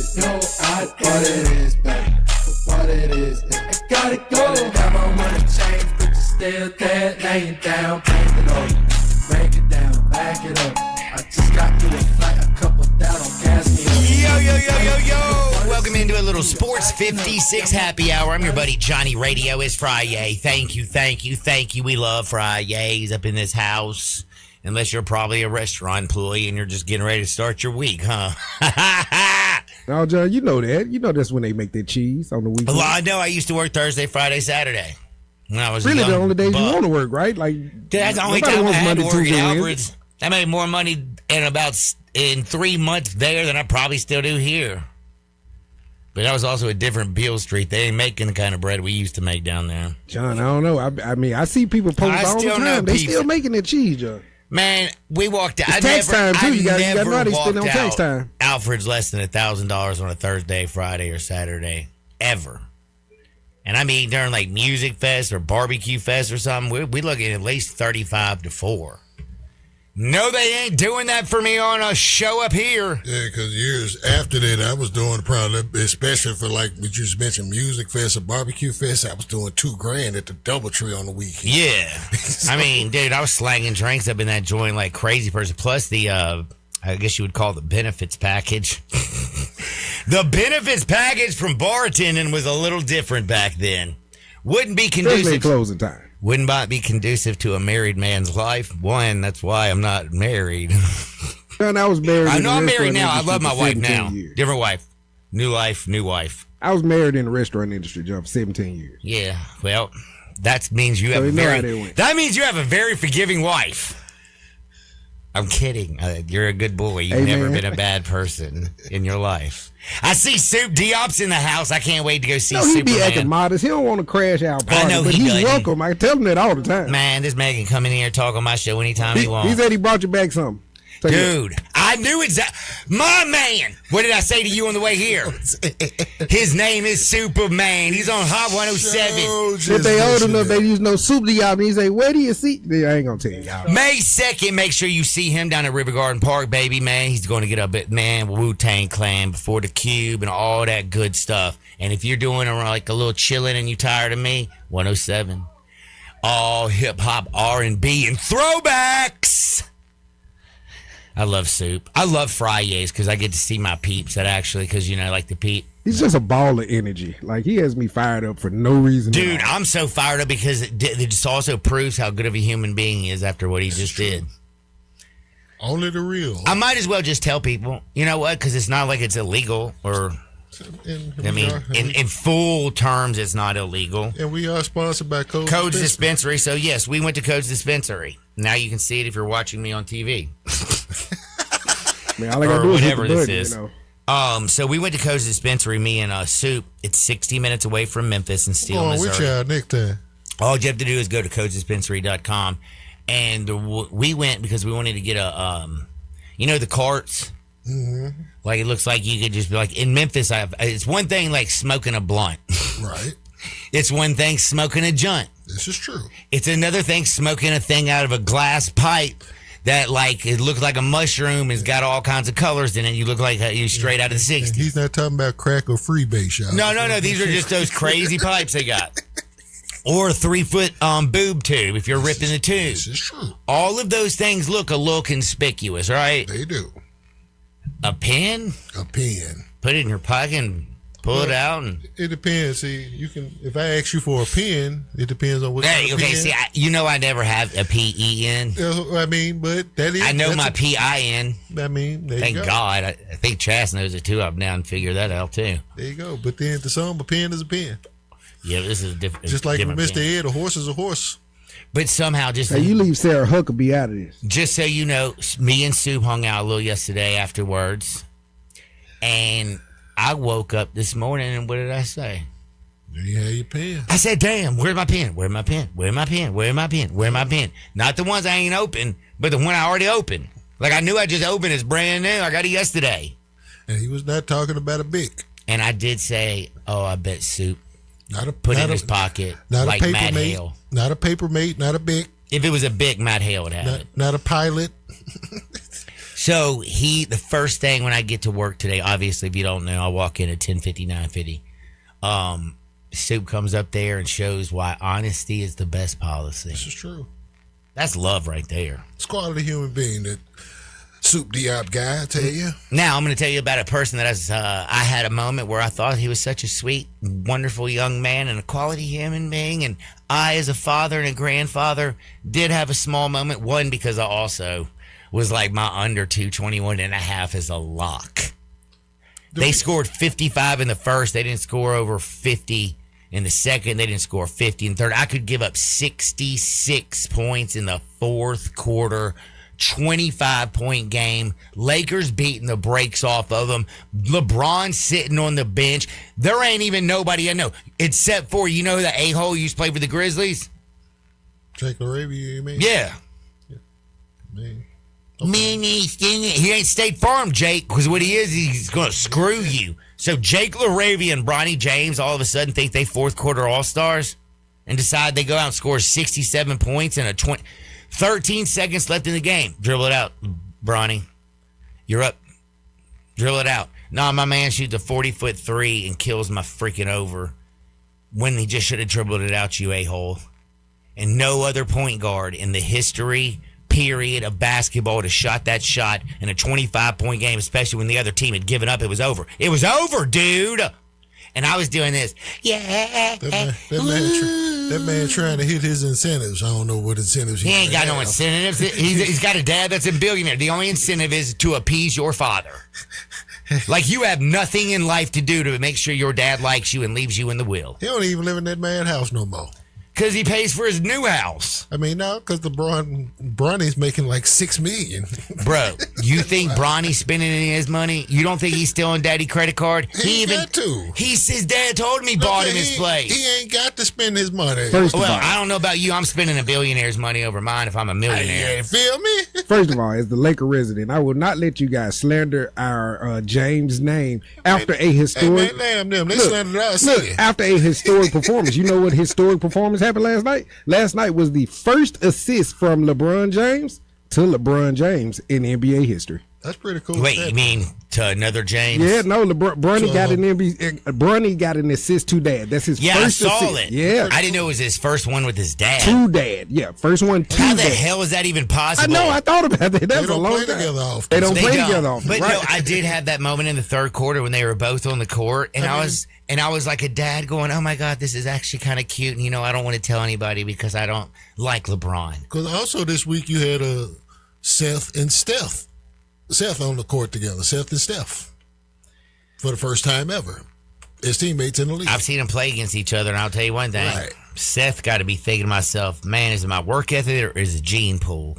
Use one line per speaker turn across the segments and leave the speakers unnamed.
is no idea what it is, baby. What it is, I gotta go. Got my money changed, but you still there, laying down, paint it over. Break it down, back it up. I just got you a flight, a couple down on gas me up.
Yo. Welcome into a little Sports 56 happy hour. I'm your buddy Johnny. Radio is Friday. Thank you. We love Fridays up in this house. Unless you're probably a restaurant employee and you're just getting ready to start your week, huh?
No, John, you know that. You know that's when they make their cheese on the weekend.
Well, I know. I used to work Thursday, Friday, Saturday. When I was
really
the
only days you want to work, right? Like
that's the only time I had to work at Alfred's. I made more money in 3 months there than I probably still do here. But that was also a different Beale Street. They ain't making the kind of bread we used to make down there.
John, I don't know. I mean, I see people post all the time. They still making their cheese, John.
Man, we walked out.
It's tax time, too. You got to know they spend on tax time.
Alfred's less than $1,000 on a Thursday, Friday, or Saturday, ever. And I mean, during like Music Fest or Barbecue Fest or something, we looking at least 35 to 4. No, they ain't doing that for me on a show up here.
Yeah, because years after that, I was doing probably, especially for like what you just mentioned, Music Fest or Barbecue Fest, I was doing $2,000 at the Doubletree on the weekend.
Yeah. So, I mean, dude, I was slanging drinks up in that joint like crazy person. Plus the, I guess you would call it the benefits package. The benefits package from bartending was a little different back then. Wouldn't be conducive.
Especially closing time.
Wouldn't be conducive to a married man's life. One, that's why I'm not married.
Son, I was married.
I know I'm married now. I love my wife now.
Years.
Different wife. New life, new wife.
I was married in the restaurant industry, John, for 17 years.
Yeah, well, that means you have that means you have a very forgiving wife. I'm kidding. You're a good boy. You've never been a bad person in your life. I see Soup Diop's in the house. I can't wait to go see Superman.
He be acting modest. He don't want to crash our party. I know but he's welcome. I tell him that all the time.
Man, this man can come in here and talk on my show anytime he wants.
He said he brought you back something.
Dude, I knew exactly. My man. What did I say to you on the way here? His name is Superman. He's on Hot 107.
If they old enough, they use no Soup Diop. And he say, where do you see? I ain't going to tell you. Y'all.
May 2nd, make sure you see him down at River Garden Park, baby, man. He's going to get up at, man, Wu-Tang Clan before the Cube and all that good stuff. And if you're doing like a little chilling and you tired of me, 107. All hip-hop, R&B, and throwbacks. I love Soup. I love Fridays because I get to see my peeps that actually, because, you know, like the peep.
He's just a ball of energy. Like, he has me fired up for no reason.
Dude, I'm so fired up because it just also proves how good of a human being he is after what he just did.
Only the real.
I might as well just tell people, you know what, because it's not like it's illegal or... in full terms, it's not illegal.
And we are sponsored by
Codes Dispensary. So, yes, we went to Codes Dispensary. Now you can see it if you're watching me on TV.
Man, all I gotta do is
whatever
hit the
this
button,
is.
You know.
So we went to Codes Dispensary, me and Soup. It's 60 minutes away from Memphis and Steele, Missouri.
Which next time?
All you have to do is go to codesdispensary.com. And we went because we wanted to get a, you know, the carts.
Mm-hmm.
Like it looks like you could just be like in Memphis. It's one thing like smoking a blunt,
right?
It's one thing smoking a joint.
This is true.
It's another thing smoking a thing out of a glass pipe that like it looks like a mushroom. It's got all kinds of colors in it. You look like you straight out of the '60s.
He's not talking about crack or freebase, y'all.
No. These are just those crazy pipes they got. Or a 3-foot boob tube if you're ripping the tube.
This is true.
All of those things look a little conspicuous, right?
They do.
A pen?
A pen.
Put it in your pocket and pull it out. And...
It depends. See, you can. If I ask you for a pen, it depends on what.
Hey, okay. See, I never have a PEN.
I mean, but that is.
I know my PIN.
I mean,
thank God. I think Chas knows it too. I've now and figured that out too.
There you go. But then to some, a pen is a pen.
Yeah, this is different.
Just like Mr. Ed, a horse is a horse.
But somehow just...
Hey, you leave Sarah Huckabee out of this.
Just so you know, me and Sue hung out a little yesterday afterwards. And I woke up this morning and what did I say?
You have your pen.
I said, damn, where's my pen? Where's my pen? Where's my pen? Where's my pen? Where's my pen? Not the ones I ain't open, but the one I already opened. Like I knew I just opened. It's brand new. I got it yesterday.
And he was not talking about a Bic.
And I did say, oh, I bet Soup.
Put
it in his pocket like Matt Hale.
Not a paper mate, not a Bic.
If it was a Bic, Matt Hale would have it.
Not a pilot.
So the first thing when I get to work today, obviously, if you don't know, I walk in at 10:50, 9:50. Soup comes up there and shows why honesty is the best policy.
This is true.
That's love right there.
It's quality human being that Soup Diop guy, I tell you.
Now I'm going to tell you about a person that I had a moment where I thought he was such a sweet, wonderful young man and a quality human being. And I, as a father and a grandfather, did have a small moment. One, because I also was like my under 221.5 is a lock. They scored 55 in the first. They didn't score over 50 in the second. They didn't score 50 in the third. I could give up 66 points in the fourth quarter. 25-point game. Lakers beating the brakes off of them. LeBron sitting on the bench. There ain't even nobody I know except for, you know, the a-hole used to play for the Grizzlies?
Jake LaRavia, you mean?
Yeah.
Man.
Man, he ain't State Farm, Jake, because what he is, he's going to screw you. So Jake LaRavia and Bronny James all of a sudden think they fourth quarter all-stars and decide they go out and score 67 points in 13 seconds left in the game. Dribble it out, Bronny. You're up. Dribble it out. Nah, my man shoots a 40-foot three and kills my freaking over when he just should have dribbled it out, you a-hole. And no other point guard in the history period of basketball to shot that shot in a 25-point game, especially when the other team had given up. It was over. It was over, dude. And I was doing this. Yeah.
That man trying to hit his incentives. I don't know what incentives
he ain't got no incentives. He's got a dad that's a billionaire. The only incentive is to appease your father. Like you have nothing in life to do to make sure your dad likes you and leaves you in the will.
He don't even live in that man's house no more.
Because he pays for his new house.
I mean, no, because Bronny's making like $6 million.
Bro, you think Bronny's spending any of his money? You don't think he's still on daddy credit card?
He even got to.
His dad told him he bought him his place.
He ain't got to spend his money.
I don't know about you. I'm spending a billionaire's money over mine if I'm a millionaire.
You feel me?
First of all, as the Laker resident, I will not let you guys slander our James name after a historic.
Hey, man, damn them. They slandered our city.
Look, after a historic performance. You know what historic performance happened last night? Last night was the first assist from LeBron James to LeBron James in NBA history.
That's pretty cool.
Wait, you mean to another James?
Yeah, no, Bronny got an NBA. Bronny got an assist to dad. That's his first assist.
I saw it.
Yeah,
I didn't know it was his first one with his dad.
To dad. Yeah, first one to
How
dad.
the hell is that even possible?
I know. I thought about that. That's
a
long
play
time.
together often.
They don't play together often.
But
right.
no, I did have that moment in the third quarter when they were both on the court, and I was like a dad going, "Oh my God, this is actually kind of cute." And I don't want to tell anybody because I don't like LeBron.
Because also this week you had Seth and Steph. Seth on the court together. Seth and Steph. For the first time ever. His teammates in the league.
I've seen them play against each other, and I'll tell you one thing.
Right.
Seth got to be thinking to myself, man, is it my work ethic or is it gene pool?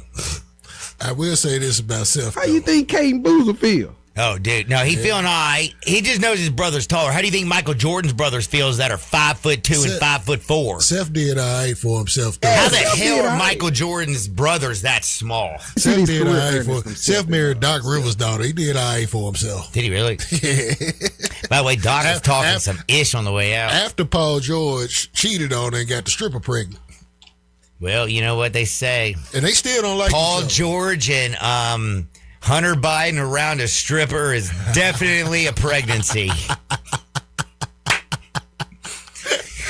I will say this about Seth.
How you think Caden Boozer feel?
Oh, dude. No, he feeling all right. He just knows his brother's taller. How do you think Michael Jordan's brothers feels that are 5'2" and 5'4"?
Seth did all right for himself.
How the
Seth
hell
did
are
all right.
Michael Jordan's brothers that small?
Seth did all right for
Seth
Seth married Doc Rivers' daughter. He did all right for himself.
Did he really? By the way, Doc was talking some ish on the way out.
After Paul George cheated on her and got the stripper pregnant.
Well, you know what they say.
And they still don't like
Paul
each other.
George and Hunter Biden around a stripper is definitely a pregnancy.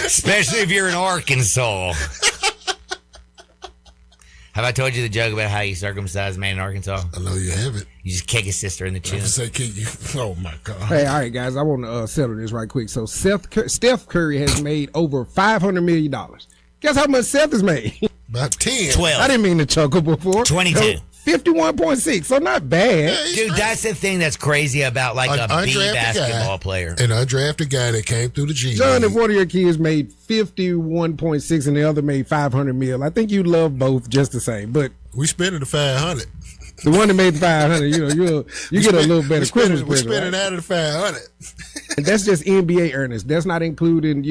Especially if you're in Arkansas. Have I told you the joke about how you circumcise a man in Arkansas?
I know you haven't.
You just kick his sister in the
I
chin.
was say, can you? Oh my God.
Hey, all right, guys. I want to settle this right quick. So Steph Curry has made over $500 million. Guess how much Seth has made?
About 10.
12.
I didn't mean to chuckle before.
22.
51.6. So not bad.
Dude, that's the thing that's crazy about like a B basketball player.
An undrafted guy that came through the G
John,
League.
if one of your kids made 51.6 and the other made 500 mil, I think you love both just the same. But
We spending the 500.
the one that made 500, you get a little better Christmas
We're
present.
spending
Right?
out of the 500.
And that's just NBA earnings. That's not including,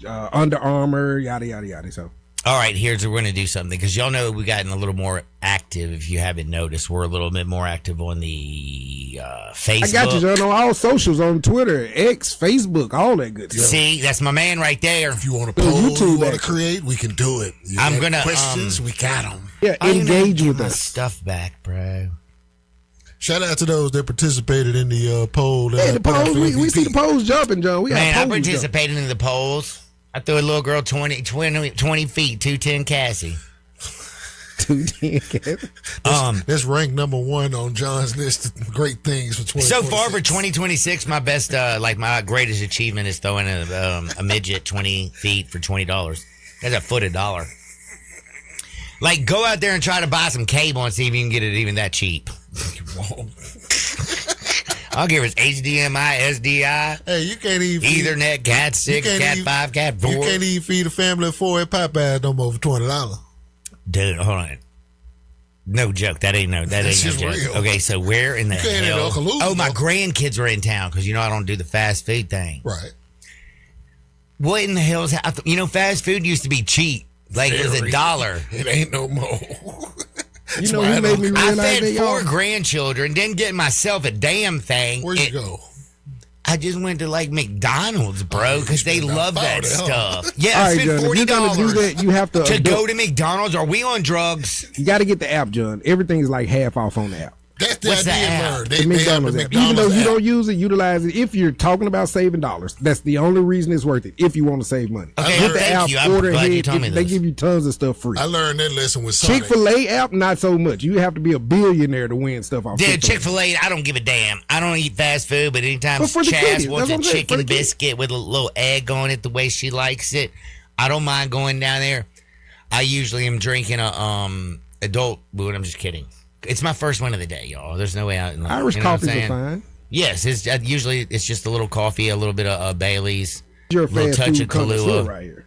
Under Armour, yada yada yada. So.
All right, here's where we're going to do something because y'all know we've gotten a little more active. If you haven't noticed, we're a little bit more active on the Facebook.
I got you, John, on all socials, on Twitter, X, Facebook, all that good stuff.
See, that's my man right there.
If you want to poll,
YouTube
you want to
action.
create, we can do it. You
I'm
have
gonna,
questions, we got them.
Yeah,
I don't even
engage
get
with
my
us.
stuff back, bro.
Shout out to those that participated in the poll.
Hey, the
put out
polls,
for
we see
MVP.
the polls jumping, John. We got
Man, I
polls jumping.
participated in the polls. I threw a little girl 20 feet, 210 Cassie.
210.
That's ranked number 1 on John's list of great things for 2026.
So far for 2026, my best, my greatest achievement is throwing a midget 20 feet for $20. That's a foot $1. Like, go out there and try to buy some cable and see if you can get it even that cheap. I don't care if it's HDMI, SDI,
Hey, you can't even feed,
Ethernet, Cat 6,
can't
Cat
even-
5, Cat 4.
you can't even feed a family of 4 at Popeyes no more for $20.
Dude, hold on. No joke. That ain't no
That's
joke.
just real.
Okay, so where in the
can't
hell?
eat Uncle Lou's,
Oh, my
though.
grandkids were in town because I don't do the fast food thing.
Right.
What in the hell is fast food used to be cheap. Like it was
Very.
$1.
It ain't no more.
You know who made me
I
realize
fed
that, y'all?
4 grandchildren, didn't get myself a damn thing.
Where you go?
I just went to like McDonald's, bro,
you
because they
spent about
love that
$40, huh?
stuff. Yeah,
All
I
right,
spent
John, if you're gonna do
$40
that, you have to
to go to McDonald's. Are we on drugs?
You got to get the app, John. Everything is like half off on the app.
That's the
What's the
idea,
app?
man.
The
They have the
McDonald's app. Even though
McDonald's
you
app.
don't use it, utilize it. If you're talking about saving dollars, that's the only reason it's worth it. If you want to save money,
Okay,
get the
thank
app,
you. I'm
order
glad you
ahead.
told me
They
this.
give you tons of stuff free.
I learned that lesson with Sonic.
Chick-fil-A app, not so much. You have to be a billionaire to win stuff off.
Dude, Chick-fil-A, I don't give a damn. I don't eat fast food, but anytime
But for the
Chaz
kids,
wants
that's
a
what I'm saying, for
chicken
the kids.
biscuit with a little egg on it the way she likes it, I don't mind going down there. I usually am drinking a adult food. I'm just kidding. It's my first one of the day, y'all. There's no way out.
Irish
you know what I'm
coffees are
saying?
fine.
Yes, it's usually it's just a little coffee, a little bit of Bailey's,
You're a
little
fast
touch
food
of
connoisseur
Kahlua.
right here.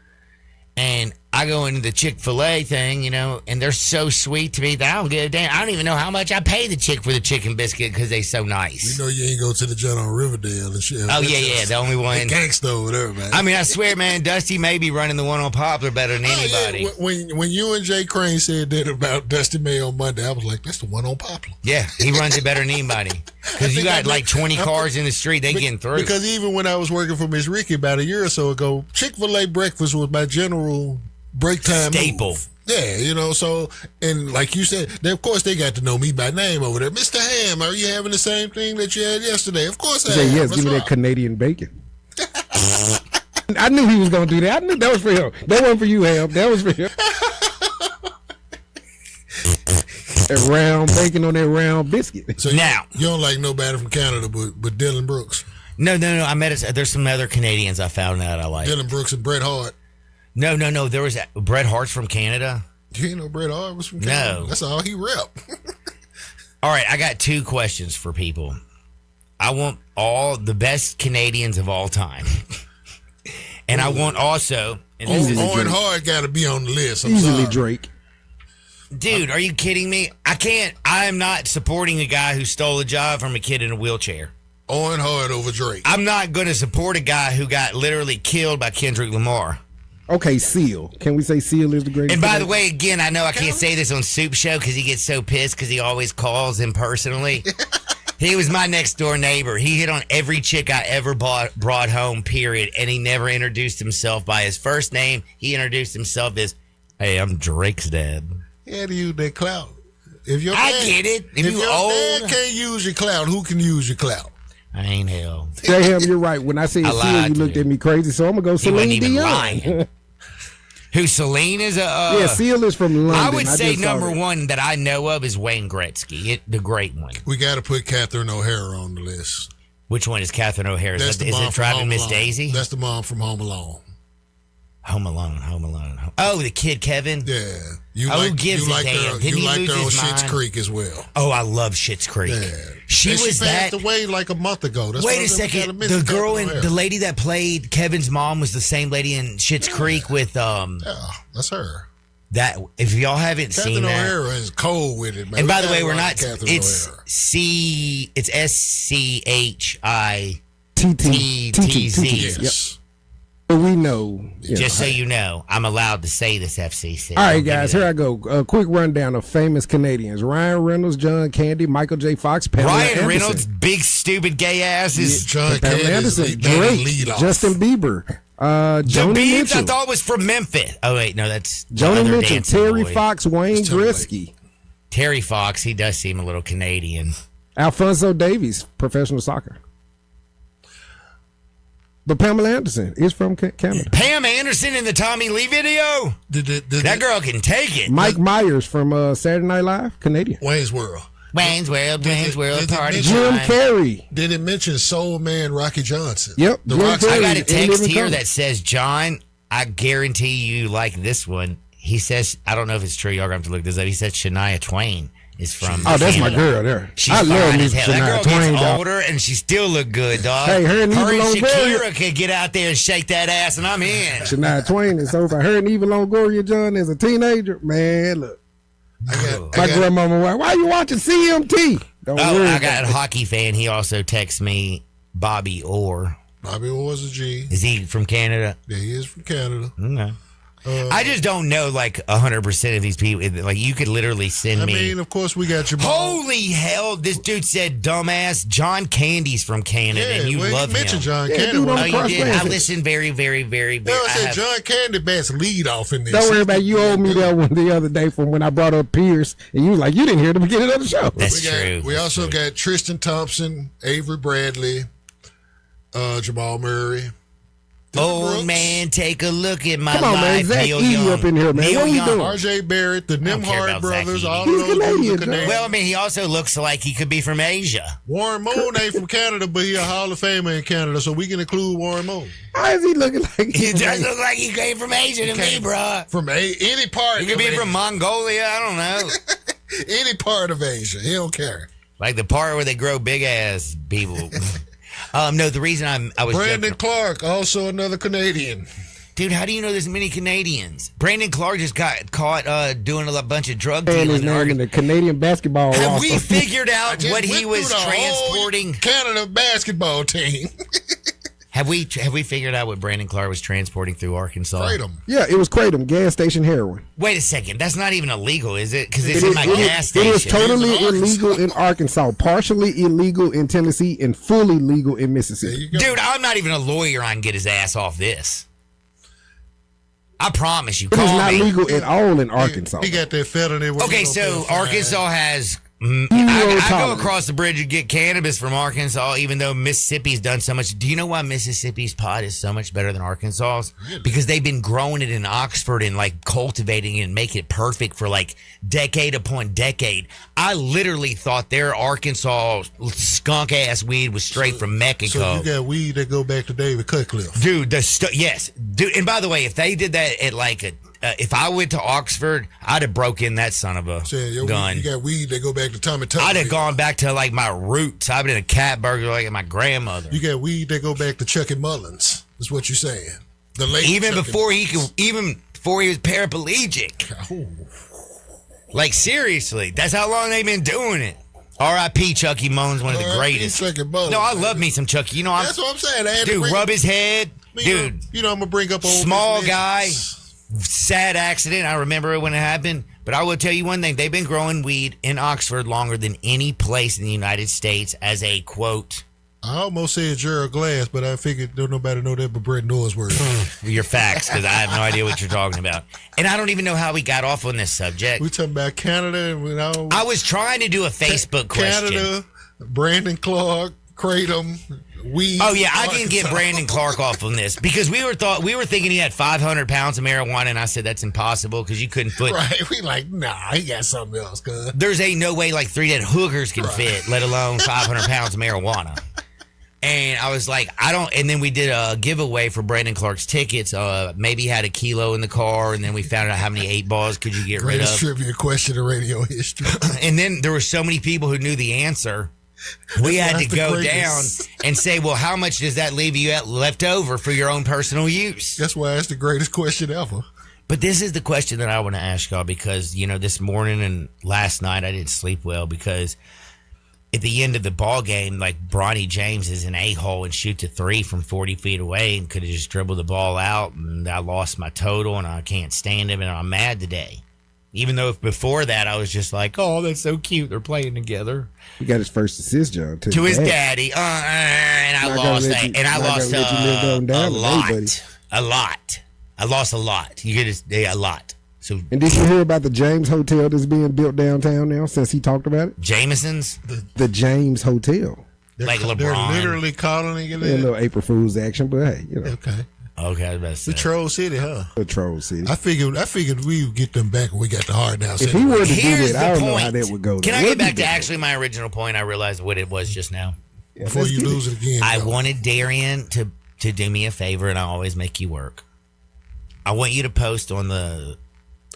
And I go into the Chick-fil-A thing, and they're so sweet to me that I don't give a damn. I don't even know how much I pay the chick for the chicken biscuit because they so nice.
You know you ain't go to the joint on Riverdale and shit.
Oh, yeah, the only one.
Gangsta over there, man.
I mean, I swear, man, Dusty may be running the one on Poplar better than anybody.
Oh, yeah. When you and Jay Crane said that about Dusty May on Monday, I was like, that's the one on Poplar.
Yeah, he runs it better than anybody. Because you got like 20 cars in the street, they getting through.
Because even when I was working for Miss Ricky about a year or so ago, Chick-fil-A breakfast was my general break time
Staple.
move. Yeah, so, and like you said, of course they got to know me by name over there. Mr. Ham, are you having the same thing that you had yesterday? Of course I
Say
am.
yes,
That's
give me
right.
that Canadian bacon. I knew he was gonna do that. I knew that was for him. That wasn't for you, Ham. That was for him. That round bacon on that round biscuit.
So
Now.
you don't like nobody from Canada but Dylan Brooks.
No. I met there's some other Canadians I found out I like.
Dylan Brooks and Bret Hart.
No. There was Bret Hart's from Canada.
You ain't know Bret Hart was from Canada?
No.
That's all he rep.
All right, I got 2 questions for people. I want all the best Canadians of all time. And I want also, and this is,
Owen Hart got to be on the list. I'm
Easily
sorry.
Drake.
dude, are you kidding me? I am not supporting a guy who stole a job from a kid in a wheelchair.
Owen Hart over Drake.
I'm not going to support a guy who got literally killed by Kendrick Lamar.
Okay, Seal. Can we say Seal is the greatest?
And by the
Canadian?
way, again, I know I can't say this on Soup Show because he gets so pissed because he always calls him personally. He was my next door neighbor. He hit on every chick I ever brought home, period. And he never introduced himself by his first name. He introduced himself as, hey, I'm Drake's dad.
He had to use that clout. If your
I
dad,
get it. If you
your
old-
dad can't use your clout, who can use your clout?
I ain't hell.
Damn, you're right. When I said
I
Seal,
lied
you
to
looked
you.
at me crazy. So I'm gonna go
He wasn't
Celine
even
Dion.
lying. Who, Celine is a...
Yeah, Seal is from London.
I would say
just saw
number
that.
one that I know of is Wayne Gretzky, the great one.
We got to put Catherine O'Hara on the list.
Which one is Catherine O'Hara?
That's
Is
the
it
mom from
Driving
Home
Miss
Alone.
Daisy?
That's the mom from Home Alone.
Home Alone. Oh, the kid Kevin?
Yeah, you
Oh,
like
gives
you
a
like
damn.
her.
Didn't
You
he
like
lose
her on
his
Schitt's
mind?
Creek as well.
Oh, I love Schitt's Creek.
Yeah,
She
And
was
she passed
that...
away like a month ago. That's
Wait
why
a
I said we gotta
second.
miss
The girl
Catherine
in
O'Hara.
the lady that played Kevin's mom was the same lady in Schitt's Creek with
Yeah, that's her.
that. If y'all haven't
Catherine
seen that,
O'Hara is cold with it, man.
and
We
by the
gotta
way, we're
rock
not.
Catherine
It's
O'Hara.
It's SCHITTZ.
Yes.
But we know. you know.
Just so you know, I'm allowed to say this, FCC.
All right,
Don't give me
guys,
that.
here I go. A quick rundown of famous Canadians: Ryan Reynolds, John Candy, Michael J. Fox, Pamela
Ryan
Anderson.
Reynolds, big stupid gay ass is
John
Pamela
Candy
Anderson,
is
Drake,
lead off.
Justin Bieber,
the
Joni
Beebs. I
Mitchell,
thought was from Memphis. Oh wait, no, that's the
Joni
other
Mitchell,
dancing
Terry
boy.
Fox, Wayne
It's Timberlake.
Gretzky.
Terry Fox. He does seem a little Canadian.
Alfonso Davies, professional soccer. But Pamela Anderson is from Canada.
Pam Anderson in the Tommy Lee video? That girl can take it.
Mike Myers from Saturday Night Live, Canadian.
Wayne's World.
Wayne's World, party
Jim
time.
Carrey.
Did it mention Soul Man Rocky Johnson?
Yep.
The
Jim
Rock.
Carrey.
I got a
in
text
Living
here
Color.
that says, John, I guarantee you like this one. He says, I don't know if it's true. Y'all gonna have to look this up. He said Shania Twain is from
Oh, that's my
Canada.
girl there.
She's
I love
fine
me
as hell. That
Shania
girl
Twain,
gets
dog.
older and she still look good, dog.
Hey, her and Eva
and
Longoria.
Shakira could get out there and shake that ass, and I'm in.
Shania Twain is over. Her and Eva Longoria, John, as a teenager, man, look. My grandmama, why you watching CMT? Don't
Oh,
worry
I
about
got a
it.
hockey fan. He also texts me Bobby Orr.
Bobby was a G.
Is he from Canada?
Yeah, he is from Canada.
Okay. I just don't know like 100% of these people. Like you could literally send
I
me.
mean, of course, we got your ball.
Holy hell! This dude said, "Dumbass." John Candy's from Canada,
Yeah,
and you
well,
love
you mentioned
him.
John
Yeah,
Candy.
dude,
Well,
on
Oh,
the
you
cross
did. I
Francis.
listened very, very, very, very.
I
I
said
have-
John Candy best lead off in this.
Don't worry about it. You owed me that one the other day from when I brought up Pierce, and you was like, you didn't hear the beginning of the show.
That's
We got-
true.
We
That's
also
true.
got Tristan Thompson, Avery Bradley, Jamal Murray. Dylan
Old
Brooks,
man, take a look at my
Come on, man.
life.
Zach
Neil
Edey
Young.
up in here, man.
Neil
What we
Young.
doing?
R.J. Barrett, the
don't care
Nimhard
about Zach
brothers,
Edey.
all
He's
of those
Canadian,
dudes are
John.
Canadian.
Well, I mean, he also looks like he could be from Asia.
Warren Moon ain't from Canada, but he a Hall of Famer in Canada, so we can include Warren Moon.
Why is he looking like
He
he's
does look like he came from Asia to me,
Came
bruh.
From any part.
He could
of
be
Asia.
from Mongolia. I don't know.
Any part of Asia. He don't care.
Like the part where they grow big ass people. No, the reason I was
Brandon
joking.
Clark, also another Canadian.
Dude, how do you know there's many Canadians? Brandon Clark just got caught doing a bunch of drug
and his
dealing. in
name in
Oregon.
the Canadian basketball
Have we
roster.
figured out
Just
what he
went
was
through the whole
transporting?
Canada basketball team.
Have we figured out what Brandon Clark was transporting through Arkansas?
Kratom.
Yeah, it was Kratom, gas station heroin.
Wait a second, that's not even illegal, is it? Because it's
It
in
is-
my
it is-
gas
it is
station.
totally
It is in
illegal in Arkansas, partially illegal in Tennessee, and fully legal in
There
Mississippi.
you go.
Dude, I'm not even a lawyer. I can get his ass off this. I promise you.
It is
Call
not
me.
legal at all in Arkansas.
He got that felony. where
Okay,
he gonna
so
pay a fine.
Arkansas has.
Zero
I go
tolerance.
across the bridge and get cannabis from Arkansas, even though Mississippi's done so much. Do you know why Mississippi's pot is so much better than Arkansas's? Because they've been growing it in Oxford and like cultivating it and making it perfect for like decade upon decade. I literally thought their Arkansas skunk ass weed was straight from Mexico.
So you got weed that go back to David Cutcliffe.
Dude, yes, dude. And by the way, if they did that at like a, if I went to Oxford, I'd have broke in that son of a
Saying, yo,
gun.
you got weed that go back to Tommy Tucker.
I'd have gone back to like my roots. I've been a cat burger like my grandmother.
You got weed that go back to Chucky Mullins. That's what you're saying. The late
Even
Chucky
before he was paraplegic.
Oh.
Like seriously, that's how long they've been doing it. R.I.P. Chucky Mullins, one of the
R.I.P.
greatest.
Chucky Mullins,
No, I
man.
love me some Chucky. You know, I'm
That's what I'm saying. I had to
dude.
bring-
Rub his head, dude.
You know, I'm gonna bring up old
Small
Miss
guy.
Legends.
Sad accident. I remember it when it happened. But I will tell you one thing: they've been growing weed in Oxford longer than any place in the United States. As a quote,
I almost said Gerald Glass, but I figured don't nobody know that but Brett Norsworth.
your facts, because I have no idea what you're talking about, and I don't even know how we got off on this subject.
We talking about Canada and we know
I was trying to do a Facebook question.
Canada, Brandon Clark, Kratom, weed.
Oh yeah, I can
Arkansas.
get Brandon Clark off on this because we were thinking he had 500 pounds of marijuana, and I said that's impossible because you couldn't put.
Right, we like, nah, he got something else, cuz.
There's ain't no way like 3 dead hookers can fit, let alone 500 pounds of marijuana. And I was like, I don't. And then we did a giveaway for Brandon Clark's tickets. Maybe he had a kilo in the car, and then we found out how many 8 balls could you get rid
Greatest
of.
trivia question in radio history.
And then there were so many people who knew the answer. We had to
That's the
go
greatest.
down and say, well, how much does that leave you left over for your own personal use?
That's why it's the greatest question ever.
But this is the question that I want to ask y'all because, you know, this morning and last night I didn't sleep well because at the end of the ball game, like Bronny James is an a-hole and shoots a 3 from 40 feet away and could have just dribbled the ball out, and I lost my total and I can't stand him and I'm mad today. Even though before that I was just like, oh, that's so cute. They're playing together.
He got his first assist, John.
To his daddy. And I
Not
lost
gonna let
that.
you-
And I
not
lost
gonna let you live on down
a
today,
lot.
buddy.
A lot. I lost a lot. You get a lot. So
And did you hear about the James Hotel that's being built downtown now since he talked about it?
Jameson's,
The James Hotel.
like LeBron.
They're literally calling it
Yeah, a little April Fool's action, but hey,
Okay.
Okay, I was about to say.
The Troll City, huh?
the Troll City.
I figured we would get them back when we got the hard now.
If he were to do
Here's
that, I
the
don't know
point.
how that would go.
Can I
What
get back
did
to
they-
actually my original point? I realized what it was just now.
Yeah,
before
let's
you
get
lose it again.
I
go.
wanted Darian to do me a favor, and I always make you work. I want you to post on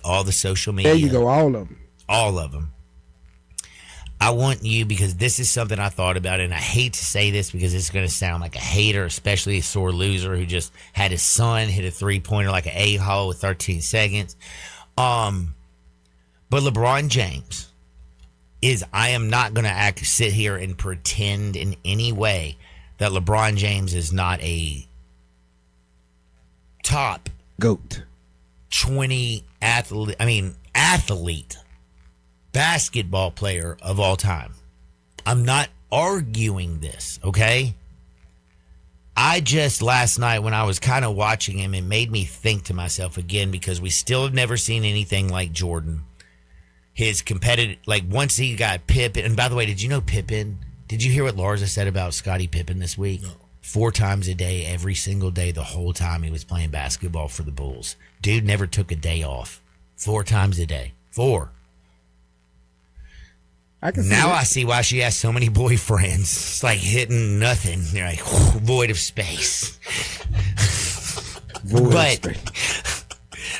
all the social media.
There you go, all of them.
All of them. I want you, because this is something I thought about, and I hate to say this because it's going to sound like a hater, especially a sore loser who just had his son hit a 3-pointer like an a-hole with 13 seconds. But LeBron James I am not going to sit here and pretend in any way that LeBron James is not a top
GOAT.
20 athlete basketball player of all time. I'm not arguing this, okay? I just last night when I was kind of watching him, it made me think to myself again, because we still have never seen anything like Jordan. His competitive, like once he got Pippen, and by the way, did you know Pippen? Did you hear what Larsa said about Scottie Pippen this week? No. 4 times a day, every single day, the whole time he was playing basketball for the Bulls. Dude never took a day off. 4 times a day. 4. I see why she has so many boyfriends. It's like hitting nothing. They're like, void of space.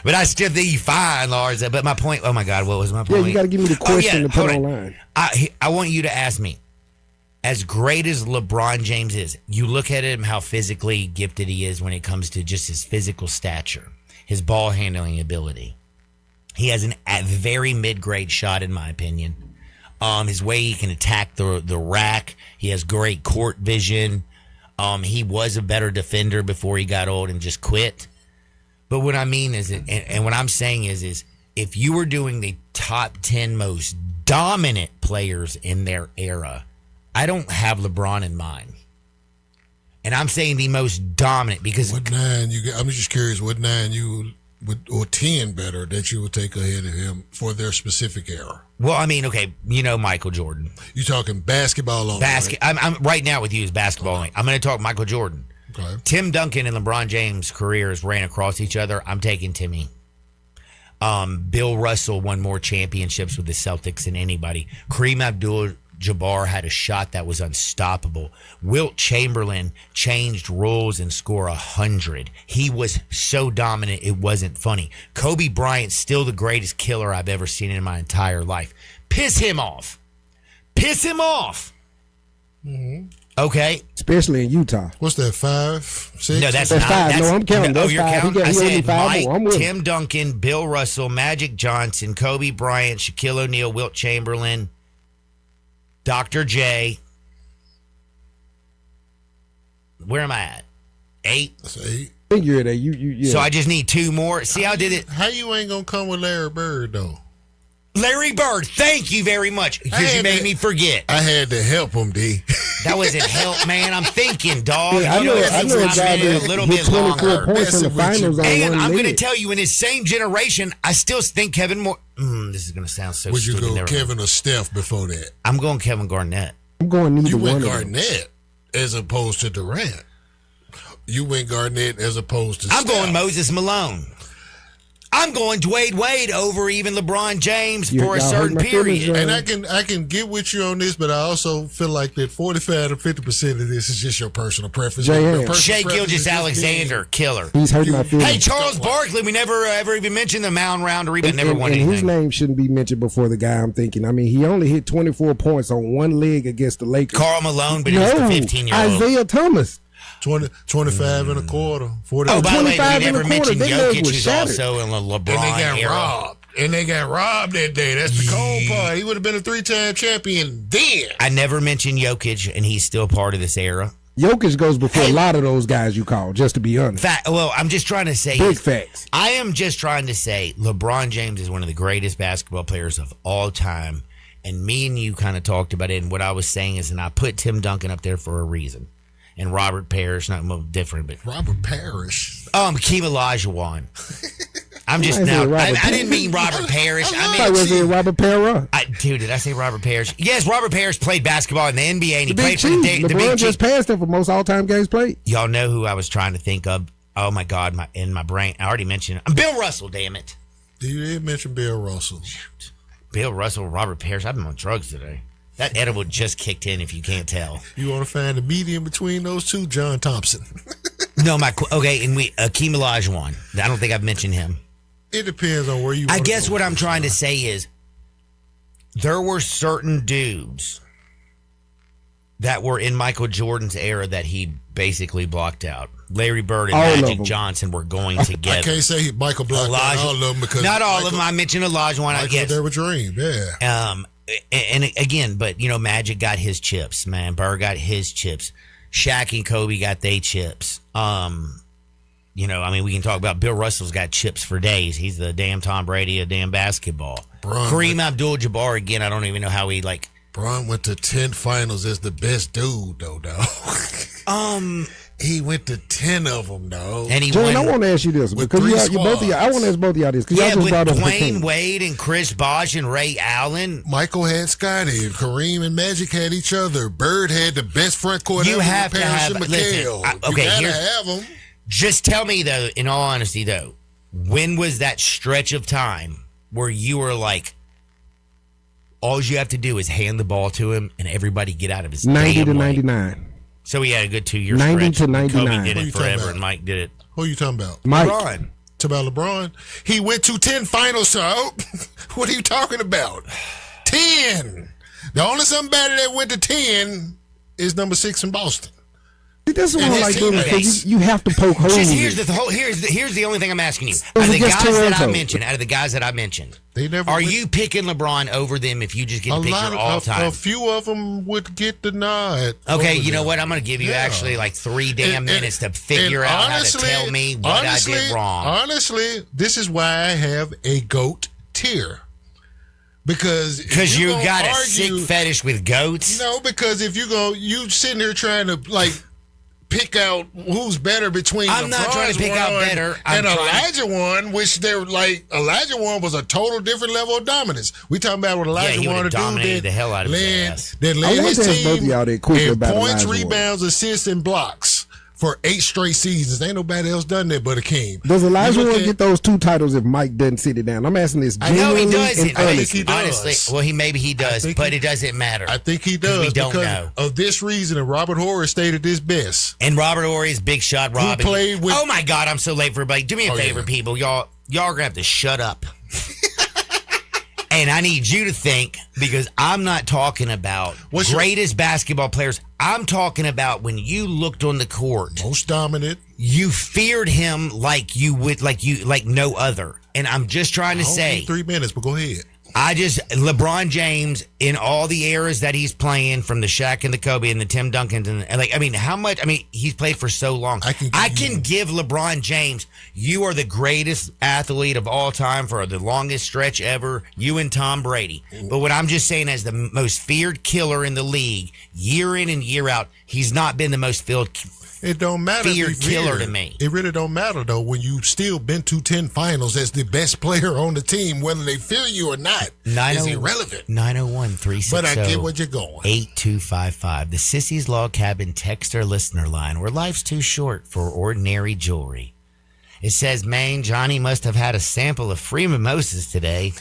But I still think you fine, Larsa. But my point, oh my God, what was my point?
Yeah, you got to give me the question to put online.
I want you to ask me, as great as LeBron James is, you look at him, how physically gifted he is when it comes to just his physical stature, his ball handling ability. He has a very mid-grade shot, in my opinion. His way he can attack the rack. He has great court vision. He was a better defender before he got old and just quit. But what I mean is, and what I'm saying is if you were doing the top 10 most dominant players in their era, I don't have LeBron in mind. And I'm saying the most dominant because...
What 9 you get? I'm just curious what 9 you would, or 10 better, that you would take ahead of him for their specific era.
Well, I mean, okay, Michael Jordan.
You talking basketball only?
Right? I'm right now with you is basketball only. I'm going to talk Michael Jordan.
Okay.
Tim Duncan and LeBron James' careers ran across each other. I'm taking Timmy. Bill Russell won more championships with the Celtics than anybody. Kareem Abdul-Jabbar had a shot that was unstoppable. Wilt Chamberlain changed rules and scored 100. He was so dominant it wasn't funny. Kobe Bryant's still the greatest killer I've ever seen in my entire life. Piss him off. Piss him off. Mm-hmm. Okay.
Especially in Utah.
What's that, 5, 6?
No, that's
not. 5. No, I'm counting.
You're
5.
counting? I said
Mike,
Tim Duncan, Bill Russell, Magic Johnson, Kobe Bryant, Shaquille O'Neal, Wilt Chamberlain, Dr. J. Where am I at? 8?
That's 8.
I think you're at 8. Yeah.
So I just need 2 more. See how I did it?
How you ain't going to come with Larry Bird, though?
Larry Bird, thank you very much. Because you made me forget.
I had to help him, D.
That wasn't help, man. I'm thinking, dog.
Yeah, I know a guy that
a little
hit
bit
24
longer.
points in the finals on
And
one
I'm going to
leg.
tell you, in his same generation, I still think Kevin Moore. This is going to sound so
Would you
stupid.
go Kevin or Steph before that?
I'm going Kevin Garnett.
I'm going neither
You
one
went
of them.
Garnett as opposed to Durant. You went Garnett as opposed to
I'm
Steph.
going Moses Malone. I'm going Dwayne Wade over even LeBron James for a
y'all
certain
hurt my feelings,
period.
And I can get with you on this, but I also feel like that 45 to 50% of this is just your personal preference.
J.M.
Your personal
Shea
preference is
Gilgeous
just
Alexander, killer.
He's hurting my feelings.
Hey, Charles Barkley, we never ever even mentioned the mound rounder. Even never won
and
anything.
his name shouldn't be mentioned before the guy I'm thinking. I mean, he only hit 24 points on one leg against the Lakers.
Karl Malone, but he was the 15-year-old.
Isaiah Thomas.
25 and a quarter. 40.
Oh, by the way, we
25
never
and a quarter.
mentioned
That leg
Jokic,
was
who's
shattered.
also in the LeBron
And they got
era.
robbed. And they got robbed that day. That's the cold part. He would have been a 3-time champion then.
I never mentioned Jokic, and he's still part of this era.
Jokic goes before a lot of those guys you call, just to be honest.
Well, I'm just trying to say.
Big facts.
I am just trying to say LeBron James is one of the greatest basketball players of all time. And me and you kind of talked about it. And what I was saying is, and I put Tim Duncan up there for a reason. And Robert Parrish, not different, but
Robert Parrish.
Hakeem Olajuwon. I'm just
I said
no.
Robert
I didn't mean Robert Parrish.
I was saying Robert Parra.
Dude, did I say Robert Parrish? Yes, Robert Parrish played basketball in the NBA, and he played for the
LeBron
Big
just
Chief.
passed him for most all-time games played.
Y'all know who I was trying to think of? Oh my God, in my brain, I already mentioned it. Bill Russell. Damn it,
You didn't mention Bill Russell.
Bill Russell, Robert Parrish. I've been on drugs today. That edible just kicked in. If you can't tell.
You want to find the median between those two? John Thompson.
No, okay, and Akeem Olajuwon. I don't think I've mentioned him.
It depends on where you.
I
wanna
guess
go
what I'm
with
trying to
this,
say is there were certain dudes that were in Michael Jordan's era that he basically blocked out. Larry Bird and
All of
Magic
them.
Johnson were going
I
together.
can't say Michael blocked out all of them because
not all
Michael,
of them. I mentioned Olajuwon. I
Michael
guess.
there with Dream. Yeah.
And again, but Magic got his chips, man. Bird got his chips. Shaq and Kobe got their chips. We can talk about Bill Russell's got chips for days. He's the damn Tom Brady of damn basketball. Kareem Abdul-Jabbar, again, I don't even know how he
Bron went to 10 finals as the best dude, though, dog. He went to 10 of them, dog.
And he
John,
won.
I want to ask you this
with
because
three
you both of y'all. I want to ask both of y'all this because
Yeah,
y'all just
with
brought up
Dwayne
Hakeem.
Wade and Chris Bosh and Ray Allen.
Michael had Scotty. Kareem and Magic had each other. Bird had the best front court
You
ever
have
with
to
Parrish
have-
and
listen,
McHale.
okay,
You gotta
here's-
have them.
Just tell me, though, in all honesty, though, when was that stretch of time where you were like, all you have to do is hand the ball to him and everybody get out of his
90
damn
to
way.
99.
So he had a good 2-year
90
stretch.
to 99.
Kobe did
Who you
it
talking
forever,
about?
and Mike did it.
Who are you talking about?
Mike.
LeBron.
Talk about LeBron. He went to 10 finals, so what are you talking about? 10. The only somebody that went to 10 is number 6 in Boston.
See, this is what
And
I
his
like doing
teammates.
because you have to poke holes
Just
in
here's
it.
here's the only thing I'm asking you.
was
Out of the
against
guys that I
Toronto.
mentioned,
They never
are
went-
you picking LeBron over them if you just get to pick your all
a
time?
few of them would get the nod.
Okay,
over
you know
them.
what? I'm going to give you
Yeah.
actually like 3 damn
And-
minutes to
and
figure out
honestly-
how to tell me what I did wrong.
Honestly, this is why I have a GOAT tier. Because
Because you
gonna
got a
argue-
sick fetish with goats?
No, because if you sitting here trying to pick out who's better between
I'm not trying to
LeBron's
pick out
one
better. I'm
and
trying-
Elijah one, which they're like Elijah one was a total different level of dominance. We talking about what Elijah
he
wanted
would've
to do.
dominated the hell out of his
led,
ass.
that
I
led
want
his
to ask both of
team
y'all that quickly
in
about
points,
Elijah
rebounds, assists, and blocks for 8 straight seasons. Ain't nobody else done that but Akeem.
Does
You
Elijah
look
Warren
at-
get those 2 titles if Mike doesn't sit it down? I'm asking this
I know he
genuinely
does.
and
I think
honestly.
he does.
Honestly, well, maybe he does,
think
but
he-
it doesn't matter.
I think he does
we don't
because
know.
of this reason, and Robert Horry stated this best.
And Robert Horry is big shot Robin.
played with-
Oh my God, I'm so late for everybody. Do me a
Oh,
favor,
yeah.
people. Y'all are gonna have to shut up. And I need you to think, because I'm not talking about
What's your-
greatest basketball players. I'm talking about when you looked on the court,
Most dominant.
you feared him like you would, like no other. And I'm just trying to
I don't
say,
need 3 minutes, but go ahead.
LeBron James in all the eras that he's playing, from the Shaq and the Kobe and the Tim Duncans, and how much? He's played for so long.
I can
give LeBron James, you are the greatest athlete of all time for the longest stretch ever. You and Tom Brady. But what I'm just saying, as the most feared killer in the league, year in and year out, he's not been the most feared.
It don't matter. if
Feared
you
killer
feared.
to me.
It really don't matter though when you still been to 10 finals as the best player on the team, whether they fear you or not. Is irrelevant.
901-360.
But I get where you're going.
8255, the Sissy's Log Cabin texter listener line, where life's too short for ordinary jewelry. It says, man, Johnny must have had a sample of free mimosas today.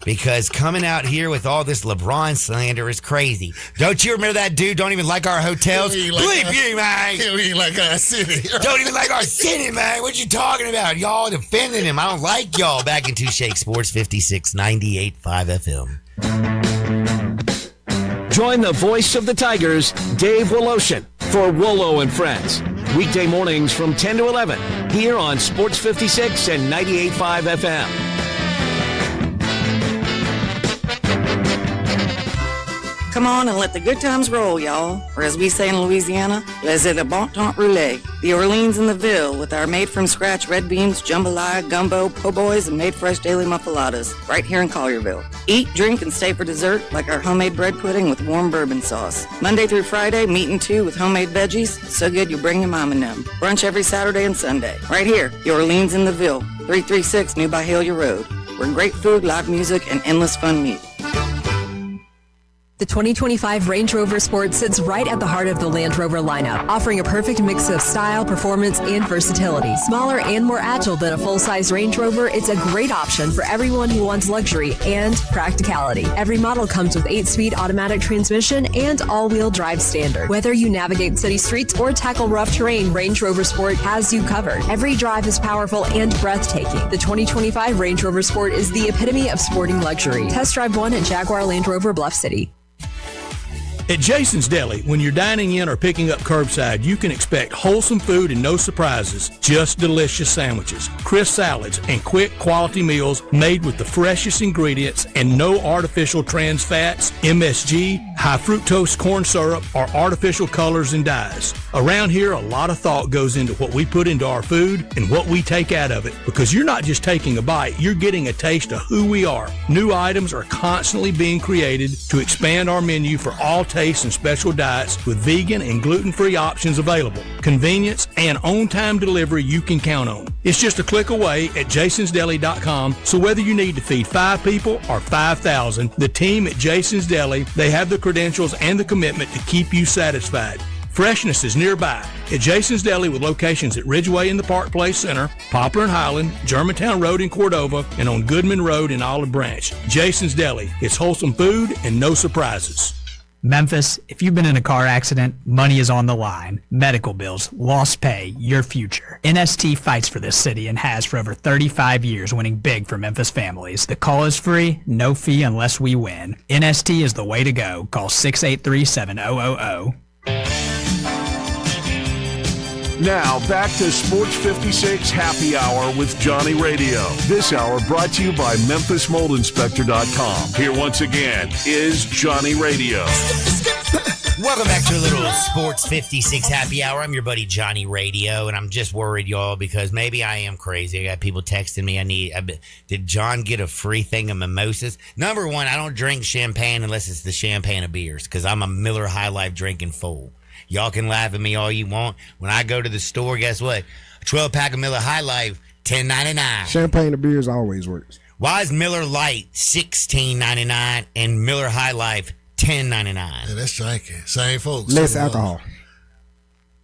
Because coming out here with all this LeBron slander is crazy. Don't you remember that dude don't even like our hotels?
He like
Bleep
our-
you, man.
He ain't like our city.
Don't even like our city, man. What you talking about? Y'all defending him. I don't like y'all. Back in Shake Sports 56, 98.5 FM.
Join the voice of the Tigers, Dave Woloshin, for Wolo and Friends. Weekday mornings from 10 to 11 here on Sports 56 and 98.5 FM.
Come on and let the good times roll, y'all. Or as we say in Louisiana, laissez le bon temps rouler. The Orleans in the Ville with our made-from-scratch red beans, jambalaya, gumbo, po' boys, and made-fresh daily muffaladas, right here in Collierville. Eat, drink, and stay for dessert like our homemade bread pudding with warm bourbon sauce. Monday through Friday, meat and two with homemade veggies, so good you bring your mom and them. Brunch every Saturday and Sunday. Right here, the Orleans in the Ville, 336 New Byhalia Road, where great food, live music, and endless fun meet.
The 2025 Range Rover Sport sits right at the heart of the Land Rover lineup, offering a perfect mix of style, performance, and versatility. Smaller and more agile than a full-size Range Rover, it's a great option for everyone who wants luxury and practicality. Every model comes with 8-speed automatic transmission and all-wheel drive standard. Whether you navigate city streets or tackle rough terrain, Range Rover Sport has you covered. Every drive is powerful and breathtaking. The 2025 Range Rover Sport is the epitome of sporting luxury. Test drive one at Jaguar Land Rover Bluff City.
At Jason's Deli, when you're dining in or picking up curbside, you can expect wholesome food and no surprises, just delicious sandwiches, crisp salads, and quick quality meals made with the freshest ingredients and no artificial trans fats, MSG, high fructose corn syrup, or artificial colors and dyes. Around here, a lot of thought goes into what we put into our food and what we take out of it, because you're not just taking a bite, you're getting a taste of who we are. New items are constantly being created to expand our menu for all tastes and special diets with vegan and gluten-free options available. Convenience and on-time delivery you can count on. It's just a click away at jasonsdeli.com, so whether you need to feed 5 people or 5,000, the team at Jason's Deli, they have the credentials and the commitment to keep you satisfied. Freshness is nearby at Jason's Deli with locations at Ridgeway in the Park Place Center, Poplar and Highland, Germantown Road in Cordova, and on Goodman Road in Olive Branch. Jason's Deli. It's wholesome food and no surprises.
Memphis, if you've been in a car accident, money is on the line. Medical bills, lost pay, your future. NST fights for this city and has for over 35 years, winning big for Memphis families. The call is free, no fee unless we win. NST is the way to go. Call 683-7000.
Now back to Sports 56 Happy Hour with Johnny Radio. This hour brought to you by MemphisMoldInspector.com. Here once again is Johnny Radio.
Welcome back to a little Sports 56 Happy Hour. I'm your buddy Johnny Radio, and I'm just worried, y'all, because maybe I am crazy. I got people texting me. Did John get a free thing of mimosas? Number one, I don't drink champagne unless it's the champagne of beers, because I'm a Miller High Life drinking fool. Y'all can laugh at me all you want. When I go to the store, guess what? A 12-pack of Miller High Life, $10.99.
Champagne and beers always works.
Why is Miller Lite $16.99 and Miller High Life $10.99?
Yeah, that's drinking. Same folks.
Less alcohol.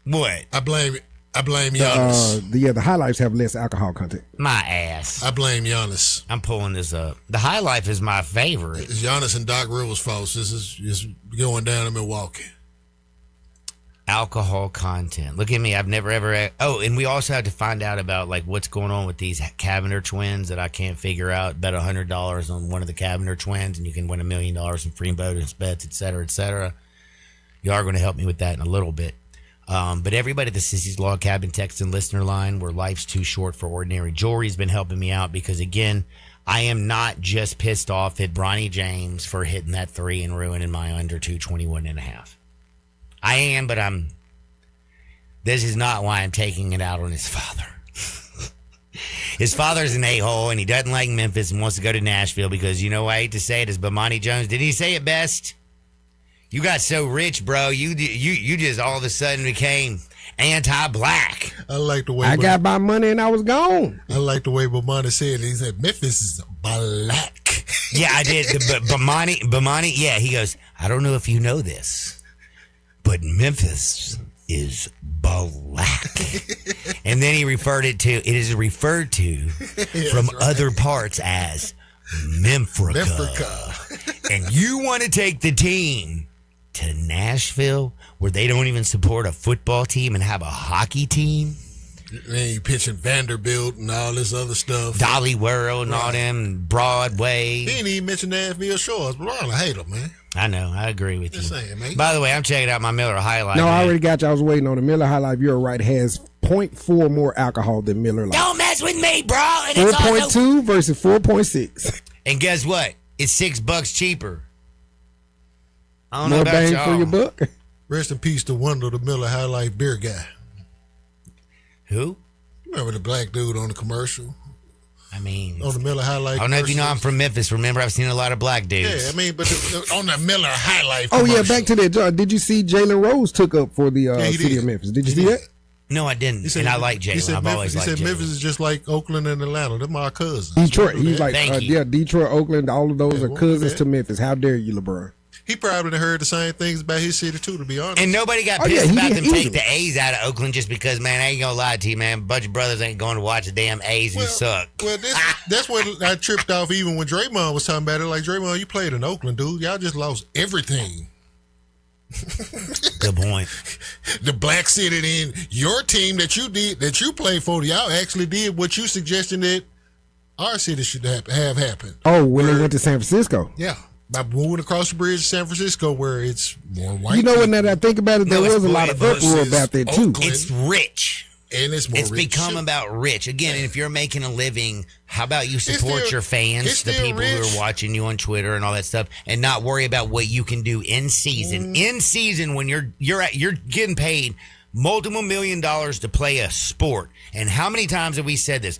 What?
I blame Giannis.
The High Lifes have less alcohol content.
My ass.
I blame Giannis.
I'm pulling this up. The High Life is my favorite.
It's Giannis and Doc Rivers' fault. This is just going down in Milwaukee.
Alcohol content. Look at me. I've never ever. Oh, and we also have to find out about like what's going on with these Cavener twins that I can't figure out. Bet $100 on one of the Cavener twins, and you can win $1 million in free bonus bets, et cetera, et cetera. You are going to help me with that in a little bit. But everybody at the Sissy's Log Cabin text and listener line, where life's too short for ordinary jewelry, has been helping me out because, again, I am not just pissed off at Bronny James for hitting that 3 and ruining my under 221.5. I am, but this is not why I'm taking it out on his father. His father's an a-hole, and he doesn't like Memphis and wants to go to Nashville because, you know, I hate to say it, as Bomani Jones, did he say it best? You got so rich, bro. You just all of a sudden became anti-black.
I like the way
I got my money and I was gone.
I like the way Bomani said it. He said Memphis is black.
Yeah, I did. But Bomani, yeah, he goes, I don't know if you know this, but Memphis is black. And then he it is referred to from other parts as Memphrica. And you want to take the team to Nashville where they don't even support a football team and have a hockey team?
Then you pitching Vanderbilt and all this other stuff.
Dolly World and all them, Broadway.
He didn't even mention Nashville Shores, but I hate them, man.
I know. I agree with
Just
you.
saying, man.
By the way, I'm checking out my Miller High Life.
No,
man.
I already got you. I was waiting on the Miller High Life. You're right. Has 0.4 more alcohol than Miller Lite.
Don't mess with me, bro. And it's
4.2 versus 4.6.
And guess what? It's $6 cheaper. I don't know
More
about
bang
y'all.
for your buck.
Rest in peace to Wendell, the Miller High Life beer guy.
Who?
Remember the black dude on the commercial?
I mean,
On the Miller High Life.
I don't know if you know I'm
commercials?
from Memphis. Remember, I've seen a lot of black dudes.
Yeah, I mean, but on the Miller High Life.
Oh yeah,
commercial.
back to that, John. Did you see Jalen Rose took up for the
he
city
did.
of Memphis? Did you
He
see
did.
that?
No, I didn't.
He said,
And I like
He
Jalen.
said
I've always
Memphis,
liked
he said
Jalen.
Memphis is just like Oakland and Atlanta. They're my cousins.
Detroit.
Remember
He's
that?
like,
Thank you.
yeah, Detroit, Oakland, all of those
Yeah,
are
remember
cousins
that.
to Memphis. How dare you, LeBron?
He probably heard the same things about his city too, to be honest.
And nobody got
Oh, yeah,
pissed
he
about
did
them
easily.
take the A's out of Oakland just because, man, I ain't gonna lie to you, man. A bunch of brothers ain't going to watch the damn A's who suck.
Well, that's what I tripped off even when Draymond was talking about it. Like, Draymond, you played in Oakland, dude. Y'all just lost everything.
Good point.
The black city in your team that you played for, y'all actually did what you suggested that our city should have happened.
Oh, when they went to San Francisco.
Yeah. By moving across the bridge to San Francisco where it's more white.
You know what? Now that I think about it, there
No, it's
was a lot of uproar
versus
about that too.
Oakland.
It's rich.
And it's more
It's
rich.
become about rich. Again, and if you're making a living, how about you support
still-
your
it's
fans, the
still
people who
rich.
are watching you on Twitter and all that stuff, and not worry about what you can do in season. In season, when you're getting paid multiple $1 million to play a sport. And how many times have we said this?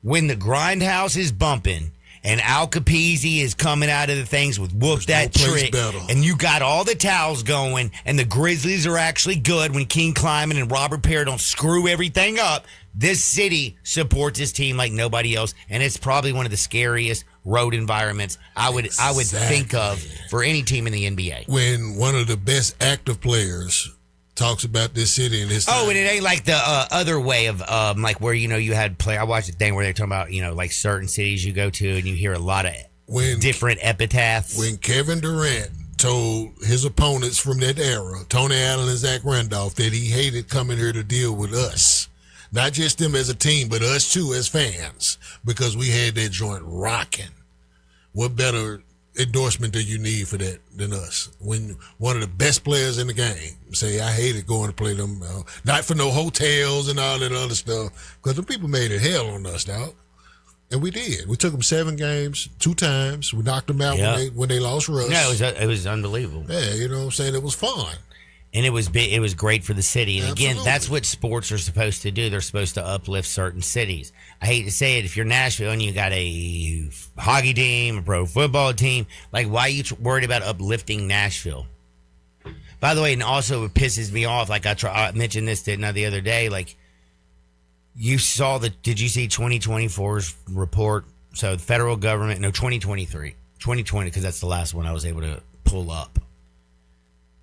When the grindhouse is bumping and Al Capizzi is coming out of the things with whoop that
no place
trick,
better.
and you got all the towels going, and the Grizzlies are actually good when King Kleiman and Robert Perry don't screw everything up. This city supports this team like nobody else, and it's probably one of the scariest road environments I would think of for any team in the NBA.
When one of the best active players talks about this city and this
Oh, and it ain't like the other way of like where you had play. I watched a thing where they're talking about like certain cities you go to and you hear a lot of different epitaphs.
When Kevin Durant told his opponents from that era, Tony Allen and Zach Randolph, that he hated coming here to deal with us. Not just them as a team, but us too as fans, because we had that joint rocking. What better endorsement do you need for that than us? When one of the best players in the game say, I hated going to play them, not for no hotels and all that other stuff, because the people made it hell on us, dog. And we did. We took them 7 games, 2 times. We knocked them out when they lost Russ.
No, it was unbelievable.
Yeah, you know what I'm saying? It was fun.
And it was big. It was great for the city. And again,
Absolutely.
that's what sports are supposed to do. They're supposed to uplift certain cities. I hate to say it, if you're Nashville and you got a hockey team, a pro football team, like why are you worried about uplifting Nashville? By the way, and also it pisses me off. Like I mentioned this the other day. Like you saw did you see 2024's report? So the federal government, 2023, 2020, because that's the last one I was able to pull up.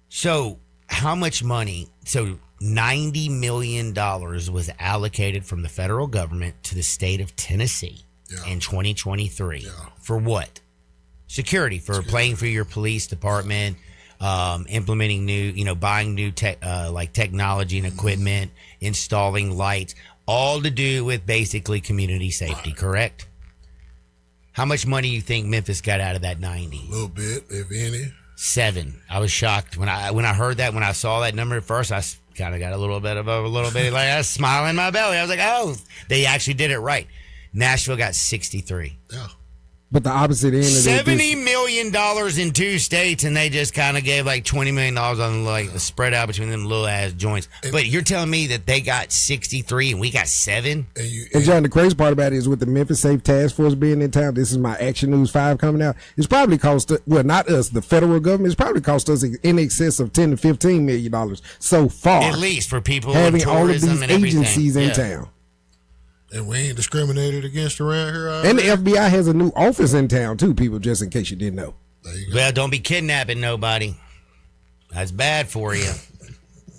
So how much money? So $90 million was allocated from the federal government to the state of Tennessee in 2023.
Yeah.
For what? Security, for playing for your police department, implementing new, buying new technology and equipment, installing lights, all to do with basically community safety, correct? How much money do you think Memphis got out of that 90?
A little bit, if any.
7. I was shocked when I heard that. When I saw that number at first, I kind of got a little bit like a smile in my belly. I was like, oh, they actually did it right. Nashville got 63.
Yeah.
But the opposite end of that,
$70 million in 2 states, and they just kind of gave like $20 million on like the spread out between them little ass joints. But you're telling me that they got 63 and we got 7?
And John, the crazy part about it is with the Memphis Safe Task Force being in town, this is my Action News 5 coming out. It's probably cost, well, not us, the federal government, it's probably cost us in excess of $10 to $15 million so far.
At least for people
having
in
all of
tourism
these
and everything.
agencies in
Yeah.
town.
And we ain't discriminated against around here.
And the FBI has a new office in town too, people, just in case you didn't know.
Well, don't be kidnapping nobody. That's bad for you.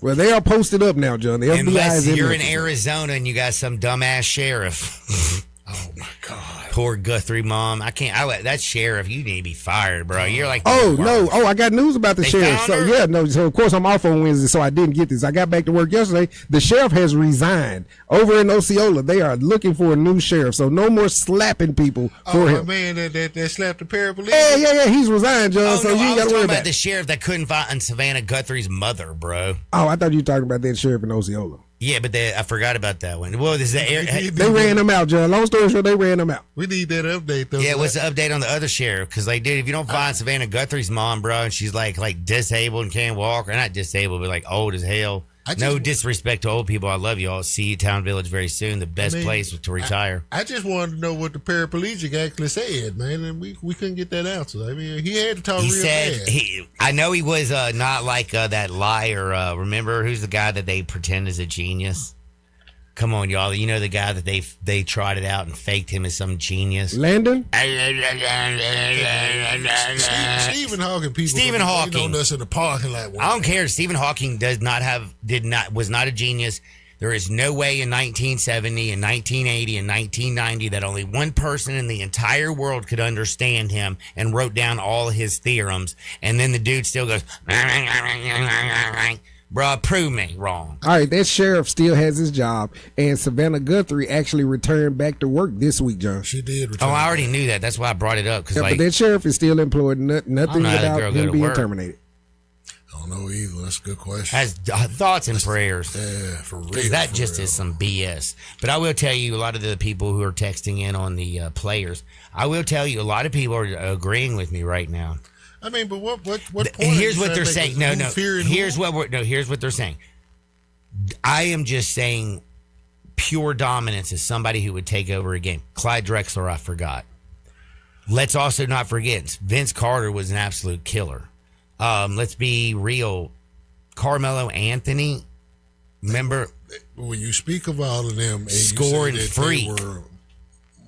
Well, they are posted up now, John. The FBI
Unless
is in
you're in
Memphis.
Arizona and you got some dumbass sheriff.
Oh, my God.
Poor Guthrie mom. That sheriff, you need to be fired, bro. You're like,
Oh, no. Oh, I got news about the
They
sheriff.
found
So,
her?
yeah, no. So, of course, I'm off on Wednesday, so I didn't get this. I got back to work yesterday. The sheriff has resigned. Over in Osceola, they are looking for a new sheriff. So, no more slapping people for
My
him.
man that slapped the paraplegic.
Yeah. He's resigned, John.
Oh,
so,
no,
you
I
ain't
was
got to worry
talking
about
about
it.
the sheriff that couldn't find Savannah Guthrie's mother, bro.
Oh, I thought you were talking about that sheriff in Osceola.
Yeah, but I forgot about that one. Well, this is the
They ran them out, John. Long story short, they ran them out.
We need that update, though.
Yeah, what's the update on the other sheriff? Because, like, dude, if you don't find Savannah Guthrie's mom, bro, and she's like disabled and can't walk, or not disabled, but like old as hell. No disrespect to old people. I love you all. See you, Town Village, very soon. The best place to retire.
I just wanted to know what the paraplegic actually said, man, and we couldn't get that answer. I mean, he had to talk real bad.
I know he was not like that liar. Remember, who's the guy that they pretend is a genius? Come on, y'all. You know the guy that they trotted out and faked him as some genius?
Landon?
Stephen Hawking people.
Stephen Hawking.
On us in the parking lot.
I don't care. Stephen Hawking was not a genius. There is no way in 1970 and 1980 and 1990 that only one person in the entire world could understand him and wrote down all his theorems. And then the dude still goes, bruh, prove me wrong.
All right, that sheriff still has his job, and Savannah Guthrie actually returned back to work this week, John.
She did return.
Oh, I already knew that. That's why I brought it up.
But that sheriff is still employed. Nothing about him being terminated.
I don't know either. That's a good question.
Has thoughts and prayers.
Yeah, for real.
Because that just is some BS. But I will tell you, a lot of the people who are texting in on the players, I will tell you, a lot of people are agreeing with me right now.
I mean, but what point?
And here's what they're saying. No. Here's what they're saying. I am just saying pure dominance is somebody who would take over a game. Clyde Drexler, I forgot. Let's also not forget, Vince Carter was an absolute killer. Let's be real. Carmelo Anthony, remember?
When you speak of all of them, and
scoring freak.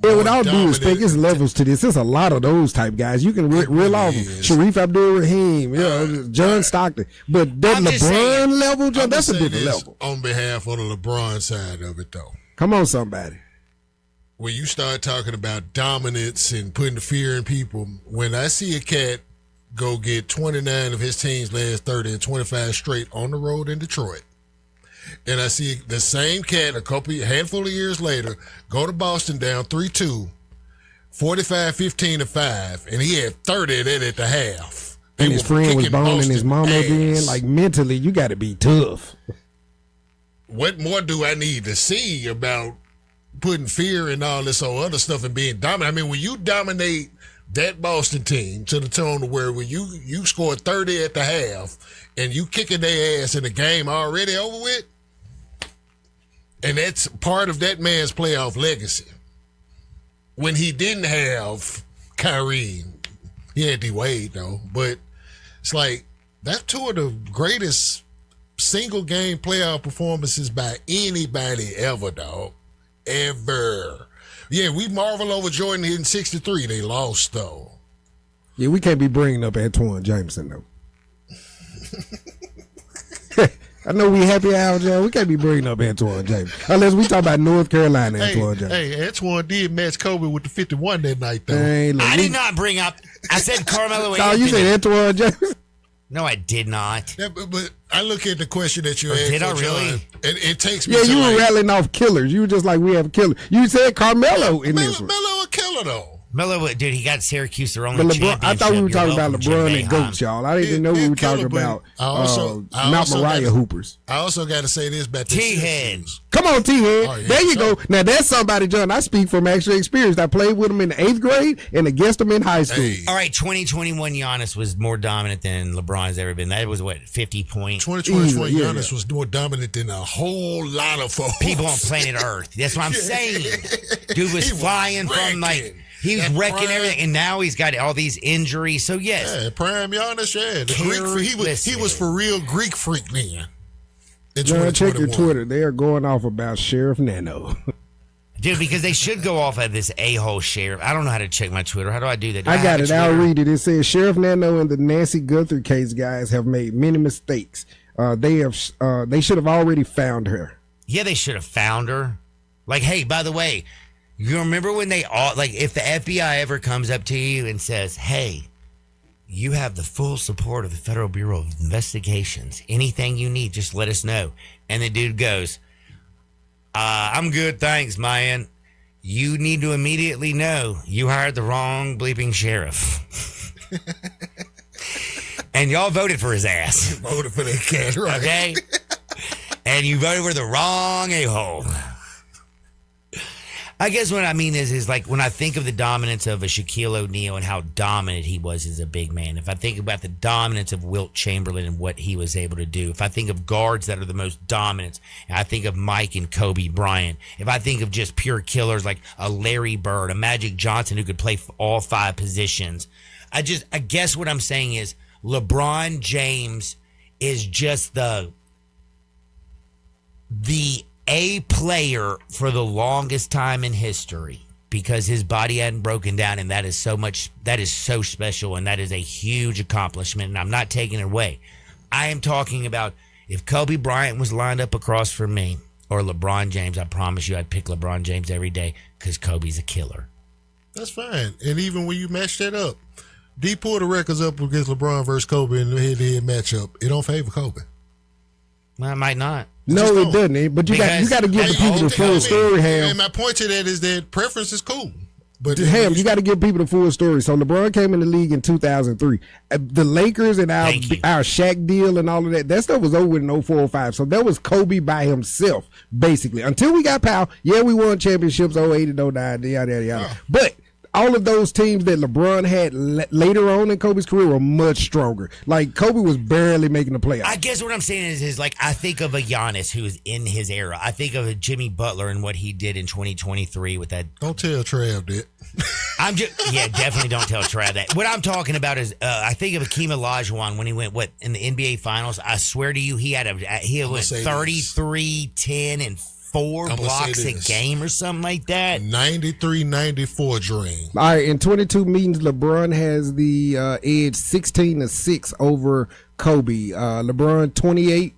Yeah, with all due respect, there's levels to this. There's a lot of those type guys. You can reel off them. Sharif Abdul-Rahim, John Stockton. But that LeBron level, John, that's a different level.
On behalf of the LeBron side of it, though.
Come on, somebody.
When you start talking about dominance and putting the fear in people, when I see a cat go get 29 of his team's last 30 and 25 straight on the road in Detroit, and I see the same cat a handful of years later go to Boston down 3-2, 45-15-5, and he had 30 of that at the half.
And his friend was boning his mama again. Like, mentally, you got to be tough.
What more do I need to see about putting fear and all this other stuff and being dominant? I mean, when you dominate that Boston team to the tone where when you scored 30 at the half and you kicking their ass in the game already over with, and that's part of that man's playoff legacy. When he didn't have Kyrie, he had D-Wade though, but it's like that's two of the greatest single game playoff performances by anybody ever, dog. Ever. Yeah, we marvel over Jordan hitting 63. They lost though.
Yeah, we can't be bringing up Antoine Jameson though. I know we happy hour, John. We can't be bringing up Antoine James unless we talk about North Carolina Antoine James.
Hey, Antoine did match Kobe with the 51 that night, though.
I did not bring up. I said Carmelo Anthony.
No, you said Antoine James.
No, I did not.
Yeah, but I look at the question that you asked.
Did I really?
John, and it takes me.
Yeah,
to
you were rattling off killers. You were just like, we have killers. You said Carmelo in this one.
Melo a killer though.
Melo, dude, he got Syracuse their only
But
championship.
I thought we were talking about LeBron and
Jim
GOATs, y'all. I didn't know we were talking about Mount Moriah Hoopers.
I also got to say this about the
T-Heads.
Come on, T-Head.
Oh, yeah.
There you go. Now, that's somebody, John, I speak from actual experience. I played with him in the 8th grade and against him in high school.
Hey.
All right, 2021 Giannis was more dominant than LeBron's ever been. That was, 50 points?
2021 Giannis was more dominant than a whole lot of folks.
People on planet Earth. That's what I'm saying. Dude was flying from, he was wrecking everything, and now he's got all these injuries. So, yes.
Yeah, prime Giannis, yeah. The Greek, he was for real Greek freak then.
John, check your Twitter. They are going off about Sheriff Nano.
Dude, because they should go off of this a-hole sheriff. I don't know how to check my Twitter. How do I do that?
I got it. I'll read it. It says, Sheriff Nano and the Nancy Guthrie case guys have made many mistakes. They should have already found her.
Yeah, they should have found her. Like, hey, by the way, you remember when they all, if the FBI ever comes up to you and says, hey, you have the full support of the Federal Bureau of Investigations. Anything you need, just let us know. And the dude goes, I'm good, thanks, man. You need to immediately know you hired the wrong bleeping sheriff. And y'all voted for his ass.
Voted for that cat, right?
Okay? then you voted for the wrong a-hole. I guess what I mean is like when I think of the dominance of a Shaquille O'Neal and how dominant he was as a big man, if I think about the dominance of Wilt Chamberlain and what he was able to do, if I think of guards that are the most dominant, and I think of Mike and Kobe Bryant, if I think of just pure killers like a Larry Bird, a Magic Johnson who could play all 5 positions, I guess what I'm saying is LeBron James is just the A player for the longest time in history because his body hadn't broken down, and that is so special, and that is a huge accomplishment, and I'm not taking it away. I am talking about if Kobe Bryant was lined up across from me or LeBron James, I promise you I'd pick LeBron James every day because Kobe's a killer.
That's fine. And even when you match that up, D pull the records up against LeBron versus Kobe in the head-to-head matchup, it don't favor Kobe.
Well, it might not.
No, it doesn't. But you got to give the people the full story, Ham.
And my point to that is that preference is cool. But
Ham, you got to give people the full story. So LeBron came in the league in 2003. The Lakers and our Shaq deal and all of that stuff was over in 04-05. So that was Kobe by himself, basically. Until we got Powell, we won championships 08 and 09, yada, yada. But all of those teams that LeBron had later on in Kobe's career were much stronger. Like, Kobe was barely making the playoffs.
I guess what I'm saying is like, I think of a Giannis who's in his era. I think of a Jimmy Butler and what he did in 2023 with that.
Don't tell Trav that.
Definitely don't tell Trav that. What I'm talking about is, I think of Akeem Olajuwon when he went, in the NBA Finals. I swear to you, he went 33, 10, and 4 blocks a game or something like that.
93-94 dream.
All right, in 22 meetings, LeBron has the edge 16-6 over Kobe. LeBron 28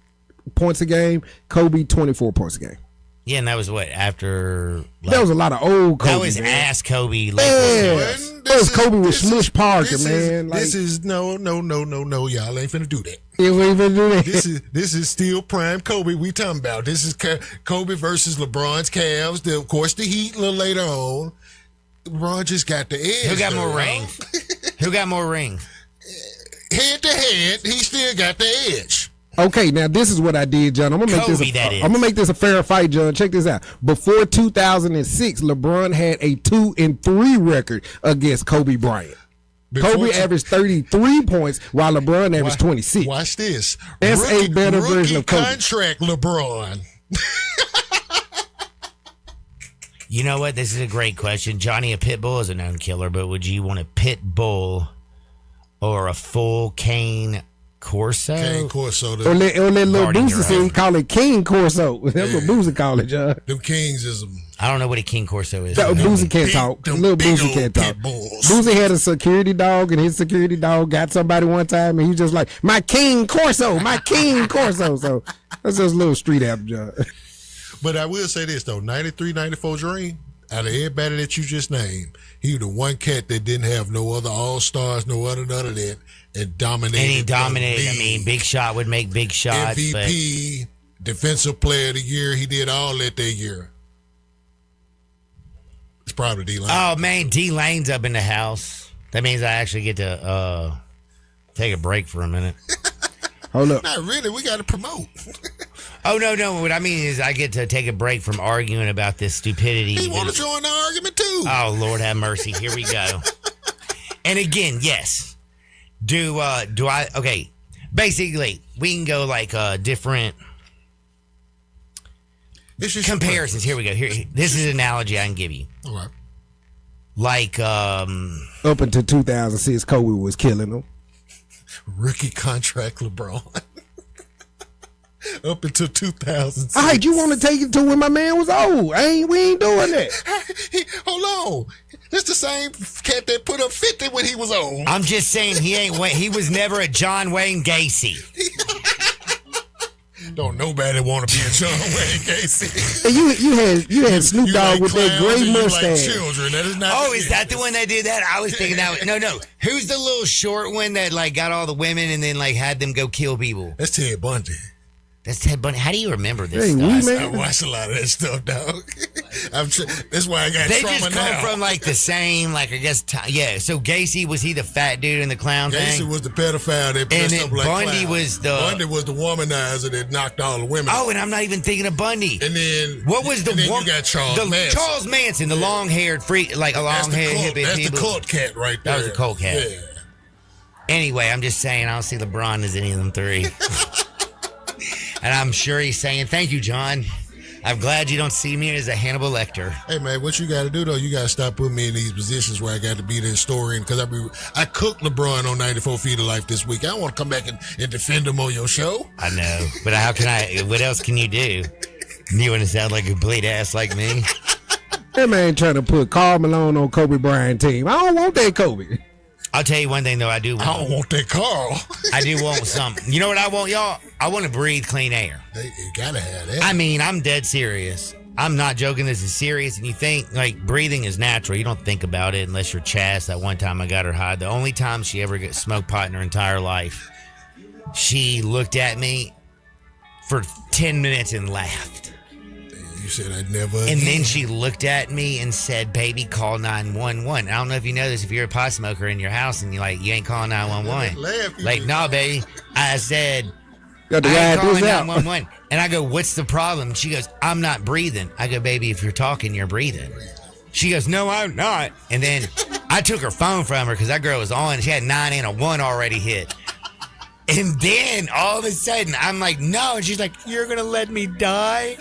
points a game, Kobe 24 points a game.
Yeah, and that was what, after...
that was a lot of old Kobe.
That was ass Kobe.
Yeah. That was Kobe with Smush Parker, man.
This is no. Y'all ain't finna do that.
We ain't finna do that.
This is still prime Kobe we talking about. This is Kobe versus LeBron's Cavs. Of course, the Heat a little later on. LeBron just got the edge.
Who got more rings? Who got more rings?
Head to head, he still got the edge.
Okay, now this is what I did, John. I'm gonna make this a fair fight, John. Check this out. Before 2006, LeBron had a 2-3 record against Kobe Bryant. Kobe averaged 33 points while LeBron averaged 26.
Watch this.
That's a better version of Kobe.
Contract LeBron.
You know what? This is a great question. Johnny, a pit bull is a known killer, but would you want a pit bull or a full cane Corso?
Cane Corso.
Or let little Boosie say call it King Corso. That's what Boosie call it, John.
Them Kings is
I don't know what a King Corso is.
Boosie can't talk. Little Boosie can't talk. Boosie had a security dog, and his security dog got somebody one time, and he was just like, my King Corso, my King Corso. So that's just a little street app, John.
But I will say this, though. 93-94 Dream, out of everybody that you just named, he was the one cat that didn't have no other all-stars, no other none of that, and dominated.
And he dominated. I mean, Big Shot would make big shots.
MVP, Defensive Player of the Year, he did all that year. It's probably D-Lane.
Oh, man, D-Lane's up in the house. That means I actually get to take a break for a minute.
Hold up.
Not really. We got to promote.
Oh, no. What I mean is I get to take a break from arguing about this stupidity.
He want to join the argument, too.
Oh, Lord have mercy. Here we go. And again, yes. Do I... Okay. Basically, we can go like different comparisons. Here we go. This is an analogy I can give you.
All right.
Like...
Up until 2006, Kobe was killing them.
Rookie contract LeBron. Up until 2006.
All right, you want to take it to when my man was old. We ain't doing that.
Hold on. That's the same cat that put up 50 when he was old.
I'm just saying he was never a John Wayne Gacy.
Don't nobody want to be a John Wayne Gacy.
And you had Snoop Dogg with that gray mustache.
Like children. That is not.
Oh, is that the one that did that? I was thinking that. No. Who's the little short one that like got all the women and then like had them go kill people?
That's Ted Bundy.
That's Ted Bundy. How do you remember this
Hey,
stuff?
I watch a lot of that stuff, dog. That's why I got
They
trauma
just come
now.
from like the same, like I guess, yeah. So Gacy, was he the fat dude in the clown
Gacy
thing?
was the pedophile that
And
dressed
then
up like
Bundy
clown.
was the
Bundy was the womanizer that knocked all the women.
Oh, and I'm not even thinking of Bundy.
And then
What was the
and then
one?
You got Charles Manson.
Charles Manson, the long-haired freak, like a
That's the
long-haired
cult.
hippie.
That's
people.
the cult cat right there.
That was the cult cat.
Yeah.
Anyway, I'm just saying I don't see LeBron as any of them three. And I'm sure he's saying, thank you, John. I'm glad you don't see me as a Hannibal Lecter.
Hey, man, what you got to do, though, you got to stop putting me in these positions where I got to be the historian because I cooked LeBron on 94 Feet of Life this week. I don't want to come back and defend him on your show.
I know, but how can I? What else can you do? You want to sound like a complete ass like me?
That man trying to put Karl Malone on Kobe Bryant team. I don't want that Kobe.
I'll tell you one thing, though. I do want.
I don't want that Carl.
I do want something. You know what I want, y'all? I want to breathe clean air.
You got to have that.
I mean, I'm dead serious. I'm not joking. This is serious. And you think, like, breathing is natural. You don't think about it unless you're Chaz. That one time I got her high. The only time she ever got smoked pot in her entire life. She looked at me for 10 minutes and laughed.
You said I'd never.
And then she looked at me and said, baby, call 911. I don't know if you know this, if you're a pot smoker in your house and you're like, you ain't calling 911. Like, no, baby. I said,
Got to
I ain't
ride
calling
this out.
911. And I go, what's the problem? She goes, I'm not breathing. I go, baby, if you're talking, you're breathing. She goes, no, I'm not. And then I took her phone from her because that girl was on. She had 9 and a 1 already hit. And then all of a sudden, I'm like, no. And she's like, you're going to let me die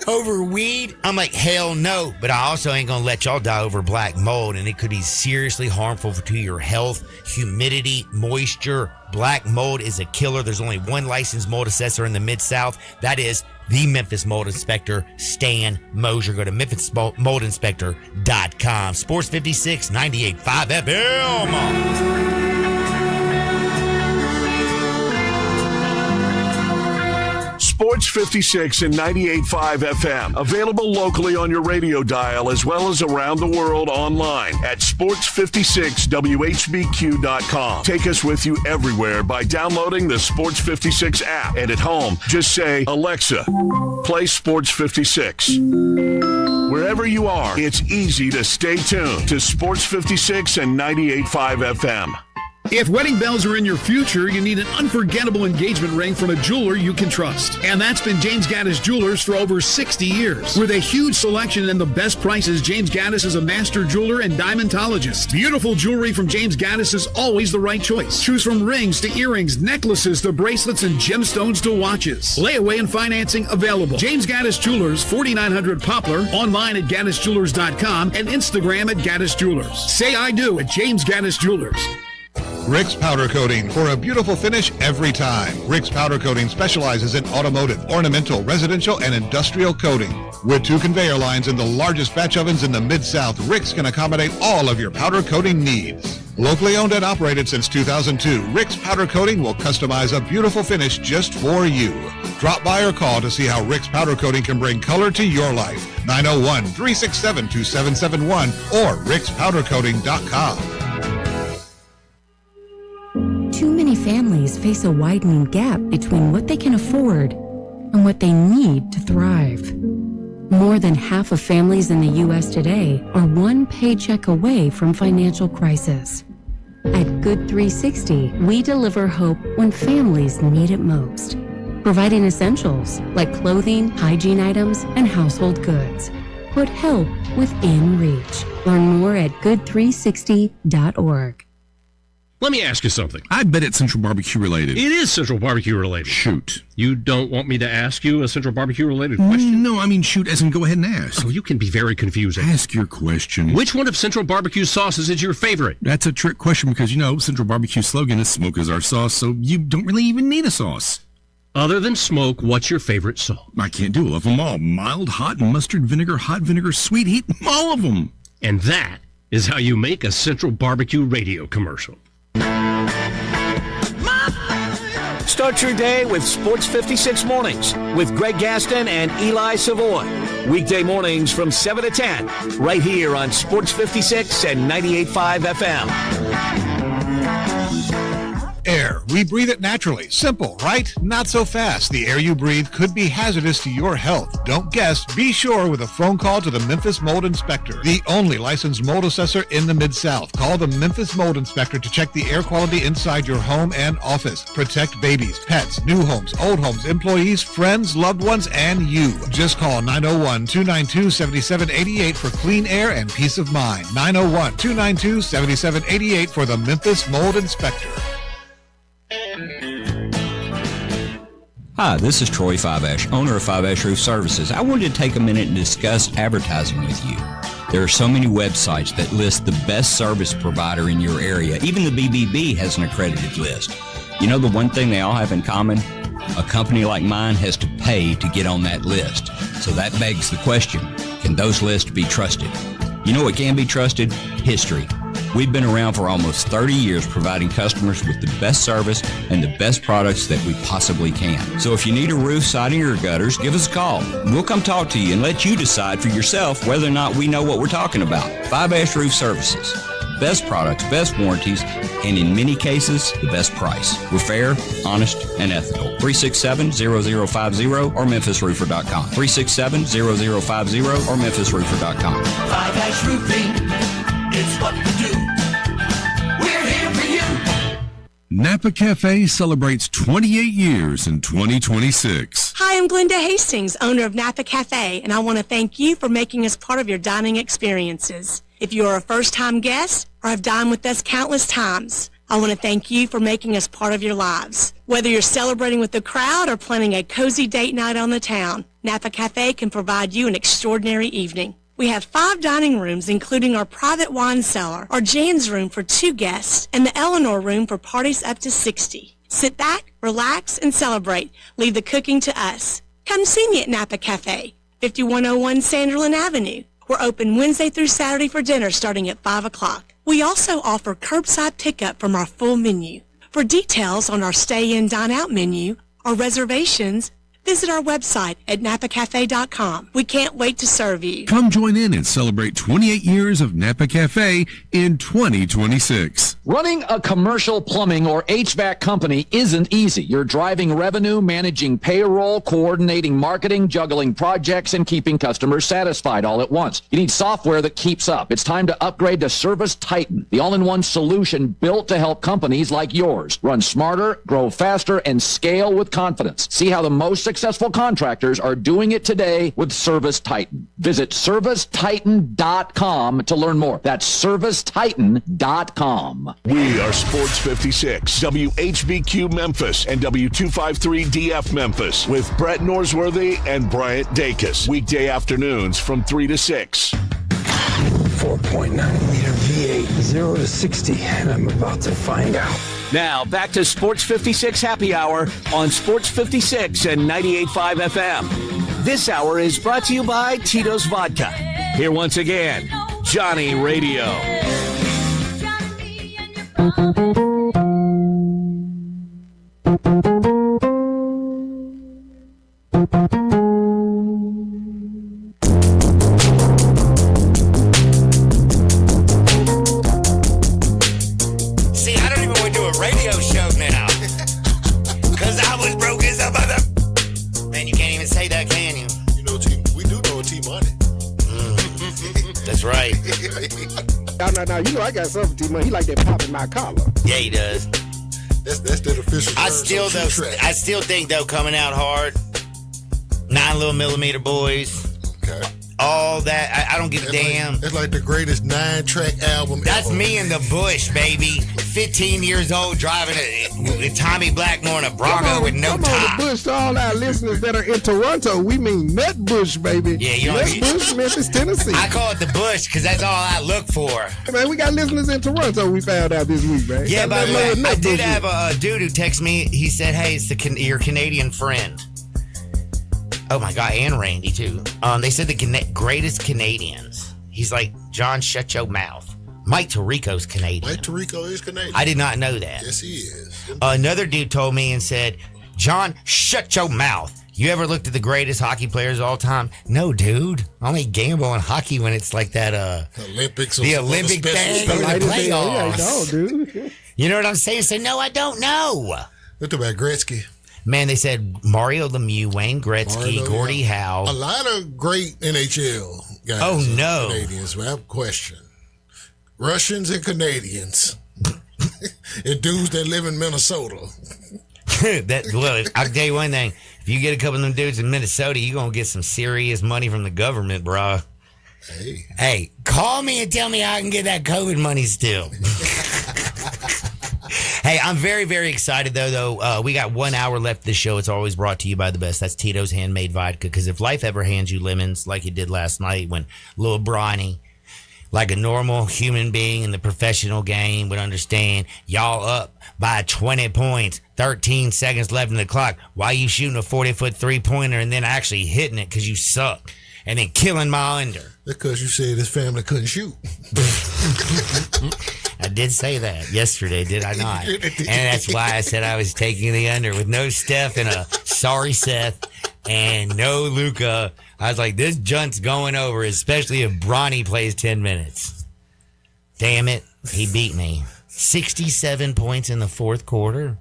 over weed? I'm like, hell no. But I also ain't going to let y'all die over black mold. And it could be seriously harmful to your health, humidity, moisture. Black mold is a killer. There's only one licensed mold assessor in the Mid-South. That is the Memphis Mold Inspector, Stan Mosier. Go to memphismoldinspector.com. Sports 56, 98.5 FM.
Sports 56 and 98.5 FM. Available locally on your radio dial as well as around the world online at sports56whbq.com. Take us with you everywhere by downloading the Sports 56 app. And at home, just say, Alexa, play Sports 56. Wherever you are, it's easy to stay tuned to Sports 56 and 98.5 FM.
If wedding bells are in your future, you need an unforgettable engagement ring from a jeweler you can trust. And that's been James Gaddis Jewelers for over 60 years. With a huge selection and the best prices, James Gaddis is a master jeweler and diamondologist. Beautiful jewelry from James Gaddis is always the right choice. Choose from rings to earrings, necklaces to bracelets, and gemstones to watches. Layaway and financing available. James Gaddis Jewelers, 4900 Poplar, online at GaddisJewelers.com and Instagram at Gaddis Jewelers. Say I do at James Gaddis Jewelers.
Rick's Powder Coating for a beautiful finish every time. Rick's Powder Coating specializes in automotive, ornamental, residential, and industrial coating. With 2 conveyor lines and the largest batch ovens in the Mid-South, Rick's can accommodate all of your powder coating needs. Locally owned and operated since 2002, Rick's Powder Coating will customize a beautiful finish just for you. Drop by or call to see how Rick's Powder Coating can bring color to your life. 901-367-2771 or rickspowdercoating.com.
Too many families face a widening gap between what they can afford and what they need to thrive. More than half of families in the U.S. today are one paycheck away from financial crisis. At Good 360, we deliver hope when families need it most, providing essentials like clothing, hygiene items, and household goods. Put help within reach. Learn more at good360.org.
Let me ask you something.
I bet it's Central Barbecue related.
It is Central Barbecue related.
Shoot.
You don't want me to ask you a Central Barbecue related question?
No, I mean shoot as in go ahead and ask.
Oh, you can be very confusing.
Ask your question.
Which one of Central Barbecue's sauces is your favorite?
That's a trick question because, Central Barbecue slogan is smoke is our sauce, so you don't really even need a sauce.
Other than smoke, what's your favorite sauce?
I can't do all of them all. Mild, hot, mustard, vinegar, hot vinegar, sweet heat, all of them.
And that is how you make a Central Barbecue radio commercial.
Start your day with Sports 56 Mornings with Greg Gaston and Eli Savoy. Weekday mornings from 7 to 10, right here on Sports 56 and 98.5 FM.
Air
We breathe it naturally. Simple, right? Not so fast. The air you breathe could be hazardous to your health. Don't guess. Be sure with a phone call to the Memphis Mold Inspector, the only licensed mold assessor in the Mid-South. Call the Memphis Mold Inspector to check the air quality inside your home and office. Protect babies, pets, new homes, old homes, employees, friends, loved ones, and you. Just call 901-292-7788 for clean air and peace of mind. 901-292-7788 for the Memphis Mold Inspector.
Hi, this is Troy Fiveash, owner of Fiveash Roof Services. I wanted to take a minute and discuss advertising with you. There are so many websites that list the best service provider in your area. Even the BBB has an accredited list. You know the one thing they all have in common? A company like mine has to pay to get on that list. So that begs the question, can those lists be trusted? You know what can be trusted? History. We've been around for almost 30 years providing customers with the best service and the best products that we possibly can. So if you need a roof, siding, or gutters, give us a call. We'll come talk to you and let you decide for yourself whether or not we know what we're talking about. Fiveash Roof Services. Best products, best warranties, and in many cases, the best price. We're fair, honest, and ethical. 367-0050 or MemphisRoofer.com. 367-0050 or MemphisRoofer.com.
Fiveash Roofing, it's what we do. We're here for you.
Napa Cafe celebrates 28 years in 2026.
Hi, I'm Glenda Hastings, owner of Napa Cafe, and I want to thank you for making us part of your dining experiences. If you are a first-time guest or have dined with us countless times, I want to thank you for making us part of your lives. Whether you're celebrating with the crowd or planning a cozy date night on the town, Napa Cafe can provide you an extraordinary evening. We have 5 dining rooms, including our private wine cellar, our Jan's room for 2 guests, and the Eleanor room for parties up to 60. Sit back, relax, and celebrate. Leave the cooking to us. Come see me at Napa Cafe, 5101 Sanderlin Avenue. We're open Wednesday through Saturday for dinner starting at 5 o'clock. We also offer curbside pickup from our full menu. For details on our stay-in, dine-out menu or reservations, visit our website at napacafe.com. We can't wait to serve you.
Come join in and celebrate 28 years of Napa Cafe in 2026.
Running a commercial plumbing or HVAC company isn't easy. You're driving revenue, managing payroll, coordinating marketing, juggling projects, and keeping customers satisfied all at once. You need software that keeps up. It's time to upgrade to Service Titan, the all-in-one solution built to help companies like yours run smarter, grow faster, and scale with confidence. See how the most successful contractors are doing it today with Service Titan. Visit ServiceTitan.com to learn more. That's ServiceTitan.com.
We are Sports 56, WHBQ Memphis, and W253DF Memphis with Brett Norsworthy and Bryant Dacus. Weekday afternoons from 3 to 6.
4.9 liter V8, 0 to 60, and I'm about to find out.
Now, back to Sports 56 Happy Hour on Sports 56 and 98.5 FM. This hour is brought to you by Tito's Vodka. Here once again, Johnny Radio.
See, I don't even want to do a radio show now. Because I was broke as a mother. Man, you can't even say that, can you?
You know, we do know T-Money.
That's right.
Now, you know I got something, T-Money. He like that pop in my collar.
Yeah, he does.
That's that official.
I still think, though, coming out hard, 9mm boys.
Okay.
All that, I don't give a damn.
It's like the greatest 9-track album
That's
ever.
me in the bush, baby. 15 years old, driving a Tommy Blackmore in a Bronco with no
Come
top.
on, the bush to all our listeners that are in Toronto. We mean Nut Bush, baby.
Yeah, you know
Nut Bush, Memphis, Tennessee.
I call it the bush because that's all I look for.
Hey, man, we got listeners in Toronto. We found out this week, man.
Yeah, by the way, I did
Bush
have a dude who texted me. He said, "Hey, it's your Canadian friend." Oh my God, and Randy too. They said the greatest Canadians. He's like, John, shut your mouth. Mike Tirico's Canadian.
Mike Tirico is Canadian.
I did not know that.
Yes, he is.
Another dude told me and said, John, shut your mouth. You ever looked at the greatest hockey players of all time? No, dude. I only gamble on hockey when it's like that
Olympics.
The Olympic thing or the playoffs.
Yeah, I know, dude.
You know what I'm saying? Say, no, I don't know.
They're talking about Gretzky.
Man, they said Mario Lemieux, Wayne Gretzky, Gordie Howe.
A lot of great NHL guys.
Oh, no.
Canadians, but I have a question. Russians and Canadians. And dudes that live in Minnesota.
Well, I'll tell you one thing. If you get a couple of them dudes in Minnesota, you're going to get some serious money from the government, bro. Hey, call me and tell me how I can get that COVID money still. Hey, I'm very, very excited, though. We got 1 hour left of the show. It's always brought to you by the best. That's Tito's Handmade Vodka. Because if life ever hands you lemons like it did last night when little Bronny, like a normal human being in the professional game, would understand, y'all up by 20 points, 13 seconds left in the clock. Why are you shooting a 40-foot three-pointer and then actually hitting it because you suck and then killing my under?
Because you said his family couldn't shoot.
I did say that yesterday, did I not? And that's why I said I was taking the under with no Steph and a sorry Seth and no Luka. I was like, this junt's going over, especially if Bronny plays 10 minutes. Damn it. He beat me. 67 points in the fourth quarter.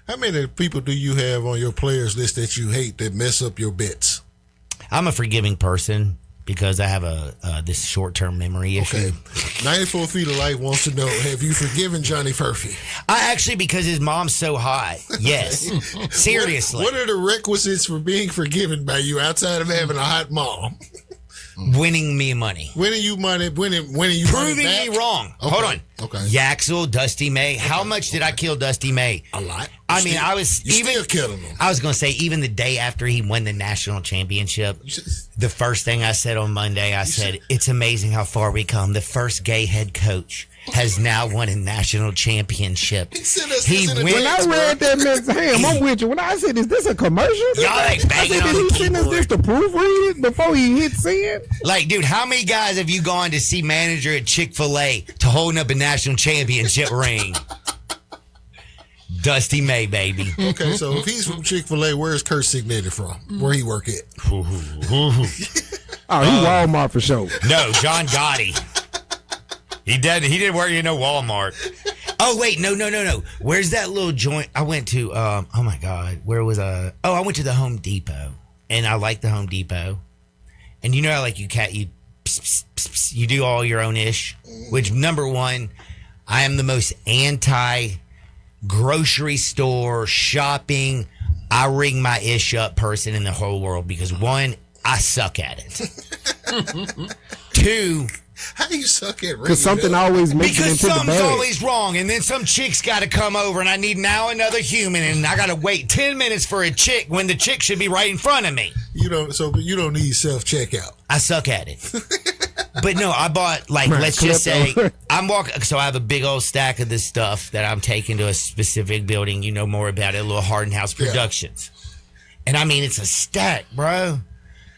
How many people do you have on your players list that you hate that mess up your bets?
I'm a forgiving person because I have this short-term memory issue.
Okay. 94 Feet of Light wants to know, have you forgiven Johnny Furphy?
I actually, because his mom's so hot. Yes. Seriously.
What are the requisites for being forgiven by you outside of having a hot mom?
Winning me money.
Winning you money. Winning you
Proving
money back?
me wrong.
Okay.
Hold on.
Okay.
Yaxel, Dusty May. How much did I kill Dusty May?
A lot.
I mean, I was
still killing him.
I was going to say, even the day after he won the national championship, the first thing I said on Monday, I said, it's amazing how far we come. The first gay head coach has now won a national championship. He went.
When I read that message, I'm with you. When I said, is this a commercial?
Y'all like banging
I said,
on
did he
the
send us
keyboard?
this to proofread it before he hit send?
Like, dude, how many guys have you gone to see manager at Chick-fil-A to holding up a national championship ring? Dusty May, baby.
Okay, so if he's from Chick-fil-A, where's Kurt Signetti from? Where he work at?
Oh, he Walmart for sure.
No, John Gotti. He didn't work in no Walmart. Oh, wait, no. Where's that little joint? I went to, oh my God, where was I? Oh, I went to the Home Depot. And I like the Home Depot. And you know how, like, you do all your own ish? Which, number one, I am the most anti-grocery store shopping, I ring my ish up person in the whole world because, one, I suck at it. Two,
how do you suck at
because something always makes it
because
into the
something's
bag.
always wrong, and then some chick's got to come over, and I need now another human, and I got to wait 10 minutes for a chick when the chick should be right in front of me.
You don't need self-checkout.
I suck at it. But no, I bought, like, let's just say, I'm walking, so I have a big old stack of this stuff that I'm taking to a specific building. You know more about it, a little Harden House Productions. Yeah. And I mean, it's a stack, bro.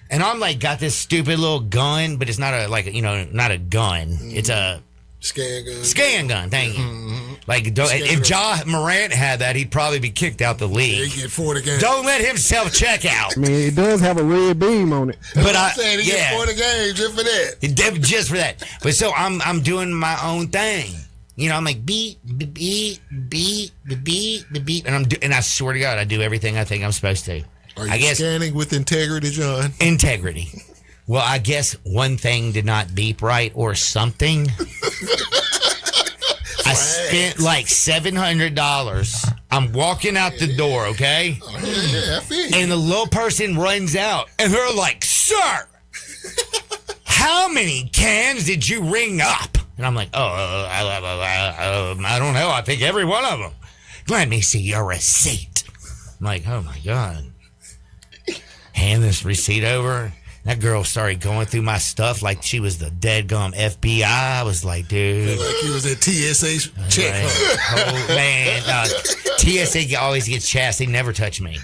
And I'm like, got this stupid little gun, but it's not not a gun. It's a scan gun. Thank you. Mm-hmm. Like, if Ja Morant had that, he'd probably be kicked out the league.
He get 40 games.
Don't let him self-check out.
I mean, it does have a red beam on it.
But
I'm saying he get 40 games just for that.
Just for that. But so I'm doing my own thing. You know, I'm like beep, beep, beep, beep, beep, beep, and I swear to God, I do everything I think I'm supposed to.
Are you scanning with integrity, John?
Integrity. Well, I guess one thing did not beep right or something. I spent like $700. I'm walking out the door, okay?
Oh, yeah, I feel you.
And the little person runs out, and they're like, "Sir, how many cans did you ring up?" And I'm like, I don't know. I think every one of them. Let me see your receipt. I'm like, oh my God. Hand this receipt over. That girl started going through my stuff like she was the dead-gum FBI. I was like, dude.
Feel like he was at TSA check.
Oh, man. TSA always gets chast. They never touch me.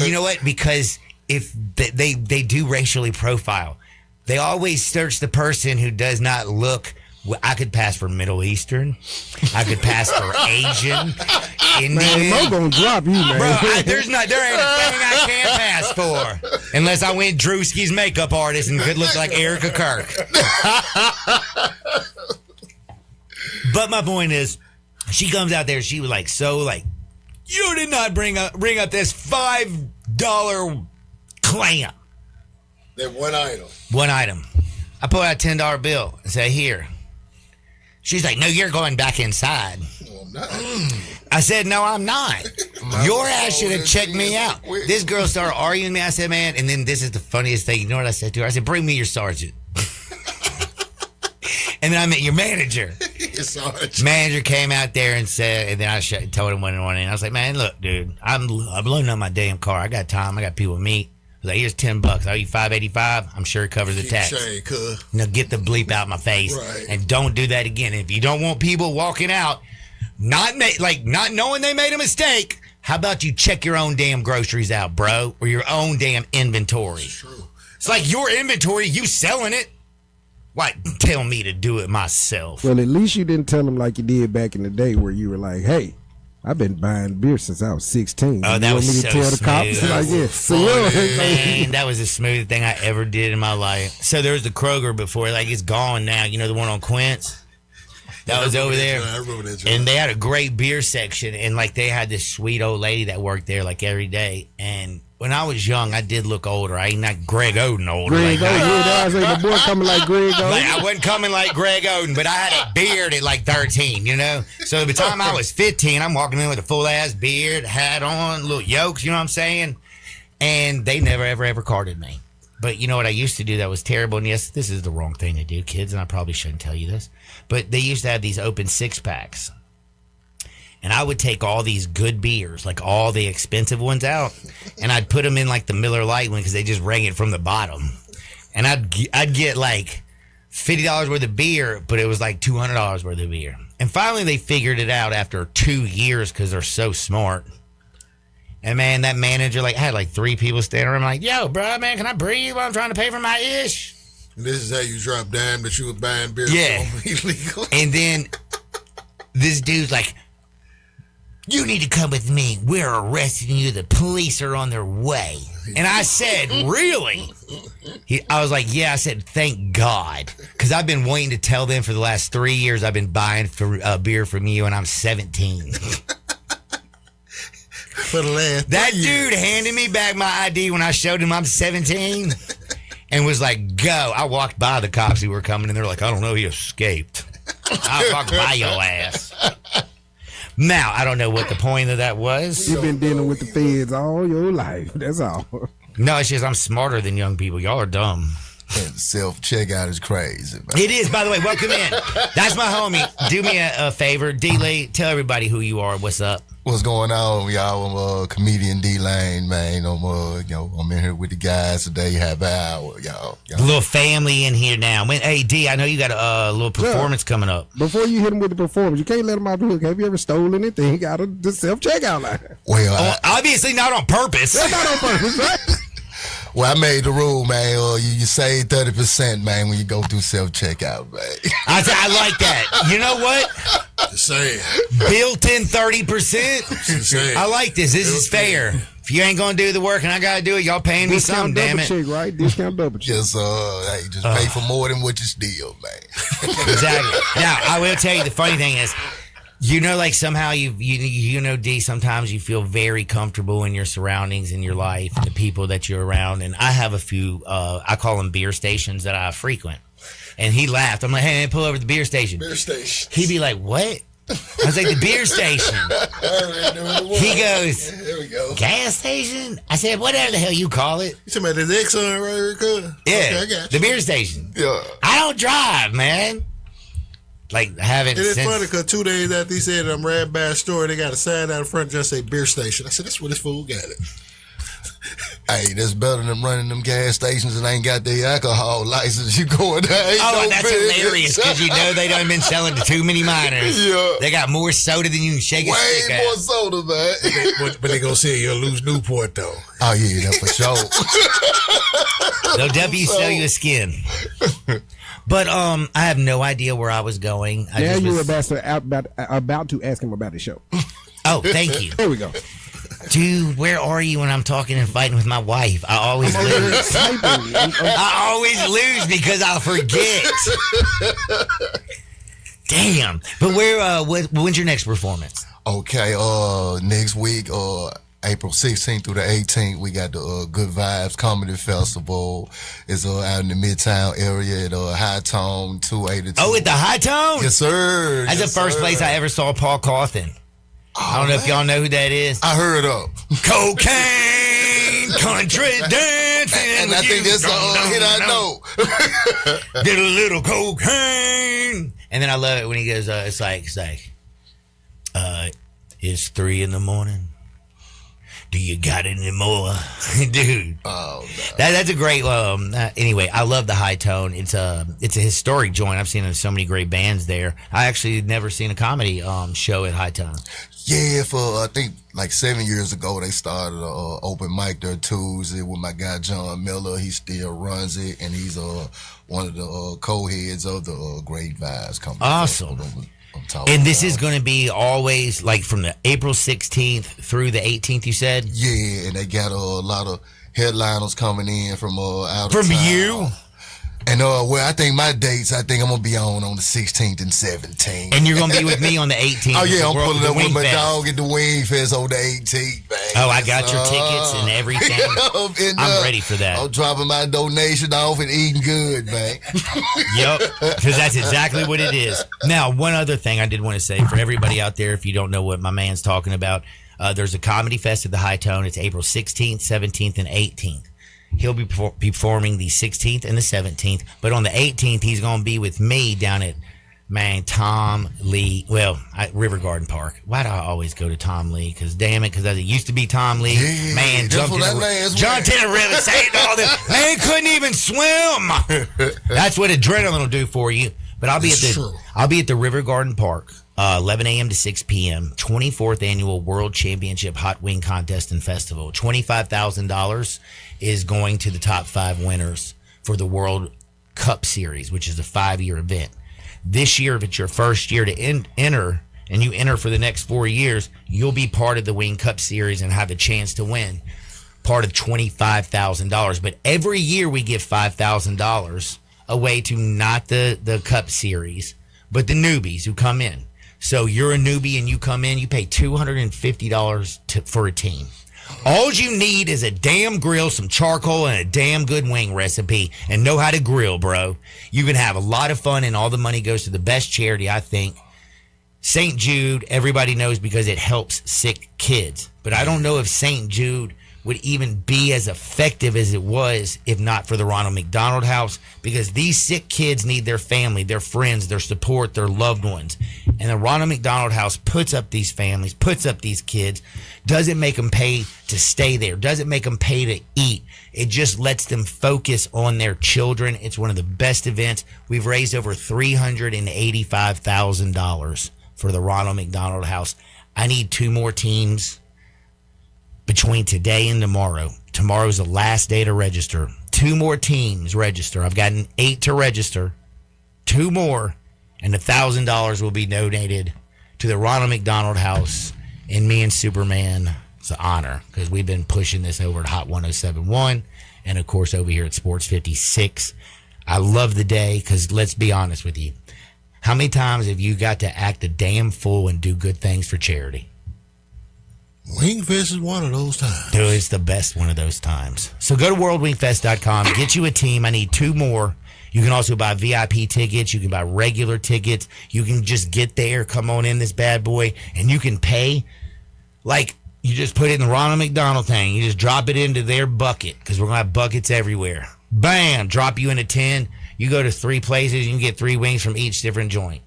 You know what? Because if they do racially profile, they always search the person who does not look. I could pass for Middle Eastern. I could pass for Asian. Indian.
Man, Mo gonna drop you, man.
Bro, there ain't a thing I can't pass for. Unless I went Drewski's makeup artist and could look like Erica Kirk. But my point is, She comes out there. She was like, you did not bring up this $5 clam.
That one item.
One item. I pull out a $10 bill and say, here. She's like, no, you're going back inside.
No, I'm not.
I said, no, I'm not. Your ass should have checked me out. This girl started arguing with me. I said, man, and then this is the funniest thing. You know what I said to her? I said, bring me your sergeant. And then I met your manager.
Your sergeant.
Manager came out there and said, and then I told him one morning. I was like, man, look, dude, I'm loading up my damn car. I got time. I got people to meet. I was like, here's $10. I owe you $5.85. I'm sure it covers the tax. Now get the bleep out my face, and don't do that again. If you don't want people walking out, not knowing they made a mistake, how about you check your own damn groceries out, bro, or your own damn inventory? That's true. It's like your inventory, you selling it. Why tell me to do it myself?
Well, at least you didn't tell them like you did back in the day, where you were like, hey, I've been buying beer since I was 16.
Oh, that was so smooth. Man, that was the smoothest thing I ever did in my life. So there was the Kroger before, like it's gone now. You know the one on Quince? That was over there.
I remember that.
And they had a great beer section, and like they had this sweet old lady that worked there like every day. And when I was young, I did look older. I ain't not Greg Oden older.
Greg Oden, I was like the boy coming like Greg Oden.
Like, I wasn't coming like Greg Oden, but I had a beard at like 13, you know? So by the time I was 15, I'm walking in with a full-ass beard, hat on, little yokes, you know what I'm saying? And they never, ever carded me. But you know what I used to do that was terrible? And yes, this is the wrong thing to do, kids, and I probably shouldn't tell you this. But they used to have these open six-packs. And I would take all these good beers, like all the expensive ones out, and I'd put them in like the Miller Lite one because they just rang it from the bottom. And I'd get like $50 worth of beer, but it was like $200 worth of beer. And finally they figured it out after 2 years because they're so smart. And man, that manager, like I had like 3 people standing around. I'm like, yo, bro, man, can I breathe while I'm trying to pay for my ish?
And this is how you drop dime that you were buying beer from illegal.
And then this dude's like, you need to come with me. We're arresting you. The police are on their way. And I said, really? I was like, yeah. I said, thank God. Because I've been waiting to tell them for the last 3 years I've been buying beer from you, and I'm 17.
For the last
that dude handed me back my ID when I showed him I'm 17 and was like, go. I walked by the cops who were coming, and they're like, I don't know, he escaped. I walked by your ass. Now, I don't know what the point of that was.
You've been dealing with the feds all your life. That's all.
No, it's just I'm smarter than young people. Y'all are dumb.
Self-checkout is crazy, man.
It is, by the way. Welcome in. That's my homie. Do me a favor. D-Lee, tell everybody who you are. What's up?
What's going on, y'all? I'm comedian D-Lane, man. I'm in here with the guys today. Happy hour, y'all.
A little family in here now. Hey, D, I know you got a little performance coming up.
Before you hit him with the performance, you can't let him off the hook. Have you ever stolen anything out of the self-checkout line?
Well,
obviously not on purpose.
That's not on purpose, right?
Well, I made the rule, man. You save 30%, man, when you go through self-checkout, man.
I like that. You know what?
Just saying.
Built-in 30%. I like this. This is fair. If you ain't gonna do the work and I gotta do it, y'all paying me something, damn it.
Check, right? Discount double check.
Just pay for more than what you steal, man.
Exactly. Now, I will tell you the funny thing is, you know, like somehow you know, D, sometimes you feel very comfortable in your surroundings, in your life, and the people that you're around. And I have a few, I call them beer stations that I frequent. And he laughed. I'm like, hey, man, pull over to the beer station.
Beer station.
He'd be like, what? I was like, the beer station. He goes,
here we go.
Gas station? I said, whatever the hell you call it.
You talking about this Exxon right here?
Yeah,
Okay, I got you.
the beer station.
Yeah.
I don't drive, man. Like, haven't.
It is
since...
funny because 2 days after he said I'm riding by a store, they got a sign out in front just say beer station. I said, that's where this fool got it.
Hey, that's better than running them gas stations that ain't got the alcohol license. You going there?
Oh, and that's hilarious because you know they done been selling to too many minors.
Yeah.
They got more soda than you can shake a stick
Way
at.
more soda, man.
But they gonna say you'll lose Newport though.
Oh yeah, that's for sure.
They'll definitely sell you a skin. But I have no idea where I was going.
You were about to ask him about the show.
Oh, thank you.
There we go.
Dude, where are you when I'm talking and fighting with my wife? I always lose. I always lose because I'll forget. Damn. But when's your next performance?
Okay, next week, April 16th through the 18th, we got the Good Vibes Comedy Festival. It's out in the Midtown area at High Tone 282.
Oh, at the High Tone?
Yes, sir.
That's the first place I ever saw Paul Cawthon. I don't know if y'all know who that is.
I heard of.
Cocaine, country dancing.
And I think that's a hit I know.
Did a little cocaine. And then I love it when he goes, it's like, it's 3 a.m. Do you got any more? Dude.
Oh, no.
That's a great, anyway, I love the High Tone. It's a historic joint. I've seen so many great bands there. I actually never seen a comedy show at High Tone.
Yeah, I think like 7 years ago, they started an open mic there Tuesday with my guy John Miller. He still runs it, and he's one of the co-heads of the Great Vibes Comedy
Awesome.
Festival.
And this is going to be always like from the April 16th through the 18th, you said?
Yeah, and they got a lot of headliners coming in from out of
From
town.
you?
And I think my dates, I'm going to be on the 16th and 17th.
And you're going to be with me on the 18th.
Oh, yeah, I'm pulling up with my
Fest.
dog at the Wing Fest on the 18th, man.
Oh, I got your tickets and everything. I'm ready for that.
I'm dropping my donation off and eating good, man.
Yep, because that's exactly what it is. Now, one other thing I did want to say for everybody out there, if you don't know what my man's talking about, there's a comedy fest at the High Tone. It's April 16th, 17th, and 18th. He'll be performing the 16th and the 17th, but on the 18th, he's going to be with me down at, Tom Lee, River Garden Park. Why do I always go to Tom Lee? Because it used to be Tom Lee.
Yeah,
man, jumped in the river, saved all this. Man, couldn't even swim. That's what adrenaline will do for you. But I'll be at the River Garden Park, 11 a.m. to 6 p.m. 24th annual World Championship Hot Wing Contest and Festival. $25,000 is going to the top 5 winners for the World Cup Series, which is a 5-year event. This year, if it's your first year to enter, and you enter for the next 4 years, you'll be part of the Wing Cup Series and have a chance to win part of $25,000. But every year we give $5,000 away to not the Cup Series, but the newbies who come in. So you're a newbie and you come in, you pay $250 for a team. All you need is a damn grill, some charcoal, and a damn good wing recipe, and know how to grill, bro. You can have a lot of fun, and all the money goes to the best charity, I think. St. Jude, everybody knows because it helps sick kids. But I don't know if St. Jude would even be as effective as it was if not for the Ronald McDonald House, because these sick kids need their family, their friends, their support, their loved ones. And the Ronald McDonald House puts up these families, puts up these kids, doesn't make them pay to stay there, doesn't make them pay to eat. It just lets them focus on their children. It's one of the best events. We've raised over $385,000 for the Ronald McDonald House. I need 2 more teams between today and tomorrow. Tomorrow's the last day to register. 2 more teams register. I've gotten 8 to register. 2 more, and $1,000 will be donated to the Ronald McDonald House. And me and Superman, it's an honor because we've been pushing this over at Hot 107.1 and, of course, over here at Sports 56. I love the day because let's be honest with you. How many times have you got to act a damn fool and do good things for charity?
Wingfest is one of those times.
Dude, it's the best one of those times. So go to worldwingfest.com, get you a team. I need 2 more. You can also buy VIP tickets. You can buy regular tickets. You can just get there, come on in this bad boy, and you can pay like you just put it in the Ronald McDonald thing. You just drop it into their bucket because we're going to have buckets everywhere. Bam, drop you in a 10. You go to 3 places, you can get 3 wings from each different joint.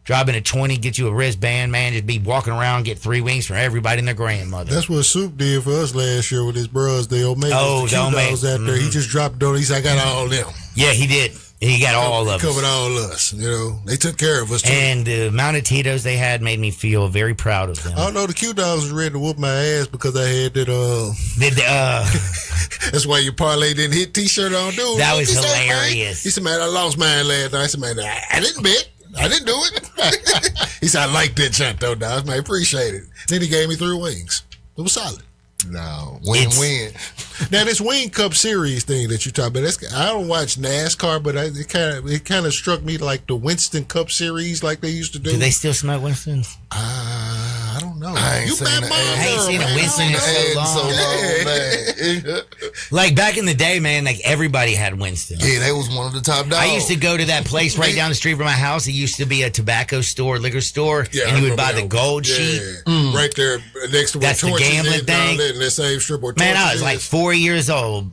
Drop in a 20, get you a wristband, man. Just be walking around, get 3 wings for everybody and their grandmother.
That's what Soup did for us last year with his bros, the Omega.
Oh, the
Omegas out there. He just dropped it on. He said, I got all them.
Yeah, he did. He got all of us.
Covered all of us. You know, they took care of us, too.
And the amount of Tito's they had made me feel very proud of them.
I don't know. The Q-Dogs was ready to whoop my ass because I had that, That's why your parlay didn't hit T-shirt on, dude.
That was hilarious.
He said, man, I lost mine last night. I said, man, I didn't bet. I didn't do it. He said, I like that shot, though, dog. I appreciate it. Then he gave me 3 wings. It was solid.
No, win.
Now this Wing Cup Series thing that you talk about, I don't watch NASCAR, but it kind of struck me like the Winston Cup Series, like they used to do.
Do they still smoke Winstons?
I don't know.
I ain't
seen a Winston in so long. Like back in the day, man, like everybody had Winston.
Yeah, they was one of the top dogs.
I used to go to that place right down the street from my house. It used to be a tobacco store, liquor store, and you would buy the gold sheet.
Right there next to where
That's the
Torches
gambling
is down
thing.
there in that same strip where
Man, I
Torches
was like
is.
4 years old.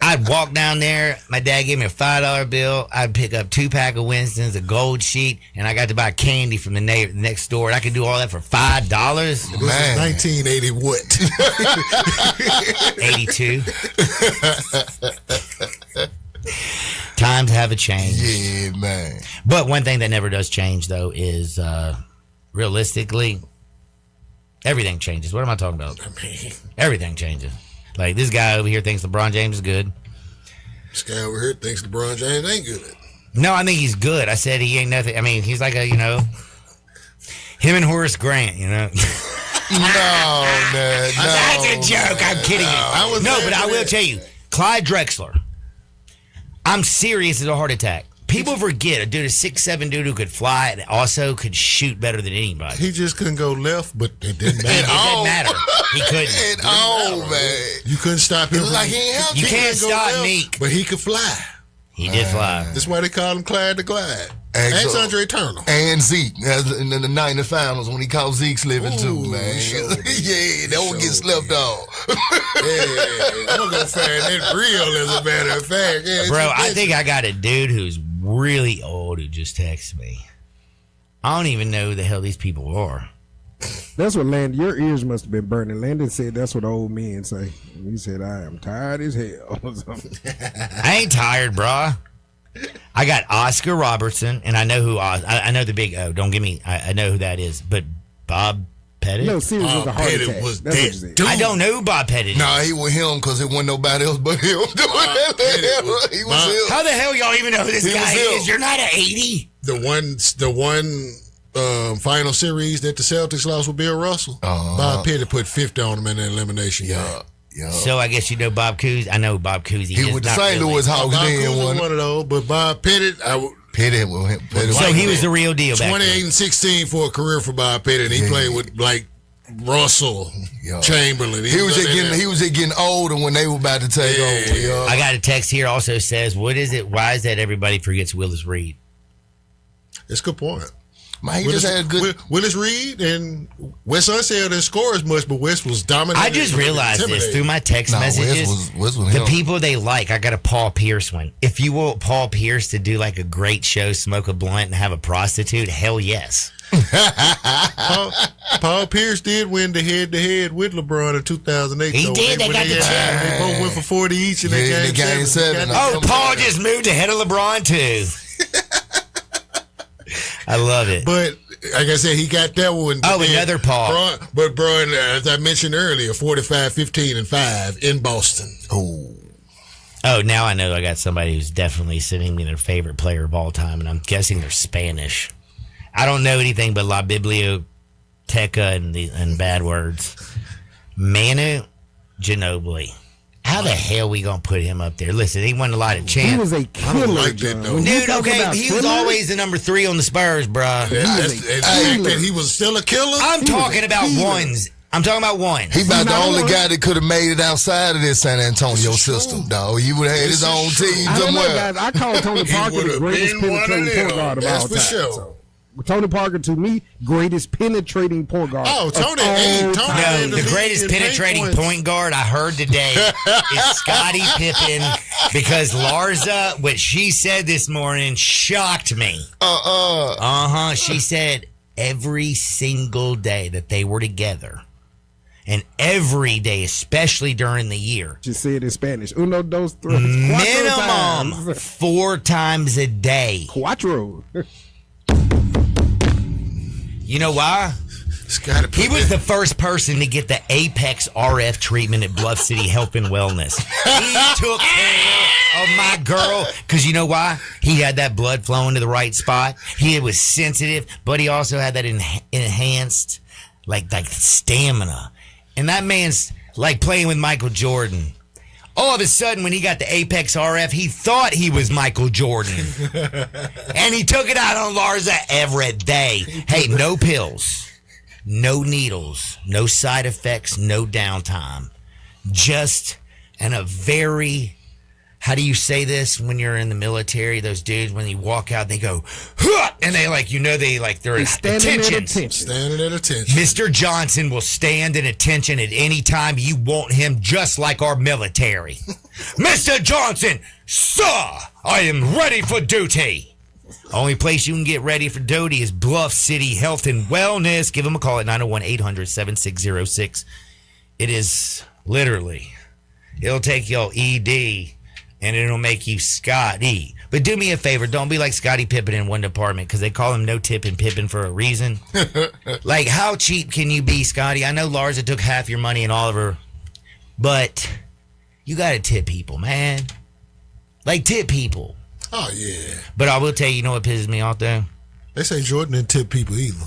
I'd walk down there. My dad gave me a $5 bill. I'd pick up 2-pack of Winston's, a gold sheet, and I got to buy candy from the next door. And I could do all that for $5.
This is 1980 what?
82. Times have changed.
Yeah, man.
But one thing that never does change, though, is realistically, everything changes. What am I talking about? Everything changes. Like, this guy over here thinks LeBron James is good.
This guy over here thinks LeBron James ain't good.
No, I think he's good. I said he ain't nothing. I mean, he's like him and Horace Grant,
No, man.
That's a joke. I'm kidding you. But I will tell you, Clyde Drexler, I'm serious as a heart attack. People forget a dude, a 6'7" dude who could fly and also could shoot better than anybody.
He just couldn't go left, but it didn't matter.
It didn't matter. He couldn't.
Man.
You couldn't stop him.
Like he ain't have
You
to.
can't stop
left,
Meek.
But he could fly.
He did fly.
That's why they call him Clyde the Glide. Ask Andre Turner.
And Zeke in the night in the finals when he caught Zeke slipping too, man. Yeah, that one gets slept off.
I'm gonna go find that real, as a matter of fact. Yeah,
Bro, I think I got a dude who's really old who just texted me. I don't even know who the hell these people are.
That's what Landon, your ears must have been burning. Landon said that's what old men say. He said, I am tired as hell. Or something.
I ain't tired, brah. I got Oscar Robertson, and I know who I know the big O. Don't give me, I know who that is. But Bob Pettit?
No, seriously, was a heart
Pettit
attack.
was
That's what
dead.
you said.
I don't know who Bob Pettit is.
Nah, he was him because it wasn't nobody else but him doing that. He was him.
How the hell y'all even know who this
He
guy
was him.
is? You're not an 80.
The one final series that the Celtics lost with Bill Russell. Bob Pettit put 50 on him in the elimination game.
Yeah.
So I guess you know Bob Cousy. I know Bob Cousy.
He was the St. Louis Hawks
Bob
then,
Cousy was
wasn't
one of those, but Bob Pettit,
Pettit was him.
So he was the real deal back
28
then.
and 16 for a career for Bob Pettit. He played with like Russell, Chamberlain.
He was just getting older when they were about to take over. Yeah.
I got a text here also says, what is it? Why is that everybody forgets Willis Reed?
It's a good point.
Man, he just had a good.
Willis Reed and Wes Unseld didn't score as much, but Wes was dominant.
I just realized this through my text messages.
Wes was
the
him.
people they like, I got a Paul Pierce one. If you want Paul Pierce to do like a great show, smoke a blunt, and have a prostitute, hell yes.
Paul Pierce did win the head-to-head with LeBron in 2008.
He did. They got the chair.
They both went for 40 each in the game 7.
Oh, Paul just moved ahead of LeBron too. I love it.
But like I said, he got that one.
Oh, another Paul.
Braun, as I mentioned earlier, 45-15-5 in Boston.
Oh, now I know I got somebody who's definitely sending me their favorite player of all time, and I'm guessing they're Spanish. I don't know anything but La Biblioteca and bad words. Manu Ginobili. How the hell we gonna put him up there? Listen, he won a lot of champs.
He was a killer,
Dude, okay, he was always the number 3 on the Spurs, bruh.
That he was still a killer?
I'm talking about ones. I'm talking about one.
He about the only guy that could have made it outside of this San Antonio system, dog. He would have had his own team
I don't know,
somewhere.
guys. I call Tony Parker the greatest penetrating point guard of all time. So, Tony Parker, to me, greatest penetrating point guard.
Oh, Tony.
No, the greatest penetrating point guard I heard today is Scottie Pippen, because Larsa, what she said this morning shocked me. She said every single day that they were together, and every day, especially during the year.
She said in Spanish, uno, dos, tres.
Minimum 4 times a day.
Cuatro.
You know why? He was the first person to get the Apex RF treatment at Bluff City Health and Wellness. He took care of my girl, because you know why? He had that blood flowing to the right spot. He was sensitive, but he also had that enhanced, like stamina. And that man's like playing with Michael Jordan. All of a sudden, when he got the Apex RF, he thought he was Michael Jordan. And he took it out on Larsa every day. Hey, no pills, no needles, no side effects, no downtime. Just a very, how do you say this when you're in the military? Those dudes, when you walk out, they go, huh! And they they're at attention.
Standing at attention.
Mr. Johnson will stand at attention at any time. You want him just like our military. Mr. Johnson, sir, I am ready for duty. Only place you can get ready for duty is Bluff City Health and Wellness. Give them a call at 901-800-7606. It is literally, it'll take your ED and it'll make you Scotty. But do me a favor, don't be like Scottie Pippen in one department, because they call him no tipping Pippen for a reason. Like, how cheap can you be, Scotty? I know Larsa took half your money and Oliver, but you got to tip people, man. Like, tip people.
Oh, yeah.
But I will tell you, you know what pisses me off, though?
They say Jordan didn't tip people either.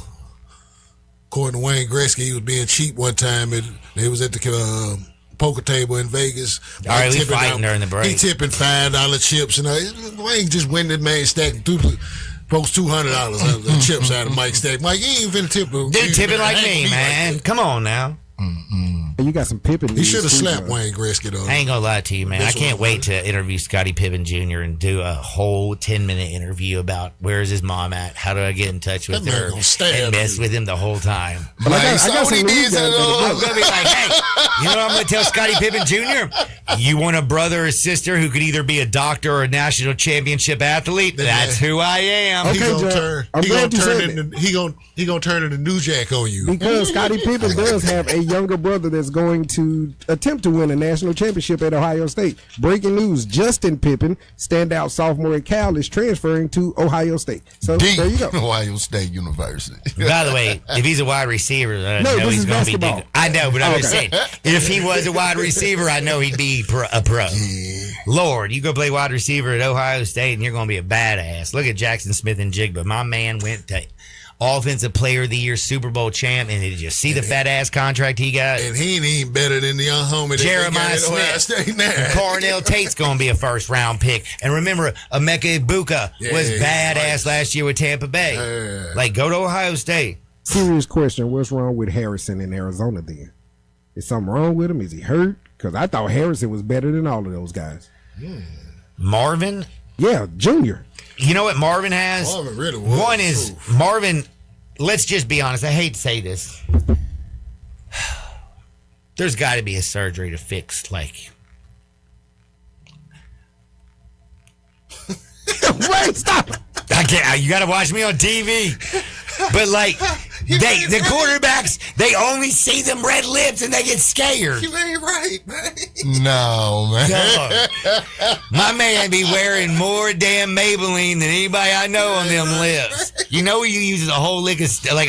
According to Wayne Gretzky, he was being cheap one time, and he was at the poker table in Vegas.
All right, we fighting during the break.
He tipping $5 chips, and Wayne just went that man stacking folks $200 of the chips out of Mike's stack. Mike, you ain't finna tip him.
Dude, tipping like me, man. Like, come on now.
You got some Pippen.
He should have slapped Wayne Gretzky, though.
I ain't gonna lie to you, man. I can't wait to interview Scottie Pippen Jr. and do a whole 10-minute interview about where's his mom at, how do I get in touch with her, and mess with him the whole time.
But I got some news.
I'm gonna be like, hey, you know what I'm gonna tell Scottie Pippen Jr.? You want a brother or sister who could either be a doctor or a national championship athlete? That's who I am.
Okay,
he gonna turn into New Jack on you.
Because Scottie Pippen does have a younger brother that's going to attempt to win a national championship at Ohio State. Breaking news, Justin Pippen, standout sophomore at Cal, is transferring to Ohio State. So there you go.
Ohio State University.
By the way, if he's a wide receiver, I
No,
know
this
he's
is
going to be
basketball.
big. I know, but I was saying, if he was a wide receiver, I know he'd be a pro. Lord, you go play wide receiver at Ohio State and you're going to be a badass. Look at Jackson Smith and Jigba. My man went to Offensive Player of the Year, Super Bowl champ, and did you see the fat ass contract he got?
And he ain't even better than the young homie
Jeremiah Smith. Cornell Tate's gonna be a first round pick. And remember, Emeka Ibuka was badass last year with Tampa Bay. Like, go to Ohio State.
Serious question: what's wrong with Harrison in Arizona? Then is something wrong with him? Is he hurt? Because I thought Harrison was better than all of those guys.
Marvin?
Yeah, Junior.
You know what Marvin has?
Marvin really was.
One is Marvin. Let's just be honest. I hate to say this. There's got to be a surgery to fix, like.
Wait, stop.
I can't. You got to watch me on TV. But like, the quarterbacks, they only see them red lips and they get scared.
You ain't right, man.
No, man.
Dog. My man be wearing more damn Maybelline than anybody I know on them lips. You know he uses a whole like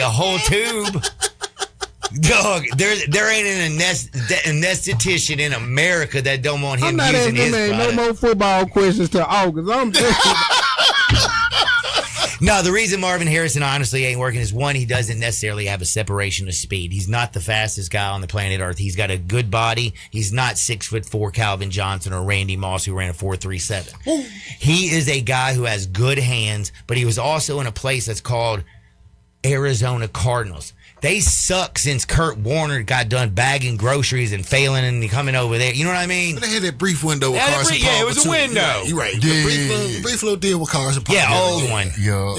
a whole tube. Dog, there ain't an anesthetician in America that don't want him using his product.
No more football questions till August. I'm
No, the reason Marvin Harrison honestly ain't working is, one, he doesn't necessarily have a separation of speed. He's not the fastest guy on the planet Earth. He's got a good body. He's not 6'4" Calvin Johnson or Randy Moss, who ran a 4.37. He is a guy who has good hands, but he was also in a place that's called Arizona Cardinals. They suck since Kurt Warner got done bagging groceries and failing and coming over there. You know what I mean?
But they had that brief window with Carson Palmer.
Yeah, it was a window.
You're right.
Yeah.
Brief little deal with Carson Palmer.
Yeah, old one.
Yeah.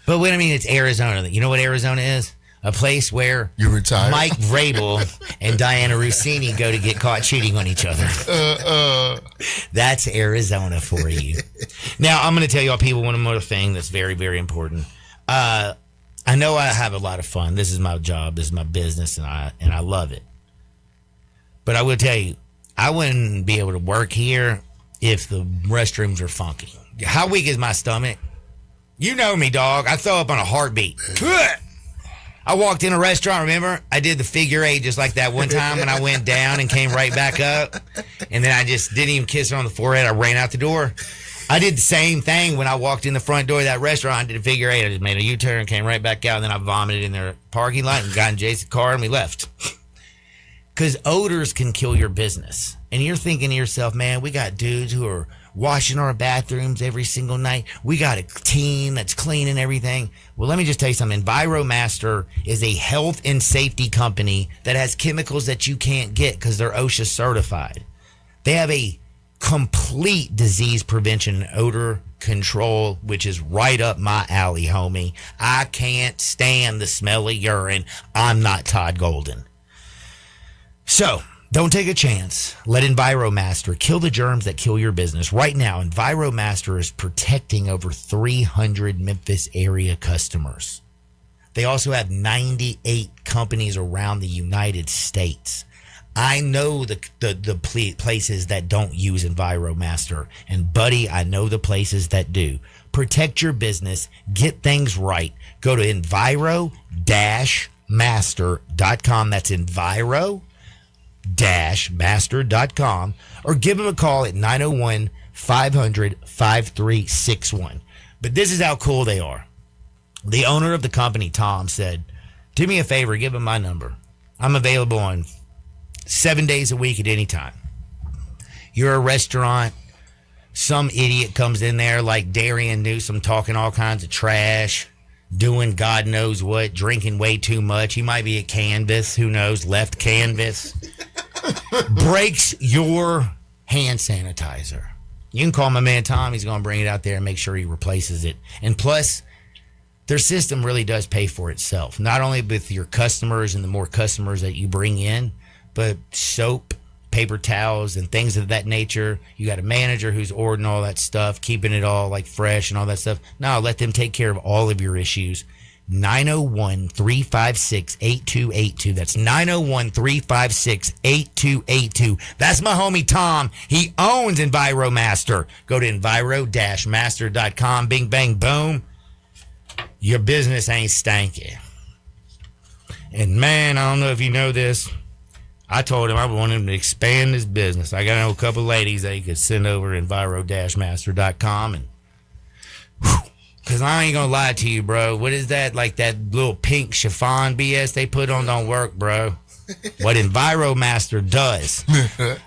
But what I mean, it's Arizona. You know what Arizona is? A place where
you retire.
Mike Vrabel and Diana Rossini go to get caught cheating on each other. That's Arizona for you. Now, I'm going to tell y'all people one more thing that's very, very important. I know I have a lot of fun. This is my job. This is my business, and I love it. But I will tell you, I wouldn't be able to work here if the restrooms are funky. How weak is my stomach? You know me, dog. I throw up on a heartbeat. I walked in a restaurant, remember? I did the figure 8 just like that one time when I went down and came right back up. And then I just didn't even kiss her on the forehead. I ran out the door. I did the same thing when I walked in the front door of that restaurant. I did a figure 8. I just made a U-turn, came right back out, and then I vomited in their parking lot and got in Jason's car, and we left. Because odors can kill your business. And you're thinking to yourself, man, we got dudes who are washing our bathrooms every single night. We got a team that's cleaning everything. Well, let me just tell you something. EnviroMaster is a health and safety company that has chemicals that you can't get because they're OSHA certified. They have a complete disease prevention and odor control, which is right up my alley, homie. I can't stand the smell of urine. I'm not Todd Golden. So, don't take a chance. Let EnviroMaster kill the germs that kill your business. Right now, EnviroMaster is protecting over 300 Memphis area customers. They also have 98 companies around the United States. I know the places that don't use EnviroMaster. And, buddy, I know the places that do. Protect your business. Get things right. Go to enviro-master.com. That's enviro-master.com, or give them a call at 901-500-5361. But this is how cool they are. The owner of the company, Tom, said, do me a favor, give him my number. I'm available on 7 days a week at any time. You're a restaurant, some idiot comes in there like Darian Newsom talking all kinds of trash, doing God knows what, drinking way too much. He might be at Canvas, who knows, left Canvas. Breaks your hand sanitizer. You can call my man Tom. He's going to bring it out there and make sure he replaces it. And plus, their system really does pay for itself. Not only with your customers and the more customers that you bring in, but soap, paper towels, and things of that nature. You got a manager who's ordering all that stuff, keeping it all like fresh and all that stuff. No, let them take care of all of your issues. 901-356-8282. That's 901-356-8282. That's my homie Tom. He owns EnviroMaster. Go to enviro-master.com. Bing, bang, boom. Your business ain't stanky. And man, I don't know if you know this. I told him I want him to expand his business. I got a couple ladies that he could send over to enviro-master.com. And because I ain't going to lie to you, bro. What is that? Like that little pink chiffon BS they put on don't work, bro. What EnviroMaster does.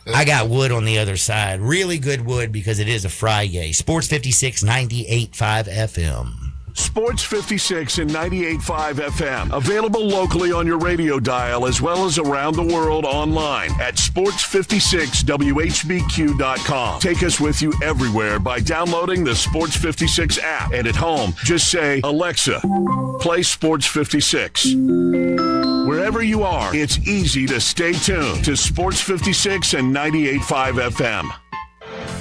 I got wood on the other side. Really good wood because it is a Friday. Sports 56, 98.5 FM.
Sports 56 and 98.5 FM. Available locally on your radio dial as well as around the world online at sports56whbq.com. Take us with you everywhere by downloading the Sports 56 app. And at home, just say, Alexa, play Sports 56. Wherever you are, it's easy to stay tuned to Sports 56 and 98.5 FM.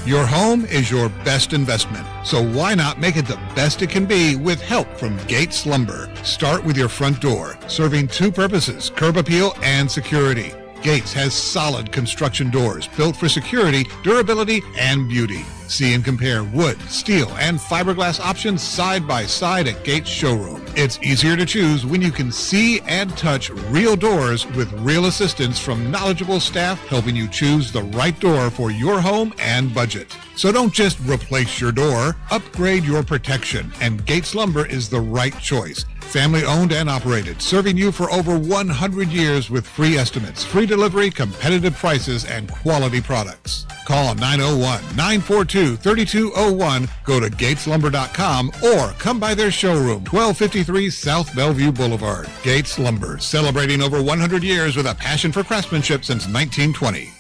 Your home is your best investment, so why not make it the best it can be with help from Gates Lumber? Start with your front door, serving two purposes, curb appeal and security. Gates has solid construction doors built for security, durability, and beauty. See and compare wood, steel, and fiberglass options side by side at Gates Showroom. It's easier to choose when you can see and touch real doors with real assistance from knowledgeable staff helping you choose the right door for your home and budget. So don't just replace your door, upgrade your protection, and Gates Lumber is the right choice. Family owned and operated, serving you for over 100 years with free estimates, free delivery, competitive prices, and quality products. Call 901-942-3201, go to gateslumber.com, or come by their showroom, 1253 South Bellevue Boulevard. Gates Lumber, celebrating over 100 years with a passion for craftsmanship since 1920.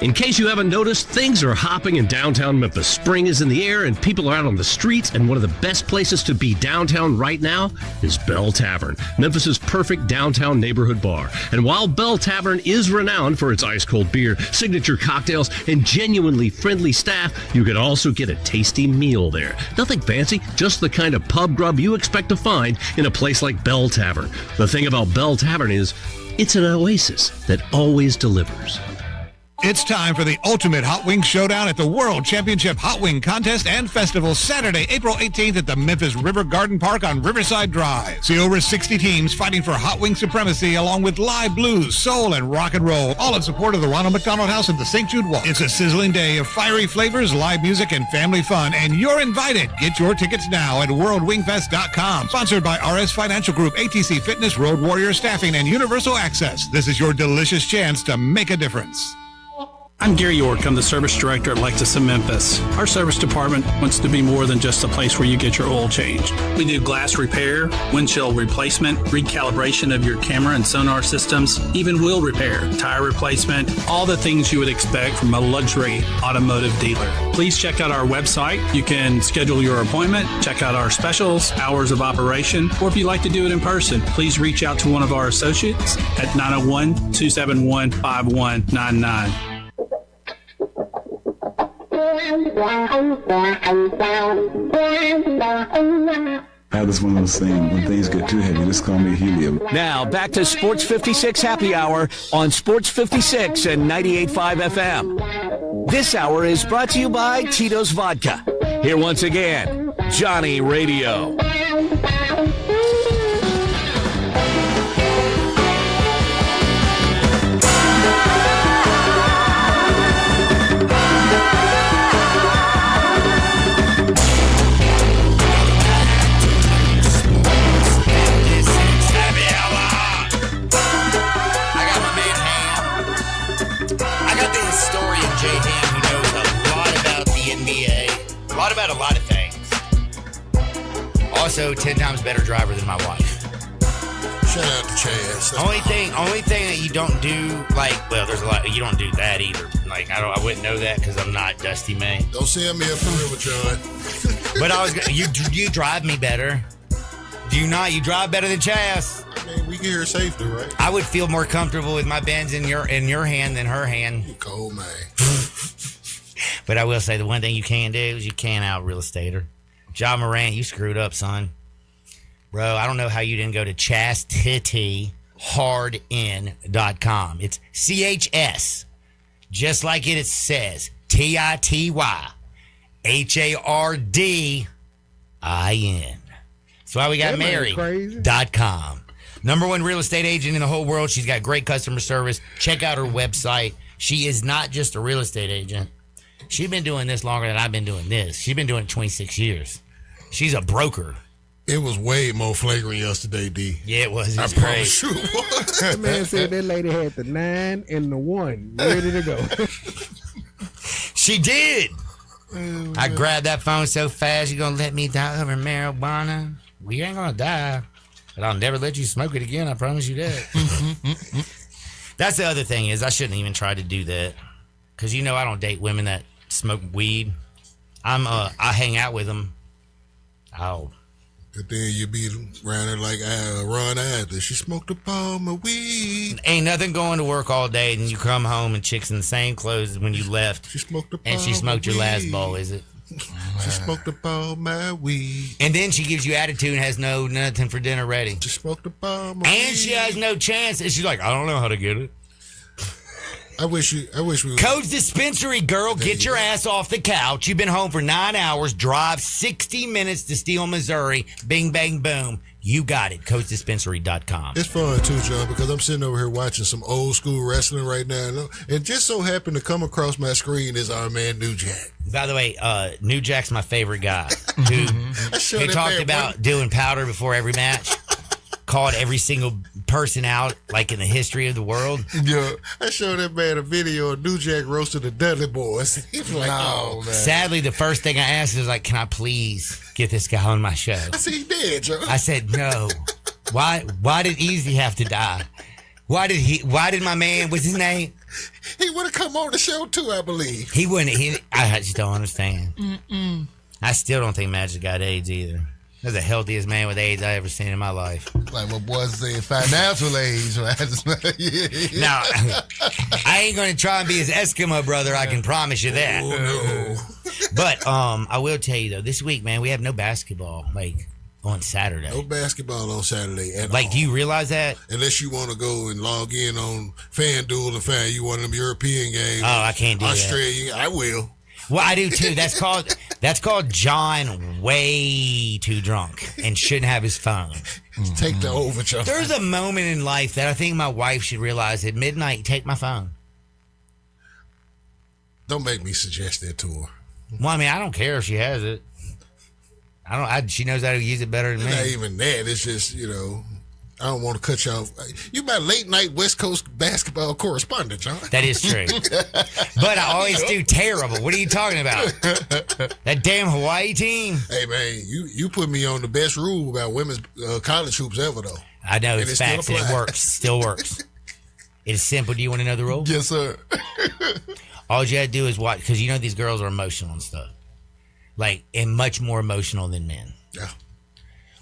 In case you haven't noticed, things are hopping in downtown Memphis. Spring is in the air and people are out on the streets, and one of the best places to be downtown right now is Bell Tavern, Memphis's perfect downtown neighborhood bar. And while Bell Tavern is renowned for its ice-cold beer, signature cocktails, and genuinely friendly staff, you can also get a tasty meal there. Nothing fancy, just the kind of pub grub you expect to find in a place like Bell Tavern. The thing about Bell Tavern is, it's an oasis that always delivers.
It's time for the ultimate Hot Wing Showdown at the World Championship Hot Wing Contest and Festival, Saturday, April 18th at the Memphis River Garden Park on Riverside Drive. See over 60 teams fighting for hot wing supremacy along with live blues, soul, and rock and roll, all in support of the Ronald McDonald House and the St. Jude Walk. It's a sizzling day of fiery flavors, live music, and family fun, and you're invited. Get your tickets now at worldwingfest.com. Sponsored by RS Financial Group, ATC Fitness, Road Warrior Staffing, and Universal Access. This is your delicious chance to make a difference.
I'm Gary York. I'm the service director at Lexus of Memphis. Our service department wants to be more than just a place where you get your oil changed. We do glass repair, windshield replacement, recalibration of your camera and sonar systems, even wheel repair, tire replacement, all the things you would expect from a luxury automotive dealer. Please check out our website. You can schedule your appointment, check out our specials, hours of operation, or if you'd like to do it in person, please reach out to one of our associates at 901-271-5199.
That was one of those things, when things get too heavy, just call me helium.
Now, back to Sports 56 Happy Hour on Sports 56 and 98.5 FM. This hour is brought to you by Tito's Vodka. Here once again, Johnny Radio.
About a lot of things. Also, 10 times better driver than my wife.
Shout out to Chaz.
Only thing that you don't do, there's a lot. You don't do that either. I wouldn't know that because I'm not Dusty May.
Don't send me up the river, John.
But you drive me better. Do you not? You drive better than Chaz.
I mean, we get here safely, right?
I would feel more comfortable with my Benz in your hand than her hand.
You cold man.
But I will say the one thing you can do is you can't out real estater. John Morant, you screwed up, son. Bro, I don't know how you didn't go to chastityhardin.com. It's CHS, just like it says, TITYHARDIN. That's why we got married.com. Number one real estate agent in the whole world. She's got great customer service. Check out her website. She is not just a real estate agent. She's been doing this longer than I've been doing this. She's been doing it 26 years. She's a broker.
It was way more flagrant yesterday, D.
Yeah, it was. It was
I
great.
promise you it was.
That man said that lady had the 9 and the 1 ready to go.
She did. I grabbed that phone so fast. You gonna let me die over marijuana? We ain't gonna die, but I'll never let you smoke it again. I promise you that. That's the other thing is I shouldn't even try to do that. Because I don't date women that smoke weed. I hang out with them.
But then you be around there like Ron Adler. She smoked a palm of weed.
Ain't nothing going to work all day and you come home and chicks in the same clothes as when you left.
She smoked a palm
and she smoked your
weed.
last bowl, is it?
She smoked a palm of weed.
And then she gives you attitude and has nothing for dinner ready.
She smoked a palm of
and
weed.
she has no chance. And she's like, I don't know how to get it.
I wish we would.
Codes Dispensary, girl, get your ass off the couch. You've been home for 9 hours. Drive 60 minutes to Steele, Missouri. Bing, bang, boom. You got it. CodesDispensary.com.
It's fun, too, John, because I'm sitting over here watching some old school wrestling right now. And just so happened to come across my screen is our man, New Jack.
By the way, New Jack's my favorite guy. Who talked about doing powder before every match. Called every single person out, like in the history of the world.
Yeah, I showed that man a video of New Jack roasting the Dudley Boys. He was like, oh, man.
Sadly, the first thing I asked was like, can I please get this guy on my show?
I said, he did, Joe.
I said, no. Why did Easy have to die? Why did my man, what's his name?
He would have come on the show too, I believe.
He wouldn't. I just don't understand. I still don't think Magic got AIDS either. That's the healthiest man with AIDS I ever seen in my life.
Like my boys say, financial age, right?
Now, I ain't going to try and be his Eskimo brother, I can promise you that.
Oh, no.
But I will tell you, though, this week, man, we have no basketball. Like, on Saturday.
No basketball on Saturday at
Like,
all.
do you realize that?
Unless you want to go and log in on FanDuel and find you one of them European games.
Oh, I can't do that.
Australia, I will.
Well, I do too. That's called John way too drunk and shouldn't have his phone.
Take the over, John.
There's a moment in life that I think my wife should realize at midnight, take my phone.
Don't make me suggest that to her.
Well, I mean, I don't care if she has it. She knows how to use it better than me.
Not even that. It's just, I don't want to cut you off. You my late night West Coast basketball correspondent, John.
That is true. But I always do terrible. What are you talking about? That damn Hawaii team?
Hey, man, you put me on the best rule about women's college hoops ever, though.
I know,
And
it's
it still
facts, and it
applies.
works. Still works. It is simple. Do you want to know the rule?
Yes, sir.
All you got to do is watch, because these girls are emotional and stuff. Like, and much more emotional than men.
Yeah.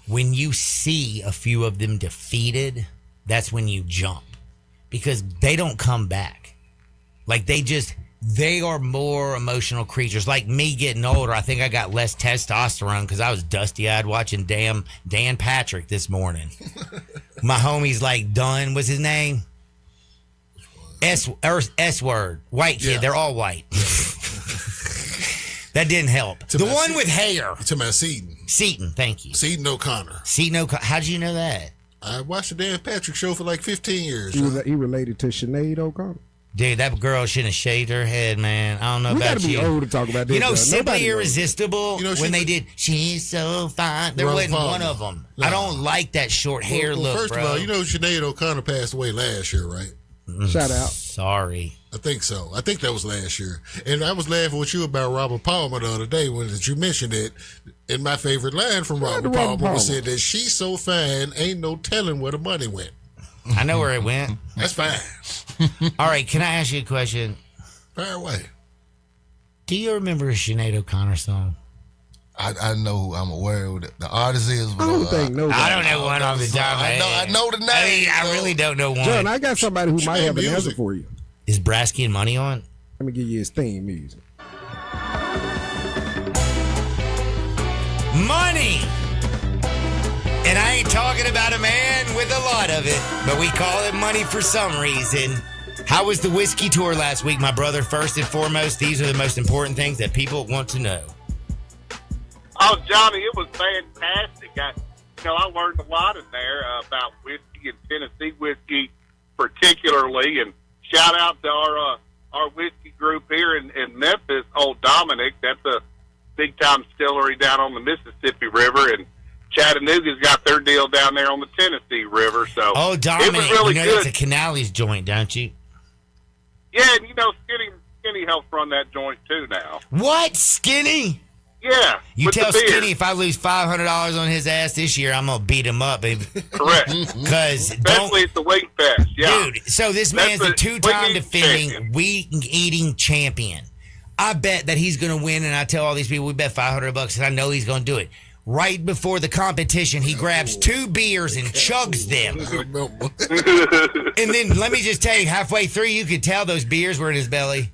When you see a few of them defeated, that's when you jump. Because they don't come back. Like, they are more emotional creatures. Like me getting older, I think I got less testosterone because I was dusty-eyed watching Dan Patrick this morning. My homie's like Dunn, what's his name? S word. White kid.
Yeah.
They're all white. That didn't help. The one with hair.
You're talking about Seton.
Seton, thank you.
Seton O'Connor.
How'd you know that?
I watched the Dan Patrick show for like 15 years.
He related to Sinead O'Connor.
Dude, that girl shouldn't have shaved her head, man. I don't know
We
about
gotta
you.
be old to talk about this. John.
Simply
Nobody knows.
Irresistible, when they did She's So Fine, there
Ron
wasn't
Palmer.
one of them.
No.
I don't like that short hair
Well,
look,
first
bro.
of all, Sinead O'Connor passed away last year, right?
Shout out.
Sorry.
I think so. I think that was last year. And I was laughing with you about Robert Palmer the other day when you mentioned it. And my favorite line from Robert Palmer was said that she's so fine, ain't no telling where the money went.
I know where it went.
That's fine.
All right, can I ask you a question?
Fire away.
Do you remember a Sinead O'Connor song?
I know who I'm aware of the artist is. But,
I don't think nobody.
I don't know one off the top of my head.
I know the name.
I really don't know one.
John, I got somebody who might have an answer for you.
Is Brasky and Money on?
Let me give you his theme music.
Money! And I ain't talking about a man with a lot of it, but we call it money for some reason. How was the whiskey tour last week, my brother? First and foremost, these are the most important things that people want to know.
Oh, Johnny, it was fantastic. I learned a lot in there about whiskey and Tennessee whiskey particularly, and shout out to our whiskey group here in Memphis, Old Dominic. That's a big-time distillery down on the Mississippi River, and Chattanooga's got their deal down there on the Tennessee River. So
Oh, Dominic,
it was really
you know
good.
that's a Canales joint, don't you?
Yeah, and Skinny helps run that joint too now.
What? Skinny?
Yeah.
You
with
tell
the beer.
Skinny if I lose $500 on his ass this year, I'm going to beat him up, baby.
Correct.
Because
Especially at the Wing Fest. Yeah.
Dude, so this
That's
man's a
the
two-time
wing-eating
defending
champion.
wing-eating champion. I bet that he's going to win, and I tell all these people, we bet $500, and I know he's going to do it. Right before the competition, he grabs 2 beers and chugs them. And then, let me just tell you, halfway through, you could tell those beers were in his belly.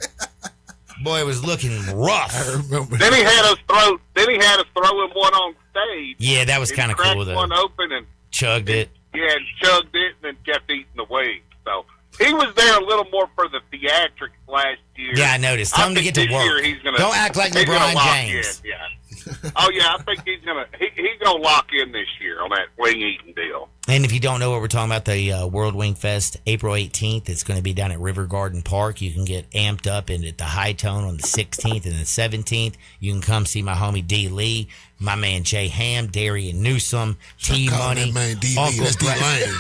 Boy, it was looking rough.
I remember.
Then he had us throw him one on stage.
Yeah, that was
And
kind of
cracked
cool, though.
one open and
Chugged it.
yeah, and chugged it and then kept eating the wings. So he was there a little more for the theatrics last year.
Yeah, I noticed. Tell him to
think
get to
this
work.
year he's gonna,
Don't act like
he's gonna
LeBron
lock
James.
in, yeah. Oh yeah, I think he's gonna lock in this year on that wing eating deal.
And if you don't know what we're talking about, the World Wing Fest, April 18th, it's going to be down at River Garden Park. You can get amped up and at the High Tone on the 16th and the 17th. You can come see my homie D. Lee, my man Jay Ham, Darian Newsom, T Money,
man D.
Uncle
That's D.
Brett.
Lane.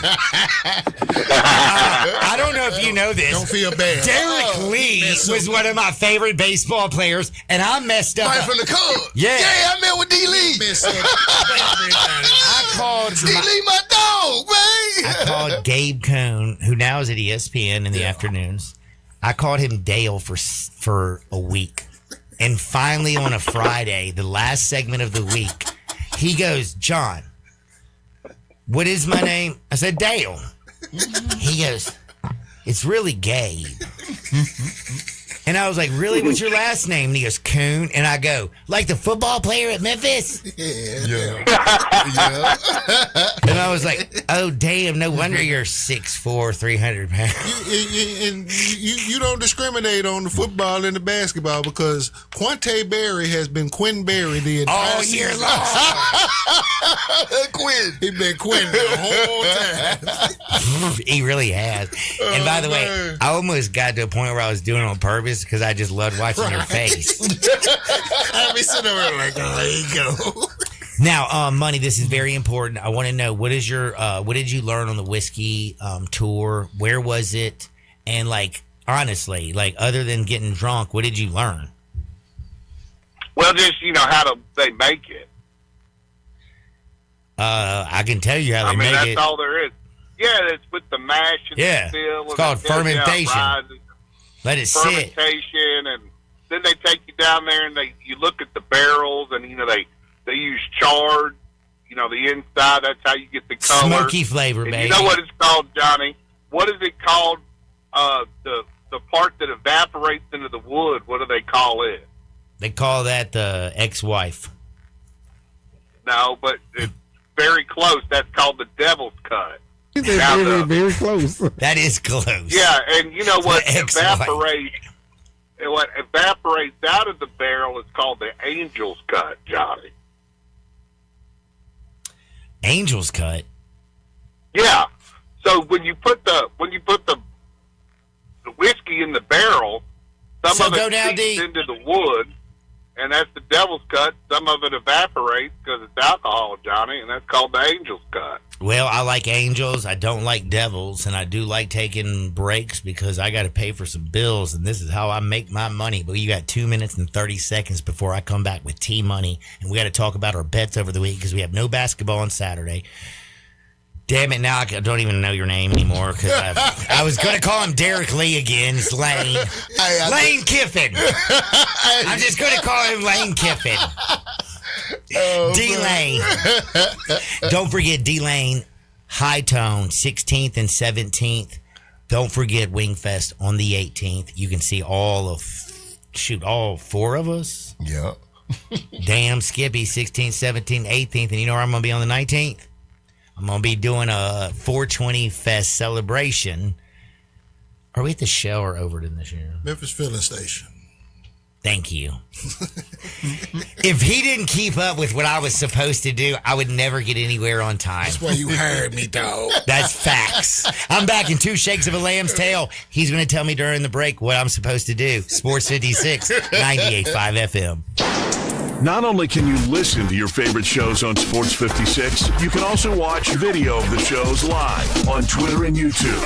I don't know if you know this.
Don't feel bad.
Derek Lee was one of my favorite baseball players, and I messed up.
Right from the Cubs.
Yeah.
I met with D. Lee.
I called
D. Lee, my dog, man.
I called Gabe Cohn, who now is at ESPN in the afternoons. I called him Dale for a week. And finally on a Friday, the last segment of the week, he goes, John, what is my name? I said, Dale. He goes, it's really Gabe. And I was like, really? What's your last name? And he goes, Coon. And I go, like the football player at Memphis?
Yeah.
And I was like, oh, damn, no wonder you're 6'4", 300 pounds.
And you don't discriminate on the football and the basketball because Quante Berry has been Quinn Berry the entire
all year
season.
long.
Quinn. He's been Quinn the whole time.
He really has. And by the way, I almost got to a point where I was doing it on purpose because I just loved watching your face.
I'd be sitting there like, oh, there you go.
Now, Money, this is very important. I want to know, what did you learn on the whiskey tour? Where was it? And like, honestly, like other than getting drunk, what did you learn?
Well, just, how they make it.
I can tell you how they make
that's
it.
all there is. Yeah, it's with the mash and the still.
It's called fermentation. Let it sit.
Fermentation, and then they take you down there and you look at the barrels, and they use charred, the inside. That's how you get the color.
Smoky flavor,
and
baby.
You know what it's called, Johnny? What is it called? The part that evaporates into the wood. What do they call it?
They call that the ex-wife.
No, but it's very close. That's called the devil's cut.
Very close.
That is close.
Yeah, and you know what evaporates? What evaporates out of the barrel is called the angel's cut, Johnny.
Angel's cut.
Yeah. So when you put the whiskey in the barrel, some of it seeps into the wood, and that's the devil's cut. Some of it evaporates because it's alcohol, Johnny, and that's called the angel's cut.
Well, I like angels. I don't like devils, and I do like taking breaks because I got to pay for some bills, and this is how I make my money. But you got 2 minutes and 30 seconds before I come back with T-Money, and we got to talk about our bets over the week because we have no basketball on Saturday. Damn it, now I don't even know your name anymore because I was going to call him Derek Lee again. It's Lane. Lane Kiffin. I'm just going to call him Lane Kiffin. D-Lane. Don't forget D-Lane, High Tone, 16th and 17th. Don't forget Wingfest on the 18th. You can see all four of us.
Yeah.
Damn Skippy, 16th, 17th, 18th. And you know where I'm going to be on the 19th? I'm going to be doing a 420 Fest celebration. Are we at the show or Overton this year?
Memphis Filling Station.
Thank you. If he didn't keep up with what I was supposed to do, I would never get anywhere on time.
That's why you hired me, dog.
That's facts. I'm back in 2 shakes of a lamb's tail. He's going to tell me during the break what I'm supposed to do. Sports 56, 98.5 FM.
Not only can you listen to your favorite shows on Sports 56, you can also watch video of the shows live on Twitter and YouTube.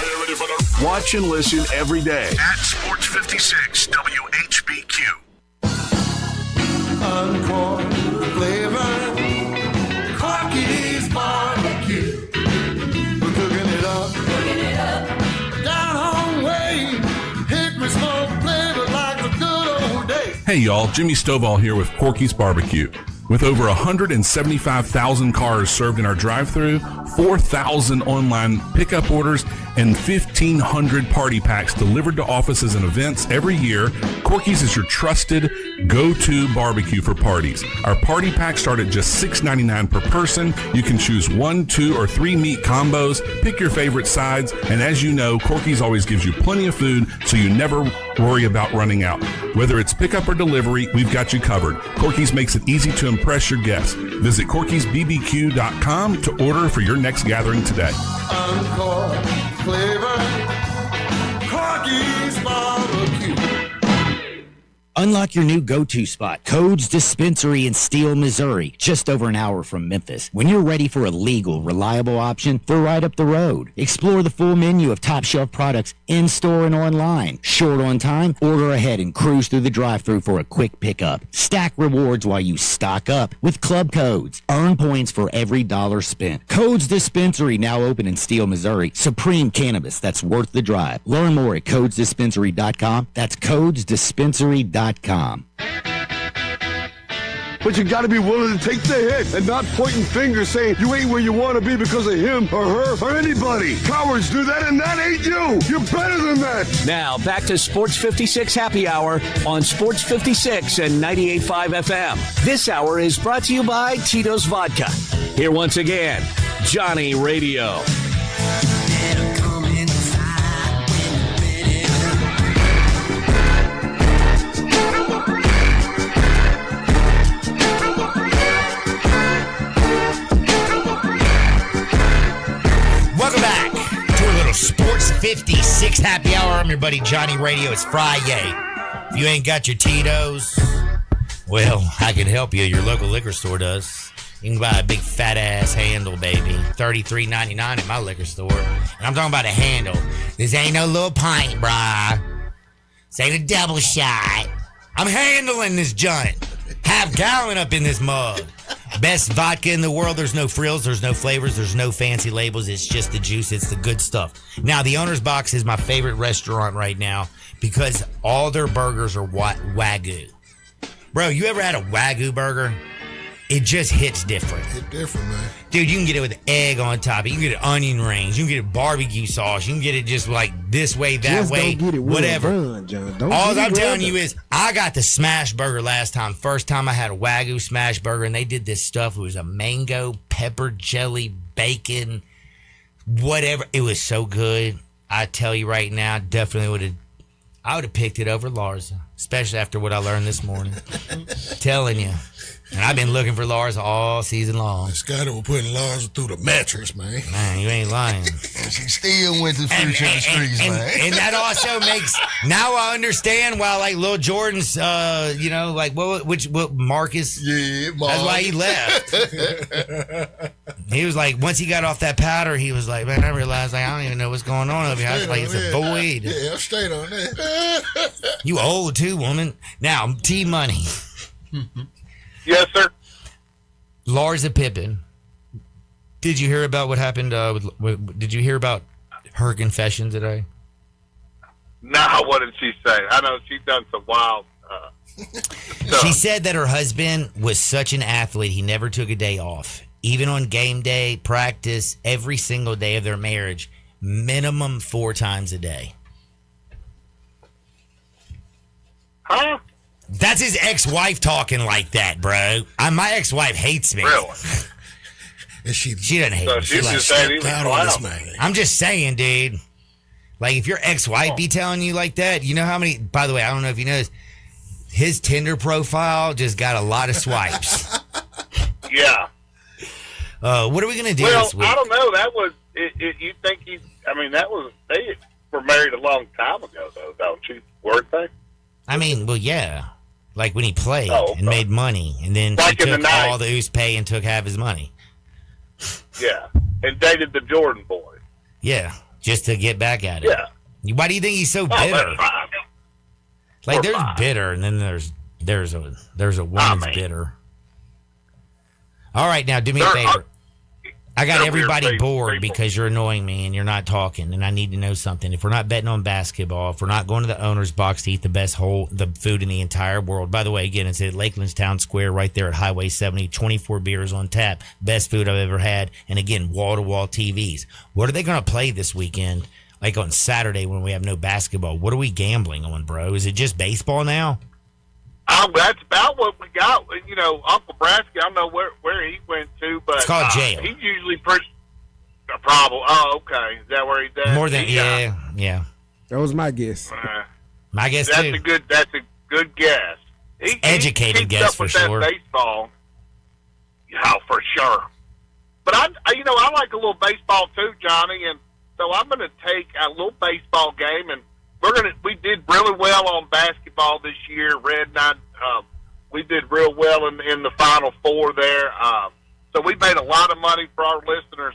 Watch and listen every day at Sports 56 WHBQ.
Uncorked flavor, Corky's barbecue. We're cooking it up, down home way. Hickory smoke flavor like the good old days.
Hey y'all, Jimmy Stovall here with Corky's Barbecue. With over 175,000 cars served in our drive-thru, 4,000 online pickup orders, and 1,500 party packs delivered to offices and events every year, Corky's is your trusted go-to barbecue for parties. Our party packs start at just $6.99 per person. You can choose 1, 2, or 3 meat combos, pick your favorite sides, and as you know, Corky's always gives you plenty of food, so you never worry about running out. Whether it's pickup or delivery, we've got you covered. Corky's makes it easy to impress your guests. Visit Corky'sBBQ.com to order for your next gathering today.
Uncorked flavor, Corky's barbecue.
Unlock your new go-to spot, Codes Dispensary in Steele, Missouri, just over an hour from Memphis. When you're ready for a legal, reliable option, they're right up the road. Explore the full menu of top-shelf products in-store and online. Short on time? Order ahead and cruise through the drive-thru for a quick pickup. Stack rewards while you stock up with Club Codes. Earn points for every dollar spent. Codes Dispensary, now open in Steele, Missouri. Supreme cannabis that's worth the drive. Learn more at CodesDispensary.com. That's CodesDispensary.com.
but you got to be willing to take the hit and not pointing fingers saying you ain't where you want to be because of him or her or anybody. Cowards do that, and that ain't you. You're better than that.
Now, back to Sports 56 Happy Hour on Sports 56 and 98.5 FM. This hour is brought to you by Tito's Vodka. Here once again, Johnny Radio.
Welcome back to a little Sports 56 Happy Hour. I'm your buddy Johnny Radio. It's Friday. If you ain't got your Tito's, well, I can help you. Your local liquor store does. You can buy a big fat ass handle, baby. $33.99 at my liquor store. And I'm talking about a handle. This ain't no little pint, brah. This ain't a double shot. I'm handling this joint. Half gallon up in this mug. Best vodka in the world. There's no frills. There's no flavors. There's no fancy labels. It's just the juice. It's the good stuff. Now, the Owner's Box is my favorite restaurant right now because all their burgers are Wagyu. Bro, you ever had a Wagyu burger? It just hits different.
It's different, man.
Dude, you can get it with egg on top. You can get it onion rings. You can get it barbecue sauce. You can get it just like this way, that
Just
way,
don't get it with
whatever.
a bun, John. Don't
All
get
I'm
it
telling
with
you
a-
is I got the smash burger last time. First time I had a Wagyu smash burger, and they did this stuff. It was a mango, pepper jelly, bacon, whatever. It was so good. I tell you right now, definitely I would have picked it over Larsa, especially after what I learned this morning. Telling you. And I've been looking for Larsa all season long.
Scotty was putting Larsa through the mattress, man.
Man, you ain't lying.
She still went to Future in the streets, man.
And that also makes, now I understand why, like, Lil Jordan's, like, what Marcus?
Yeah, Marcus.
That's why he left. He was like, once he got off that powder, he was like, man, I realized, like, I don't even know what's going on over here. I was like, it's a void.
Yeah, I'm straight on that.
You old, too, woman. Now, T-Money.
Yes, sir.
Larsa Pippen. Did you hear about what happened? Did you hear about her confession today?
Nah, what did she say? I know she's done some wild
She said that her husband was such an athlete, he never took a day off. Even on game day, practice, every single day of their marriage, minimum 4 times a day.
Huh?
That's his ex-wife talking like that, bro. My ex-wife hates me.
Really?
And she
doesn't hate
So
me.
she's
She's
just
like,
saying he was
out on this
wild.
man.
I'm just saying, dude. Like, if your ex-wife be telling you like that, you know how many... By the way, I don't know if you know this. His Tinder profile just got a lot of swipes.
Yeah.
What are we going to do
Well,
this week?
I don't know. That was, you think they were married a long time ago, though, don't you? Weren't they?
I mean, well, yeah. Like when he played
Oh,
and made money, and then
Like
she
in the
took
night.
all the Oos pay and took half his money.
Yeah. And dated the Jordan boy.
Yeah, just to get back at it.
Yeah.
Why do you think he's so
Oh,
bitter?
that's fine.
Like
We're
there's
fine.
bitter, and then there's a woman's
man.
bitter. All right, now do me a
There
favor.
are-
I got
they're
everybody
weird
bored
people.
because you're annoying me and you're not talking, and I need to know something. If we're not betting on basketball, if we're not going to the Owner's Box to eat the best the food in the entire world. By the way, again, it's at Lakeland's Town Square right there at Highway 70. 24 beers on tap. Best food I've ever had. And again, wall-to-wall TVs. What are they going to play this weekend? Like on Saturday when we have no basketball. What are we gambling on, bro? Is it just baseball now?
That's about what we got. You know, Uncle Brasky, I don't know where he went to, but
It's called jail.
He's usually pretty a problem. Oh, okay. Is that where he's at?
More than, yeah.
That was my guess.
My guess,
That's
too.
That's a good guess. He
Educated
keeps
guess
up
for
with
sure.
That baseball. Yeah, for sure. But I like a little baseball too, Johnny, and so I'm going to take a little baseball game, and we did really well on basketball this year. Red and I, we did real well in the Final Four there. So we made a lot of money for our listeners,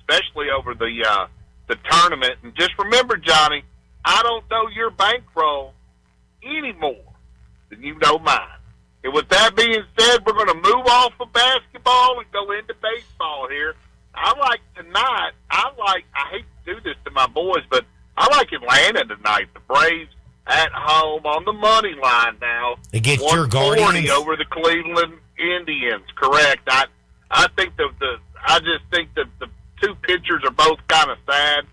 especially over the tournament. And just remember, Johnny, I don't know your bankroll any more than you know mine. And with that being said, we're going to move off of basketball and go into baseball here. I like tonight. I hate to do this to my boys, but I like Atlanta tonight. The Braves at home on the money line now.
Against your
140
Guardians?
over the Cleveland Indians. Correct. I think I just think that the two pitchers are both kind of sad,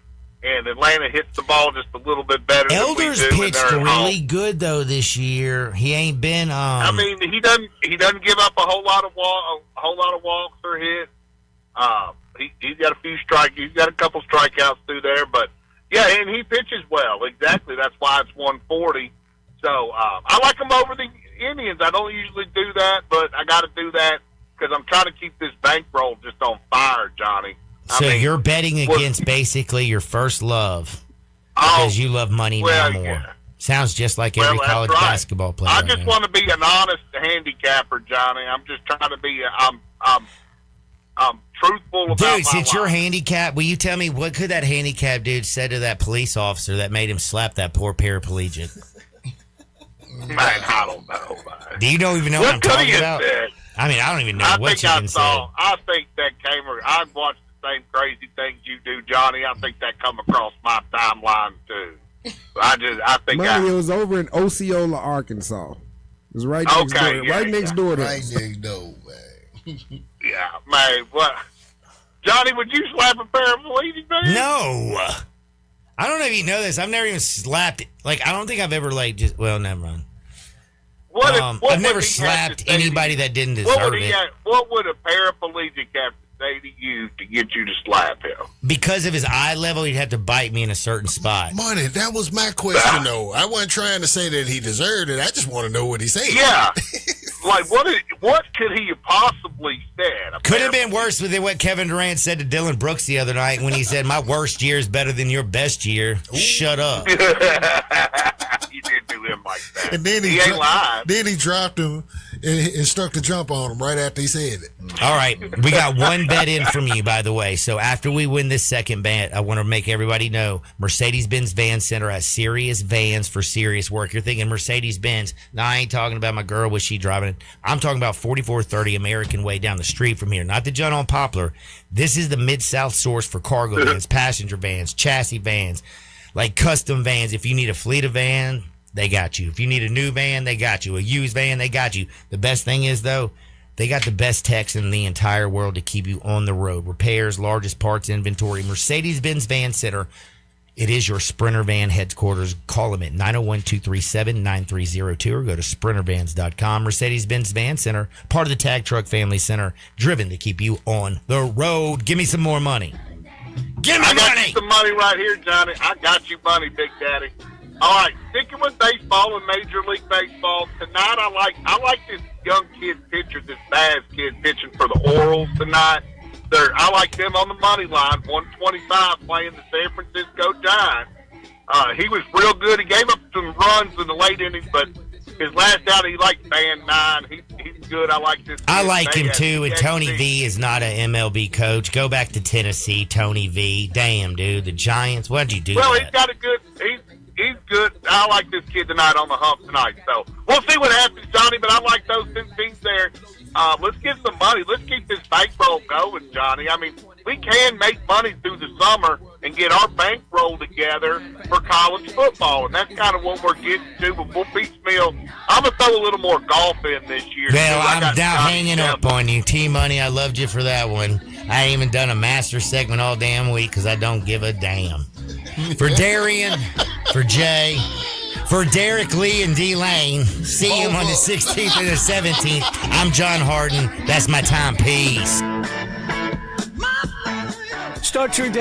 and Atlanta hits the ball just a little bit better.
Elders
than we do
pitched really good though this year. He ain't been.
I mean, he doesn't give up a whole lot of walks or hits. He's got a few strikes. He's got a couple strikeouts through there, but yeah, and he pitches well. Exactly. That's why it's 140. So I like him over the Indians. I don't usually do that, but I got to do that because I'm trying to keep this bankroll just on fire, Johnny.
So you're betting against basically your first love because you love money now more.
Yeah.
Sounds just like every college basketball player.
I just want to be an honest handicapper, Johnny. I'm just trying to be. I'm truthful about
dude, since you're handicapped, will you tell me what could that handicapped dude said to that police officer that made him slap that poor paraplegic?
Man, I don't know, man.
Do you don't even know what I'm talking about?
Said?
I mean, I don't even know what you can say.
I think that I've watched the same crazy things you do, Johnny. I think that come across my timeline, too. I think
it was over in Osceola, Arkansas. It was right next door. Right next door to us.
Right next door, man.
Yeah, man. What? Johnny, would you slap a paraplegic, man?
No. I don't know if you know this. I've never even slapped it. Like, I don't think I've ever, well, never mind. I've never slapped anybody that didn't deserve it.
What would a paraplegic have to say to you to get you to slap him?
Because of his eye level, he'd have to bite me in a certain spot.
Money, that was my question, though. I wasn't trying to say that he deserved it. I just want to know what he said.
Yeah. Like, what could he have possibly said?
Could have been worse than what Kevin Durant said to Dylan Brooks the other night when he said, my worst year is better than your best year. Ooh. Shut up.
You did do him like that.
And then he ain't lying. Then he dropped him and stuck the jump on him right after he said it.
All right. We got one bet in from you, by the way. So after we win this second bet, I want to make everybody know Mercedes-Benz Van Center has serious vans for serious work. You're thinking Mercedes-Benz. No, I ain't talking about my girl. Was she driving it? I'm talking about 4430 American Way down the street from here. Not the John on Poplar. This is the Mid-South source for cargo vans, passenger vans, chassis vans, like custom vans. If you need a fleet of van, they got you. If you need a new van, they got you. A used van, they got you. The best thing is, though, they got the best techs in the entire world to keep you on the road. Repairs, largest parts inventory. Mercedes-Benz Van Center. It is your Sprinter Van headquarters. Call them at 901-237-9302 or go to sprintervans.com. Mercedes-Benz Van Center, part of the Tag Truck Family Center, driven to keep you on the road. Give me some more money. Give me
money. I got
you
some money right here, Johnny. I got you money, Big Daddy. All right, sticking with baseball and Major League Baseball tonight. I like this young kid pitcher, this Baz kid pitching for the Orioles tonight. I like them on the money line, 125 playing the San Francisco Giants. He was real good. He gave up some runs in the late innings, but his last out, he liked band 9. He's good. I like this.
I like him too. And Tony V is not an MLB coach. Go back to Tennessee, Tony V. Damn, dude, the Giants. Why'd you do that?
Well, he's got a good. He's good. I like this kid tonight on the hump tonight. So we'll see what happens, Johnny. But I like those two teams there. Let's get some money. Let's keep this bankroll going, Johnny. I mean, we can make money through the summer and get our bankroll together for college football, and that's kind of what we're getting to. But we'll piecemeal. I'm gonna throw a little more golf in this year.
Well, I'm now hanging up on you, T-Money. I loved you for that one. I ain't even done a master segment all damn week because I don't give a damn. For Darian, for Jay, for Derek Lee and D Lane, see him on the 16th and the 17th. I'm John Harden. That's my time. Peace.
Start your day